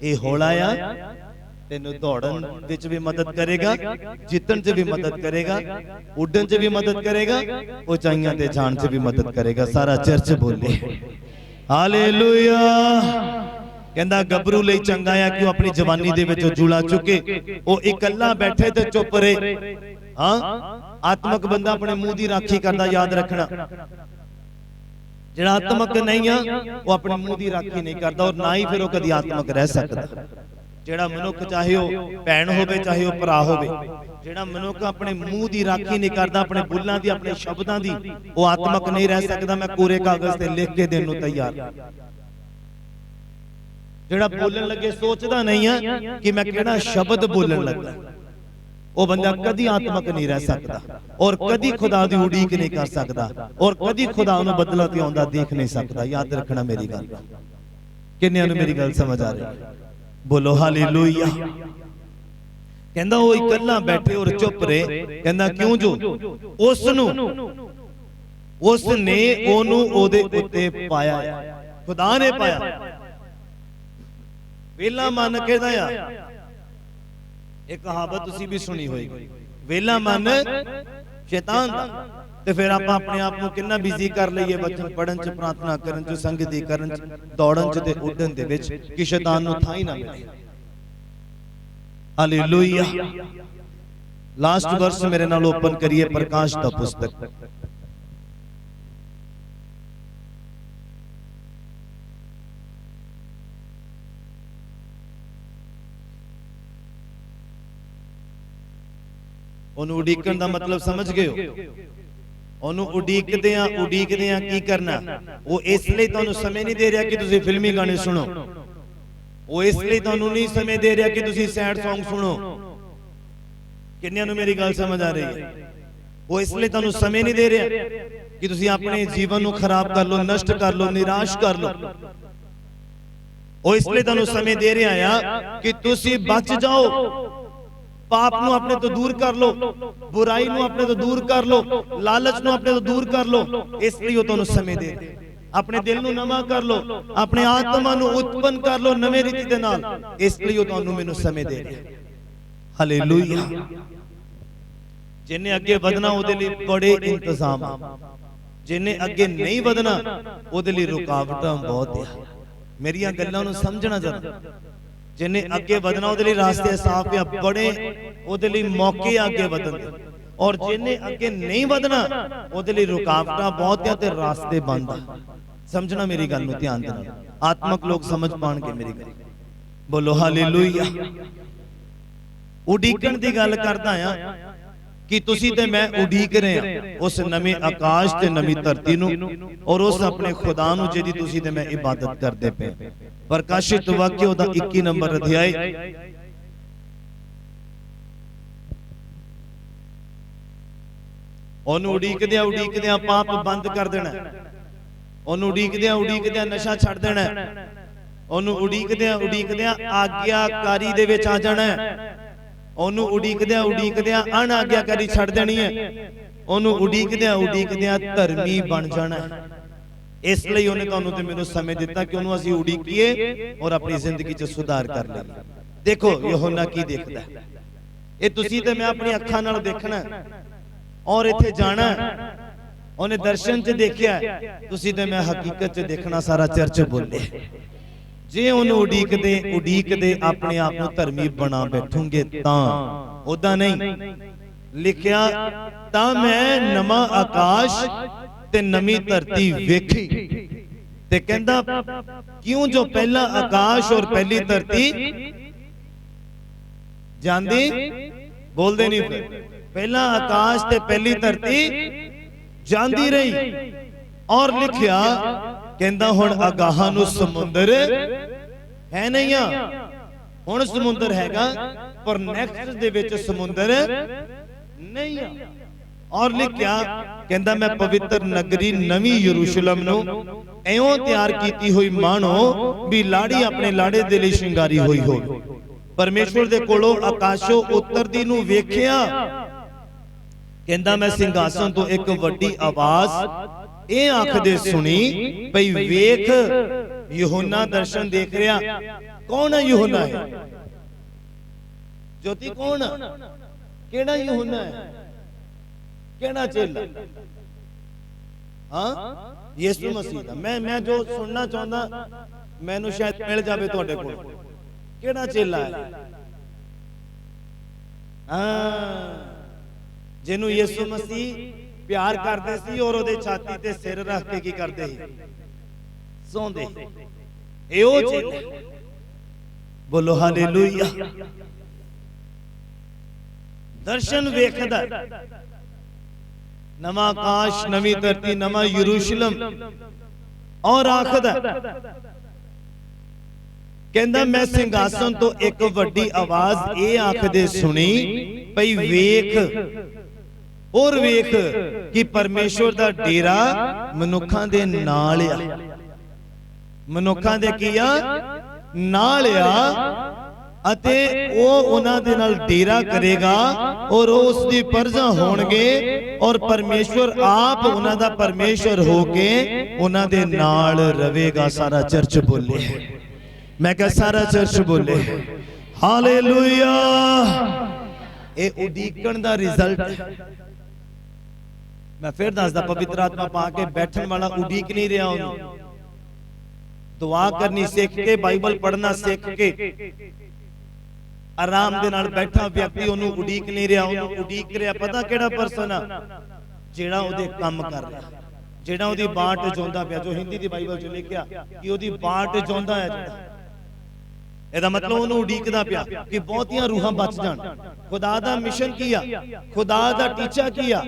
ये हौला आ, तेनू दौड़न विच भी मदद करेगा, जितन च भी मदद करेगा, उड़न च भी मदद करेगा, ऊंचाइयां ते जाण च भी मदद करेगा। सारा चर्च बोले हालेलुया। कहंदा गबरू लई चंगा है कि अपनी जवानी दे विच जूड़ा चुके, ओ इकल्ला बैठे ते चुप रहे। हां, आत्मक बंदा अपने मुंह दी राखी करदा, याद रखना। जेड़ा आत्मक नहीं आ वो अपने मुंह दी राखी नहीं करदा, और ना ही फिर वो कदी आत्मक रह सकदा। जेड़ा मनुख चाहे वो भैन होवे चाहे वो भरा होवे, जेड़ा मनुख अपने मुंह दी राखी नहीं करदा, अपने बुल्लां दी अपने शब्दां दी, वो आत्मक नहीं रह सकदा। मैं कोरे कागज ते लिख के देन नूं तैयार। जेड़ा बोलन लगे सोचदा नहीं है कि मैं केड़ा शब्द बोलन लगा, वो बंदा कदी आत्मक नहीं रह सकदा, और कदी खुदा दी उड़ीक नहीं कर सकदा, और कदी खुदा उन्हें बदला ते आउंदा देख नहीं सकदा। याद रखना मेरी गल। किन्नियां नूं मेरी गल समझ आ रही? बोलो हालेलुया। कहंदा वो इकल्ला बैठे और चुप रहे। कहंदा क्यों? जो उसने ओनू ओदे उत्ते पाया, खुदा ने पाया। वेला मन कहदा आ, एक कहावत तुसी भी सुनी होएगी, वेला मन शैतान दा। ते फिर आप अपने आप को कितना बिजी कर लईए वचन पढ़न च, प्रार्थना करन च, संगति करन च, दौड़न च ते उड़न दे विच कि शैतान नूं थां ही ना मिले। हालेलुया। लास्ट वर्स मेरे नाल ओपन करिए प्रकाश दा पुस्तक। ओनू उड़ीकण दा मतलब समझ गए हो? ओनू उड़ीकदे की करना? वो इसलिए तुहानू समय नहीं दे रहा कि तुसी फिल्मी गाने सुनो, वो इसलिए तुहानू नहीं समय दे रहा कि तुसी सैड सॉन्ग सुनो। किन्नियां नू मेरी गल समझ आ रही है? वो इसलिए तुहानू समय नहीं दे रहा कि तुसी अपने जीवन नू खराब कर लो, नष्ट कर लो, निराश कर लो। वो इसलिए तुहानू समय दे रहा है कि तुसी बच जाओ, पाप नू अपने तो दूर कर लो, बुराई नू अपने तो दूर कर लो, लालच नू अपने तो दूर कर लो। इसलिए वो तुहानू समय दे रहे। अपने दिल नू नवा कर लो, अपने आत्मा नू उत्पन्न कर लो नवे रीति दे नाल, इसलिए वो तुहानू मैनू समय दे रहे। हालेलुया। जिन्हें अगे वधना ओदे लई बड़े इंतजाम, जिन्हें अगे नहीं वधना ओदे लई रुकावटां बहुत है। मेरियां गल्लां नू समझना जरा। जिन्हें अगे वधना ओदे लई रास्ते साफ है, बड़े ओदे लई मौके अगे वधन दे, और जिन्हें अगे नहीं वधना ओदे लई रुकावटां बहुत है ते रास्ते बंद है। समझना मेरी गल नू ध्यान देना, आत्मक लोग समझ पाणगे मेरी गल। बोलो हालेलुया। उडीकण दी गल करदा आ कि तुसी ते मैं उडीक रहे हैं उस नवे आकाश ते नवी धरती नू, और उस अपने खुदा नू जिहदी तुसी ते मैं इबादत करदे पे। प्रकाशित वाक्य दा 21 नंबर अध्याय ओनू उड़ीकदियां उड़ीकदियां पाप बंद कर देना, ओनू उड़ीकदियां उड़ीकदियां नशा छड़ देना, ओनू उड़ीकदियां उड़ीकदियां आज्ञाकारी दे विच आ जाना, ओनू उड़ीकदियां उड़ीकदियां अनाज्ञाकारी छड़ देनी है, ओनू उड़ीकदियां उड़ीकदियां धर्मी बन जाना। इसलिए उन्हें तुहानू ते मैनू समय दिता कि उन्होंने असीं उड़ीकीए और अपनी जिंदगी च सुधार कर लईए। देखो यूहन्ना की देखदा है, ये तुसीं ते मैं अपनी अखां नाल देखना और इत्थे जाना, उन्हें दर्शन च देखिया, तुसीं ते मैं हकीकत च देखना। सारा चर्च बोले जे उन्होंने उड़ीकदे उड़ीकदे अपने आप को धर्मी बना बैठोगे तां, उदा नहीं लिखिया तां मैं नवा आकाश ते नवी धरती वेखी ते कहंदा क्यों जो पहला आकाश और पहली धरती जांदी बोलदे नहीं, फिर पहला आकाश ते पहली धरती जांदी रही और लिखिया कहंदा हुण अगाहां नूं समुंदर है नहीं आ, हुण समुंदर हैगा पर नेक्स्ट दे विच समुंदर नहीं आ। और लिखिया कहंदा मैं पवित्र नगरी नवी यरूशलेम नूं एवं तैयार कीती हुई मानो भी लाड़ी अपने लाड़े दे लई श्रृंगारी हुई हो। परमेश्वर दे कोलों आकाशों उतरदी नूं वेखिया, कहंदा मैं सिंहासन तो एक वड्डी आवाज ए आखदे सुनी भई वेख यूहन्ना दर्शन देख रहा। कौन है यूहन्ना? है ज्योति कौन है? केड़ा यूहन्ना है? केड़ा चेला? हाँ यीशु मसीह दा। मैं जो सुनना चाहता मैनू शायद मिल जाए तुहाडे कोल। केड़ा चेला है? हाँ जिन्हों यीशु मसीह प्यार करते सी और ओदे छाती ते सिर रख के की करते ही सौंदे। ए ओ चेले बोलो हालेलुया। दर्शन वेखदा नवा आकाश नवी धरती नवा यरूशलेम और आखदा कहंदा मैं सिंहासन तो एक वड्डी आवाज ए आखदे सुनी भई वेख और वेख कि परमेश्वर दा डेरा मनुखां दे नाल आ। मनुखां दे कीया नाल आ अते ओ उन्हां दे नाल डेरा करेगा और उस दी प्रजा होणगे और परमेश्वर आप उन्हां दा परमेश्वर होके उन्हां दे नाल रवेगा। सारा चर्च बोले, मैं कह सारा चर्च बोले हालेलुया। ए उडीकण दा रिजल्ट मैं फिर दसदा, पवित्र आत्मा पाके बैठन वाला उडीक नहीं रहा, उन्होंने दुआ करनी सीख के बाइबल पढ़ना सीख के आराम दे नाल बैठा व्यक्ति उन्होंने उडीक नहीं रहा। उन्होंने उडीक रहा पता केड़ा पर्सन आ जेड़ा ओदे काम कर रहा, जेड़ा ओदी बाट जोंदा पिया। जो हिंदी दी बाइबल च लिखिया कि ओदी बाट जोंदा है जेड़ा, एदा मतलब उन्होंने उडीकदा पिया कि बहुतियां रूहां बच जान। खुदा दा मिशन किया, खुदा दा टीचा किया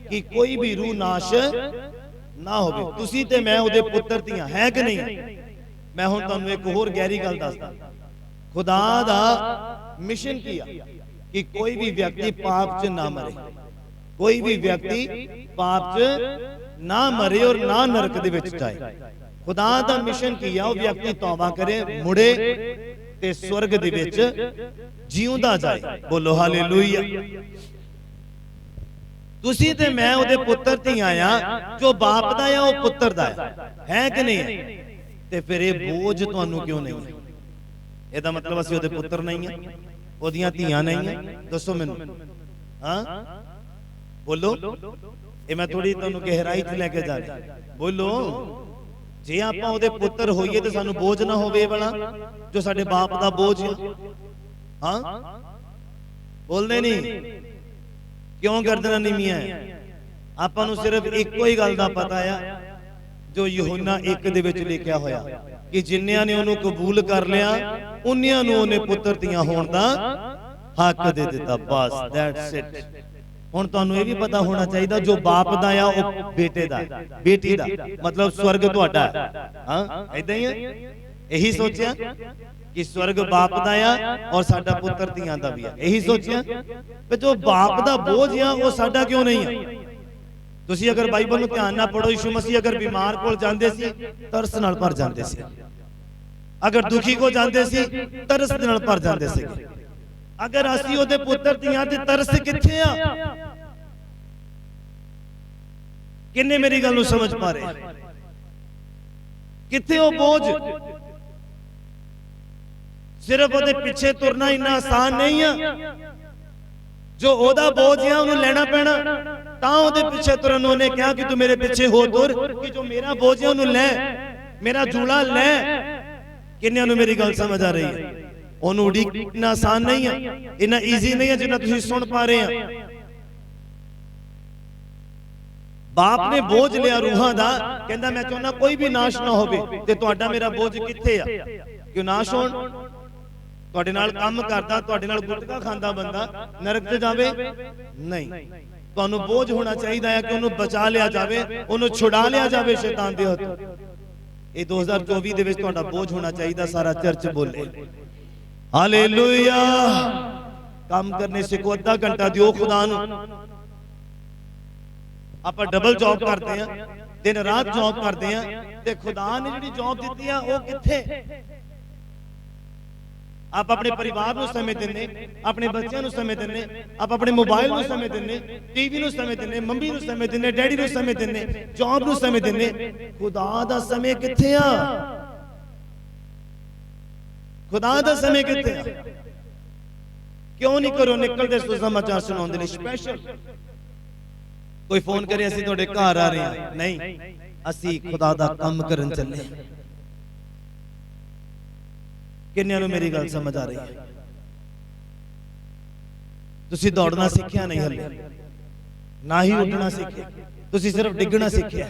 कि कोई भी रूह नाश ना होवे। तुसी ते मैं ओदे पुत्र धीआं है कि नहीं? मैं हुण तुहानू एक होर गहरी गल दसदा, खुदा दा मिशन किया कि कोई भी व्यक्ति पाप च ना मरे, कोई भी व्यक्ति पाप च ना मरे और ना नरक दे विच जाए। खुदा दा मिशन किया वो व्यक्ति तौबा करे, मुड़े ते स्वर्ग दे विच जीउंदा जाए। बोलो हालेलुया। तुसी ते मैं ओदे पुत्र धीआं आ, जो बाप दा आ वो पुत्र दा है कि नहीं? ते फिर ये बोझ तुहानू क्यों नहीं है? एदा मतलब असीं ओदे पुत्र नहीं है, ओदियां धीआं नहीं है? दसो मैनू। हाँ बोलो, ये मैं थोड़ी तुहानू गहराई च लेके जा रहा। बोलो जे आपां ओदे पुत्र होइए ते सानू बोझ ना होवे वाला जो साडे बाप दा बोझ है। हाँ बोलदे नहीं क्यों गर्दनां नीवीआं है? आपां नू सिर्फ इक्को ही गल दा पता है जो यूहन्ना 1 दे विच लिखिया होया कि जिन्नियां ने ओनू कबूल कर लिया उन्नियां नू ओने पुत्र धीआं होण दा हक दे दिता। बस दैट्स इट। हुण तुहानू ये भी पता होना चाहिए जो बाप दा आ वो बेटे दा बेटी दा मतलब स्वर्ग तुहाडा है। हां ऐदां ही है यही सोचा कि स्वर्ग बाप दा आ और साडा पुत्र धीआं दा भी आ। यही सोचा कि जो बाप दा बोझ आ वो साडा क्यों नहीं है। तुसी अगर बाइबल नूं ध्यान नाल पढ़ो, यीशु मसीह अगर बीमार कोल जांदे सी तरस नाल भर जांदे सी, अगर दुखी को जांदे सी तरस दे नाल भर जांदे सी। अगर असीं ओहदे पुत्र धीआं ते तरस कित्थे आ? किन्ने मेरी गल नूं समझ पा रहे? कित्थे ओ बोझ? सिर्फ ओहदे पीछे तुरना इन्ना आसान नहीं है। जो ओहदा बोझ है उन्हें लेना पैना, तां ओहदे पीछे तुरन। उन्हें कहा कि तू मेरे पीछे हो तुर, कि जो मेरा बोझ है उन्हें ले, मेरा जूड़ा ले। किन्नियां नूं मेरी गल समझ आ रही है? ओनू उड़ीकना आसान नहीं है, इन्ना ईजी नहीं है जिन्ना तुसीं सुन पा रहे हैं। बाप ने बोझ लिया रूहां दा, कहंदा मैं चाहुंदा कोई भी नाश ना होवे, ते तुहाडा मेरा बोझ कित्थे आ? क्यों नाश होण? तुहाडे नाल काम करदा, तुहाडे नाल गुटका खांदा बंदा नरक च जावे? नहीं। तुहानू बोझ होना चाहिदा है कि उन्हें बचा लिया जावे, उन्हें छुड़ा लिया जावे शैतान दे हत्थों। ये 2024 दे विच तुहाडा बोझ होना चाहिदा। सारा चर्च बोले हालेलुया। काम करने सिखो, अद्धा घंटा दिओ खुदा नू। ਆਪਾਂ डबल जॉब करते हैं, दिन रात जॉब करते हैं, ते खुदा ने जिहड़ी जॉब दी है वो कित्थे? आप अपने परिवार नूं समय दिंदे, अपने बच्चों नूं समय दिंदे, आप अपने मोबाइल नूं समय दिंदे, टीवी नूं समय दिंदे, मम्मी नूं समय दिंदे, डैडी नूं समय दिंदे, जॉब नूं समय दिंदे। खुदा दा समय कित्थे आ? खुदा दा समय कित्थे आ? क्यों नहीं करो निकलदे सुसमाचार सुनाउंदे ने स्पेशल? कोई फोन करे असीं तुहाडे घर आ रहे हैं, नहीं, असीं खुदा दा काम करन चले। किन्नियां नूं मेरी गल समझ आ रही है? तुसीं दौड़ना सीखिया नहीं हले, ना ही उठना सीखिया, तुसीं सिर्फ डिगना सीखिया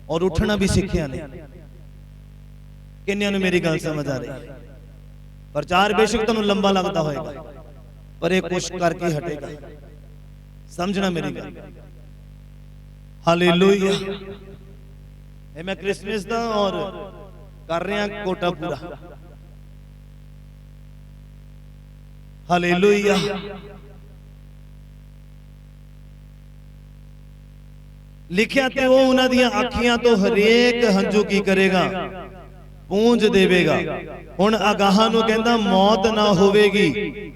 और उठना भी सीखिया नहीं। किन्नियां नूं मेरी गल समझ आ रही है? प्रचार बेशक तुहानूं लंबा लगता होएगा, पर यह कोशिश करके हटेगा। समझना मेरी गल। हालेलुया। मैं क्रिसमस दा और कर रहे हैं कोटा पूरा। हालेलुया। लिखिया ते वो उन्हां दियां अखियां तो हरेक हंझू की करेगा, पूंज देवेगा। हुण अगाहां नूं कहंदा मौत ना होवेगी,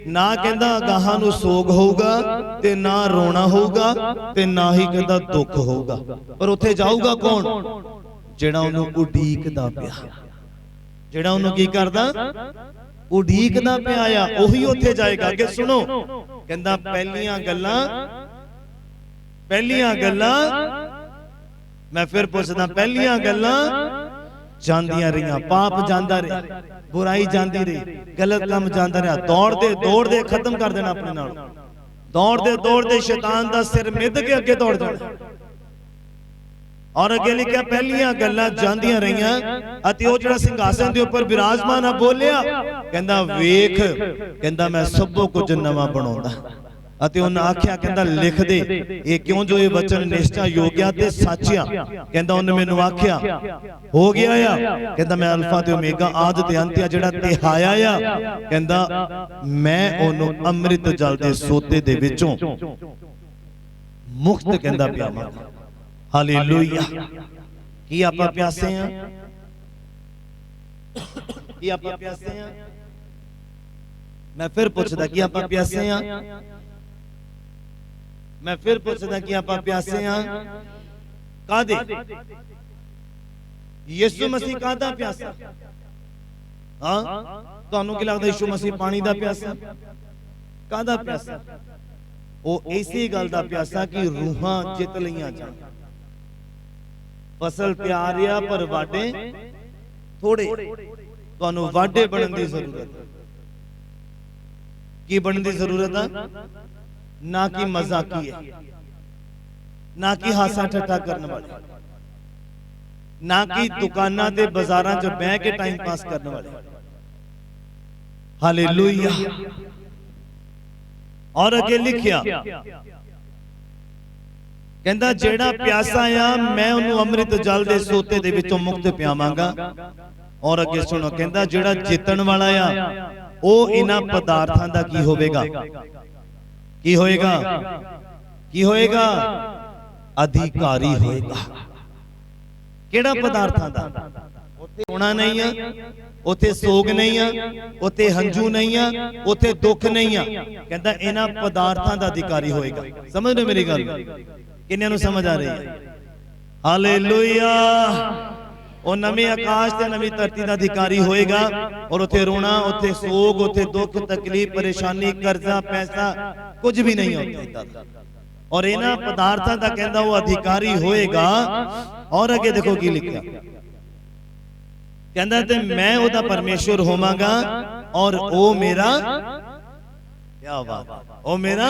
ना कहंदा अगाहां नूं सोग होऊगा, ते ना रोना होऊगा, ते ना ही कहंदा दुख होऊगा। पर उत्थे जाऊगा कौन? जिहड़ा उहनूं उडीकदा पिया, जिहड़ा उहनूं की करदा? उडीकदा पिया आ, ओही उत्थे जाएगा। अगे सुनो, कहंदा पहलियां गल्लां मैं फिर पुछदा, पहलियां गल्लां जांदियां रहियां, पाप जांदा रहा, बुराई जांदी रही, गलत काम जांदा रहा। दौड़दे दौड़दे खत्म कर देना अपने नाल, दौड़दे दौड़दे शैतान दा सिर मिद के अगे दौड़ जाना। और अगे लिखिया पहलियां गल्लां जांदियां रहियां अते ओ जिहड़ा सिंघासन दे उपर विराजमान आ बोलिया, कहंदा वेख, कहंदा मैं सबो कुछ नवां बनाउंदा। अते उन्हें आख्या, कहंदा लिख दे ये क्यों जो ये वचन निश्चय योग्य ते सच्चिया। कहंदा उन्हें मैनू आख्या हो गया आ, कहंदा मैं अल्फा ते ओमेगा आदि ते अंत आ, जिहड़ा तिहाया आ, कहंदा मैं ओनू अमृत जल दे सोते दे विचों मुक्त कहंदा पियावांगा। हालेलुया। की आपां प्यासे आ? की आपां प्यासे आ? मैं फिर पुछदा, की आपां प्यासे आ? मैं फिर पूछदा कि आप प्यासे हाँ? कादे? यीशु मसीह कादा प्यासा? हाँ, तुहानू की लगदा यीशु मसीह पानी दा प्यासा? कादा प्यासा? वो इसी गल दा प्यासा कि रूहां जित लईआं जाण। फसल तैयार आ पर वाडे थोड़े, तुहानू वाडे बनन दी जरूरत है। की बनन दी जरूरत है? ना कि मजाकी है, ना कि हासा ठट्ठा करने वाले, ना कि दुकाना ते बाजारां च बह के टाइम पास करने वाले। हालेलुया। और अगे लिखिया, कहंदा जेड़ा प्यासा आ मैं उन्हें अमृत जल दे सोते दे विचों मुक्त पियावांगा। और अगे सुनो, कहता जिहड़ा जितण वाला आ ਉਹ ਇਹਨਾਂ ਪਦਾਰਥਾਂ ਦਾ ਕੀ ਹੋਵੇਗਾ, ਕੀ ਹੋਏਗਾ, ਕੀ ਹੋਏਗਾ, ਅਧਿਕਾਰੀ ਹੋਏਗਾ। ਕਿਹੜਾ ਪਦਾਰਥਾਂ ਦਾ? ਉੱਥੇ ਹੋਣਾ ਨਹੀਂ ਆ, ਉੱਥੇ ਸੋਗ ਨਹੀਂ ਆ, ਉੱਥੇ ਹੰਝੂ ਨਹੀਂ ਆ, ਉੱਥੇ ਦੁੱਖ ਨਹੀਂ ਆ। ਕਹਿੰਦਾ ਇਹਨਾਂ ਪਦਾਰਥਾਂ ਦਾ ਅਧਿਕਾਰੀ ਹੋਏਗਾ। ਸਮਝ ਰਹੇ ਮੇਰੀ ਗੱਲ? ਕਿੰਨਿਆਂ ਨੂੰ ਸਮਝ ਆ ਰਹੀ ਹੈ? ਹਾਲੇਲੂਇਆ। ਉਹ ਨਵੇਂ ਆਕਾਸ਼ ਤੇ ਨਵੀਂ ਧਰਤੀ ਦਾ ਅਧਿਕਾਰੀ ਹੋਏਗਾ और ਉੱਥੇ ਰੋਣਾ, ਉੱਥੇ ਸੋਗ, ਉੱਥੇ ਦੁੱਖ, ਤਕਲੀਫ, ਪਰੇਸ਼ਾਨੀ, ਕਰਜ਼ਾ, ਪੈਸਾ ਕੁਝ ਵੀ ਨਹੀਂ ਹੁੰਦਾ। और ਇਹਨਾਂ ਪਦਾਰਥਾਂ ਦਾ ਕਹਿੰਦਾ ਉਹ ਅਧਿਕਾਰੀ ਹੋਏਗਾ। और ਅੱਗੇ ਦੇਖੋ ਕੀ ਲਿਖਿਆ, ਕਹਿੰਦਾ ਤੇ ਮੈਂ ਉਹਦਾ ਪਰਮੇਸ਼ਵਰ ਹੋਵਾਂਗਾ और ਉਹ ਮੇਰਾ, क्या बात, ਉਹ ਮੇਰਾ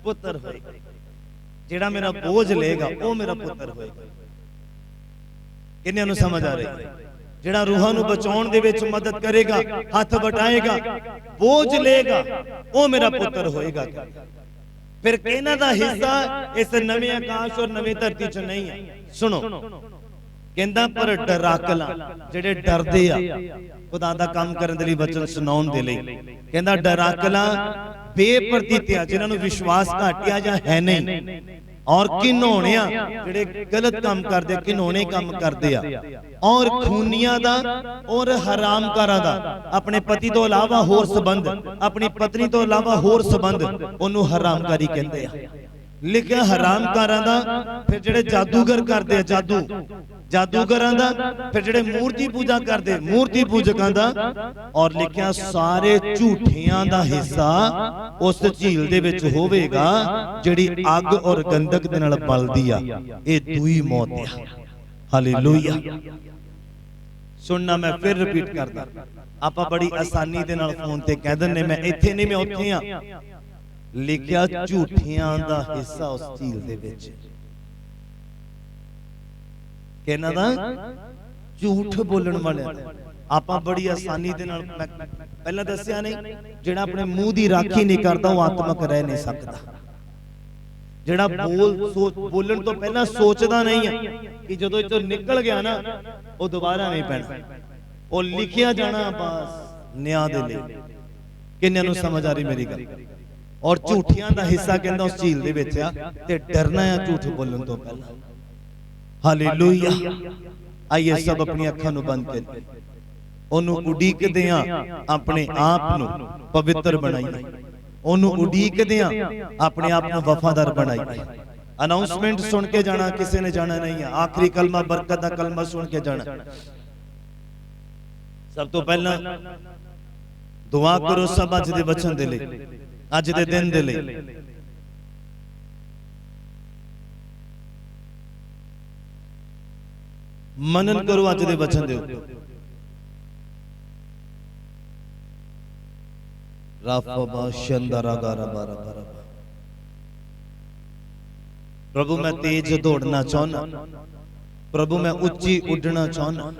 ਪੁੱਤਰ ਹੋਏਗਾ। ਜਿਹੜਾ ਮੇਰਾ ਬੋਝ ਲਏਗਾ ਉਹ ਮੇਰਾ ਪੁੱਤਰ ਹੋਏਗਾ। ਕਿੰਨਿਆਂ ਨੂੰ ਸਮਝ ਆ ਰਹੀ? ਜਿਹੜਾ ਰੂਹਾਂ ਨੂੰ ਬਚਾਉਣ ਦੇ ਵਿੱਚ ਮਦਦ ਕਰੇਗਾ, ਹੱਥ ਵਟਾਏਗਾ, ਬੋਝ ਲਏਗਾ, ਉਹ ਮੇਰਾ ਪੁੱਤਰ ਹੋਏਗਾ। ਫਿਰ ਕਿਹਨਾਂ ਦਾ ਹਿੱਸਾ ਇਸ ਨਵੇਂ ਆਕਾਸ਼ ਔਰ ਨਵੀਂ ਧਰਤੀ 'ਚ ਨਹੀਂ ਹੈ? ਸੁਣੋ, ਕਹਿੰਦਾ ਪਰ ਡਰਾਕਲਾ, ਜਿਹੜੇ ਡਰਦੇ ਆ ਖੁਦਾ ਦਾ ਕੰਮ ਕਰਨ ਦੇ ਲਈ, ਵਚਨ ਸੁਣਾਉਣ ਦੇ ਲਈ, ਕਹਿੰਦਾ ਡਰਾਕਲਾ, ਬੇਪਰਤੀਤਿਆ, ਜਿਨ੍ਹਾਂ ਨੂੰ ਵਿਸ਼ਵਾਸ ਘਾਟਿਆ ਜਾਂ ਹੈ ਨਹੀਂ, और घिनौणिया जिहड़े गलत काम करदे, घिनौणे काम करदे आ, और खूनियां दा और हरामकारां दा, अपने पति तो इलावा होर संबंध, अपनी पत्नी तो इलावा होर संबंध, ओनू हरामकारी कहंदे आ। लिखिया हरामकारां दा, फिर जिहड़े जादूगर करदे आ, जादूगरां दा, फिर जिहड़े मूर्ति पूजा करदे, मूर्ति पूजकां दा, और लिखिया सारे झूठियां दा हिस्सा उस झील दे विच होवेगा जिहड़ी अग और गंधक दे नाल बलदी आ। इह दूई मौत आ। हालेलुया। सुनना, मैं फिर रिपीट करदा, आपां बड़ी आसानी दे नाल फोन ते कह दिंदे मैं इत्थे नहीं, मैं उत्थे आ। लिखिया झूठियां दा हिस्सा उस झील दे विच। कहना दा झूठ बोलण वाले आपां बड़ी आसानी दे नाल, मैं पहला दस्सिया नहीं, जिहड़ा अपने मुंह दी राखी नहीं करदा वो आत्मक रह नहीं सकदा। जिहड़ा बोलण तो पहला सोचदा नहीं है कि जदों इथों निकल गया ना वो दोबारा नहीं पैना, वो लिखिया जाना बस न्याय दे लई। किन्नियां नूं समझ आ रही मेरी गल? और झूठियां दा हिस्सा कहंदा उस झील दे विच आ, ते डरना है झूठ बोलण तो पहला। हालेलुया। आइए सब अपनी अखां नूं बंद करिए, ओनू उडीकदे आ, अपने आप नूं पवित्र बनाइए, ओनू उडीकदे आ, अपने आप नूं वफादार बनाइए। अनाउंसमेंट सुन के जाना, किसी ने जाना नहीं है। आखिरी कलमा, बरकत दा कलमा सुन के जाना। सब तो पहला दुआ करो सब अज दे वचन दे लई, अज दे दिन दे लई। मनन करो अज दे वचन दे उत्ते। प्रभु मैं तेज दौड़ना चाहना, प्रभु मैं उच्ची उड़ना चाहना,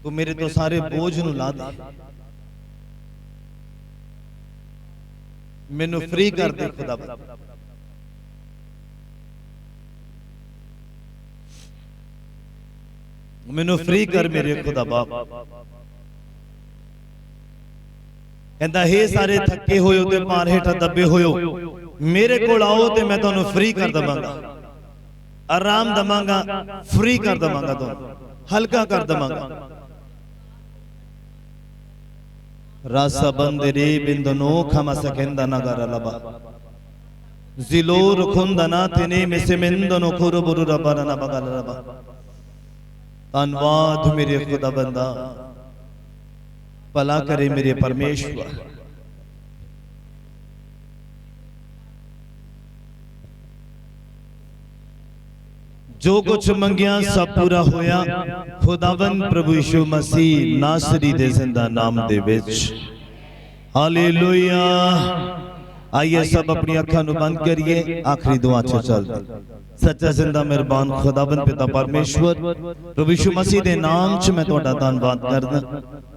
तू मेरे तो सारे बोझ नूं ला दे, मैनू फ्री कर दे खुदा। मैनू फ्री कर मेरे खुदा बाप। कहंदा हे सारे थके होए ते भार हेठा दबे होए, मेरे कोल आओ ते मैं तुहानू फ्री कर दवांगा, आराम दवांगा, फ्री कर दवांगा, तुहानू हल्का कर दवांगा। रासा बंदरे बिंदनो खमा सकेंदा नगर लबा जिलो रुखुंदना तिने मिसमिंदनो खुरबुरु रबना बगल रबा। धन्यवाद मेरे खुदा बंदा, भला करे मेरे परमेश्वर। जो कुछ मंगिया सब पूरा होया खुदावंद प्रभु यीशु मसीह नासरी दे जिंदा नाम दे विच। हालेलुया। आइए सब अपनी अखां नूं बंद करिए, आखिरी दुआ च चलदे। सच्चा जिंदा मेहरबान खुदाबंद पिता परमेश्वर प्रभु यीशु मसीह दे नाम च मैं तुहाडा धन्नवाद करदा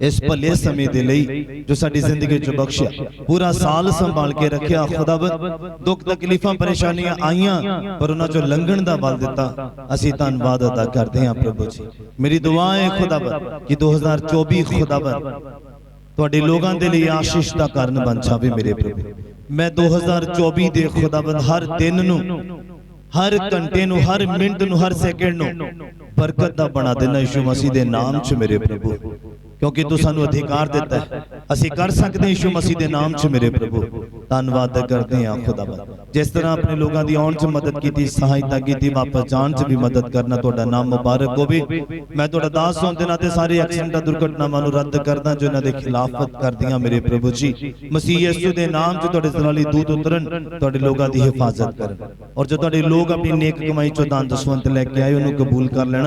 इस भले समय दे लई जो साडी जिंदगी च बख्शिया, पूरा साल संभाल के रखिया। खुदाबंद दुख तकलीफां परेशानियां आईयां पर उन्हां चों लंघण दा बल दिता, असीं धन्नवाद अदा करदे हां प्रभु जी। मेरी दुआ है खुदाबंद कि 2024 खुदाबंद तुहाडे लोकां दे लई आशीष दा कारण बन जावे मेरे प्रभु। मैं 2024 दे खुदाबंद हर दिन नूं, हर घंटे नूं, हर मिनट नूं, हर सेकंड नूं बरकत दा बना देना यीशु मसीह दे नाम च मेरे प्रभु, क्योंकि तू सानू अधिकार दिता है, असीं कर सकते यीशु मसीह दे नाम च मेरे प्रभु। धन्नवाद करते हैं खुदाबंद, जिस तरह अपने लोगों की आउण च मदद की, सहायता की, वापस जाण च भी मदद करना, तुहाडा नाम मुबारक होवे। मैं तुहाडा दास होण दे नाते सारे एक्सीडेंटां दुर्घटनावां नूं रद्द करदा जो इन्हां दे खिलाफत करदियां मेरे प्रभु जी। मसीह यीशु दे नाम च तुहाडे जलाली दूत उतरन, तुहाडे लोकां दी हिफाजत करन, और जो तुहाडे लोग अपनी नेक कमाई चों दान दसवंत लैके आए उन्हें कबूल कर लेना।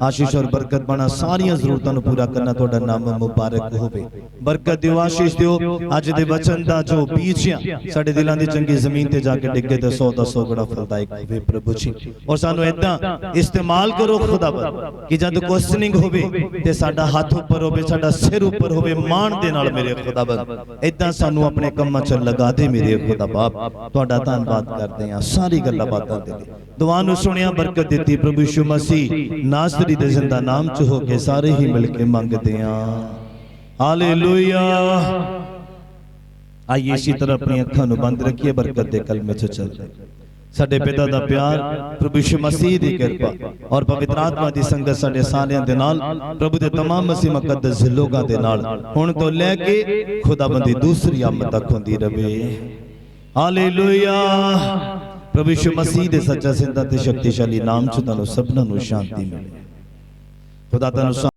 आशीष और बरकत बना, सारियां जरूरतां नूं पूरा करना, तुहाडा नाम मुबारक होवे। बरकत दिओ, आशीष दिओ। अज दे वचन दा जो बीज साडे दिलां दी चंगी जमीन ते जाके डिगे ते 100 दा 100 गुणा फलदायक होवे प्रभु जी। और सानू इदां इस्तेमाल करो खुदाबंद कि जद क्वेश्चनिंग होवे ते साडा हाथ ऊपर होवे, साडा सिर ऊपर होवे, मान दे नाल मेरे खुदाबंद इदां सानू अपने कम्मां च लगा दे मेरे खुदा बाप। तुहाडा धन्नवाद करदे हां सारी गल्लां बातां दे लई। दुआ नूं सुणिया, बरकत दित्ती प्रभु यीशु मसीह नासरी दे जिंदा नाम च हो के सारे ही मिल के मंगदे हां। हालेलुया। आइए इसी तरह अपनी अखां नूं बंद रखिए, बरकत दे कलमे च चलदे। साडे पिता दा प्यार, प्रभु यीशु मसीह दी कृपा और पवित्र आत्मा दी संगत साडे सारियां दे नाल, प्रभु दे तमाम मसीह मुकद्दस लोकां दे नाल हुण तो लैके खुदाबंद दी दूसरी आमद तक होंदी रहे। हालेलुया। प्रभु यीशु मसीह दे सच्चा जिंदा ते शक्तिशाली नाम च तुहानूं सबनां नूं शांति मिले। खुदा तुहानूं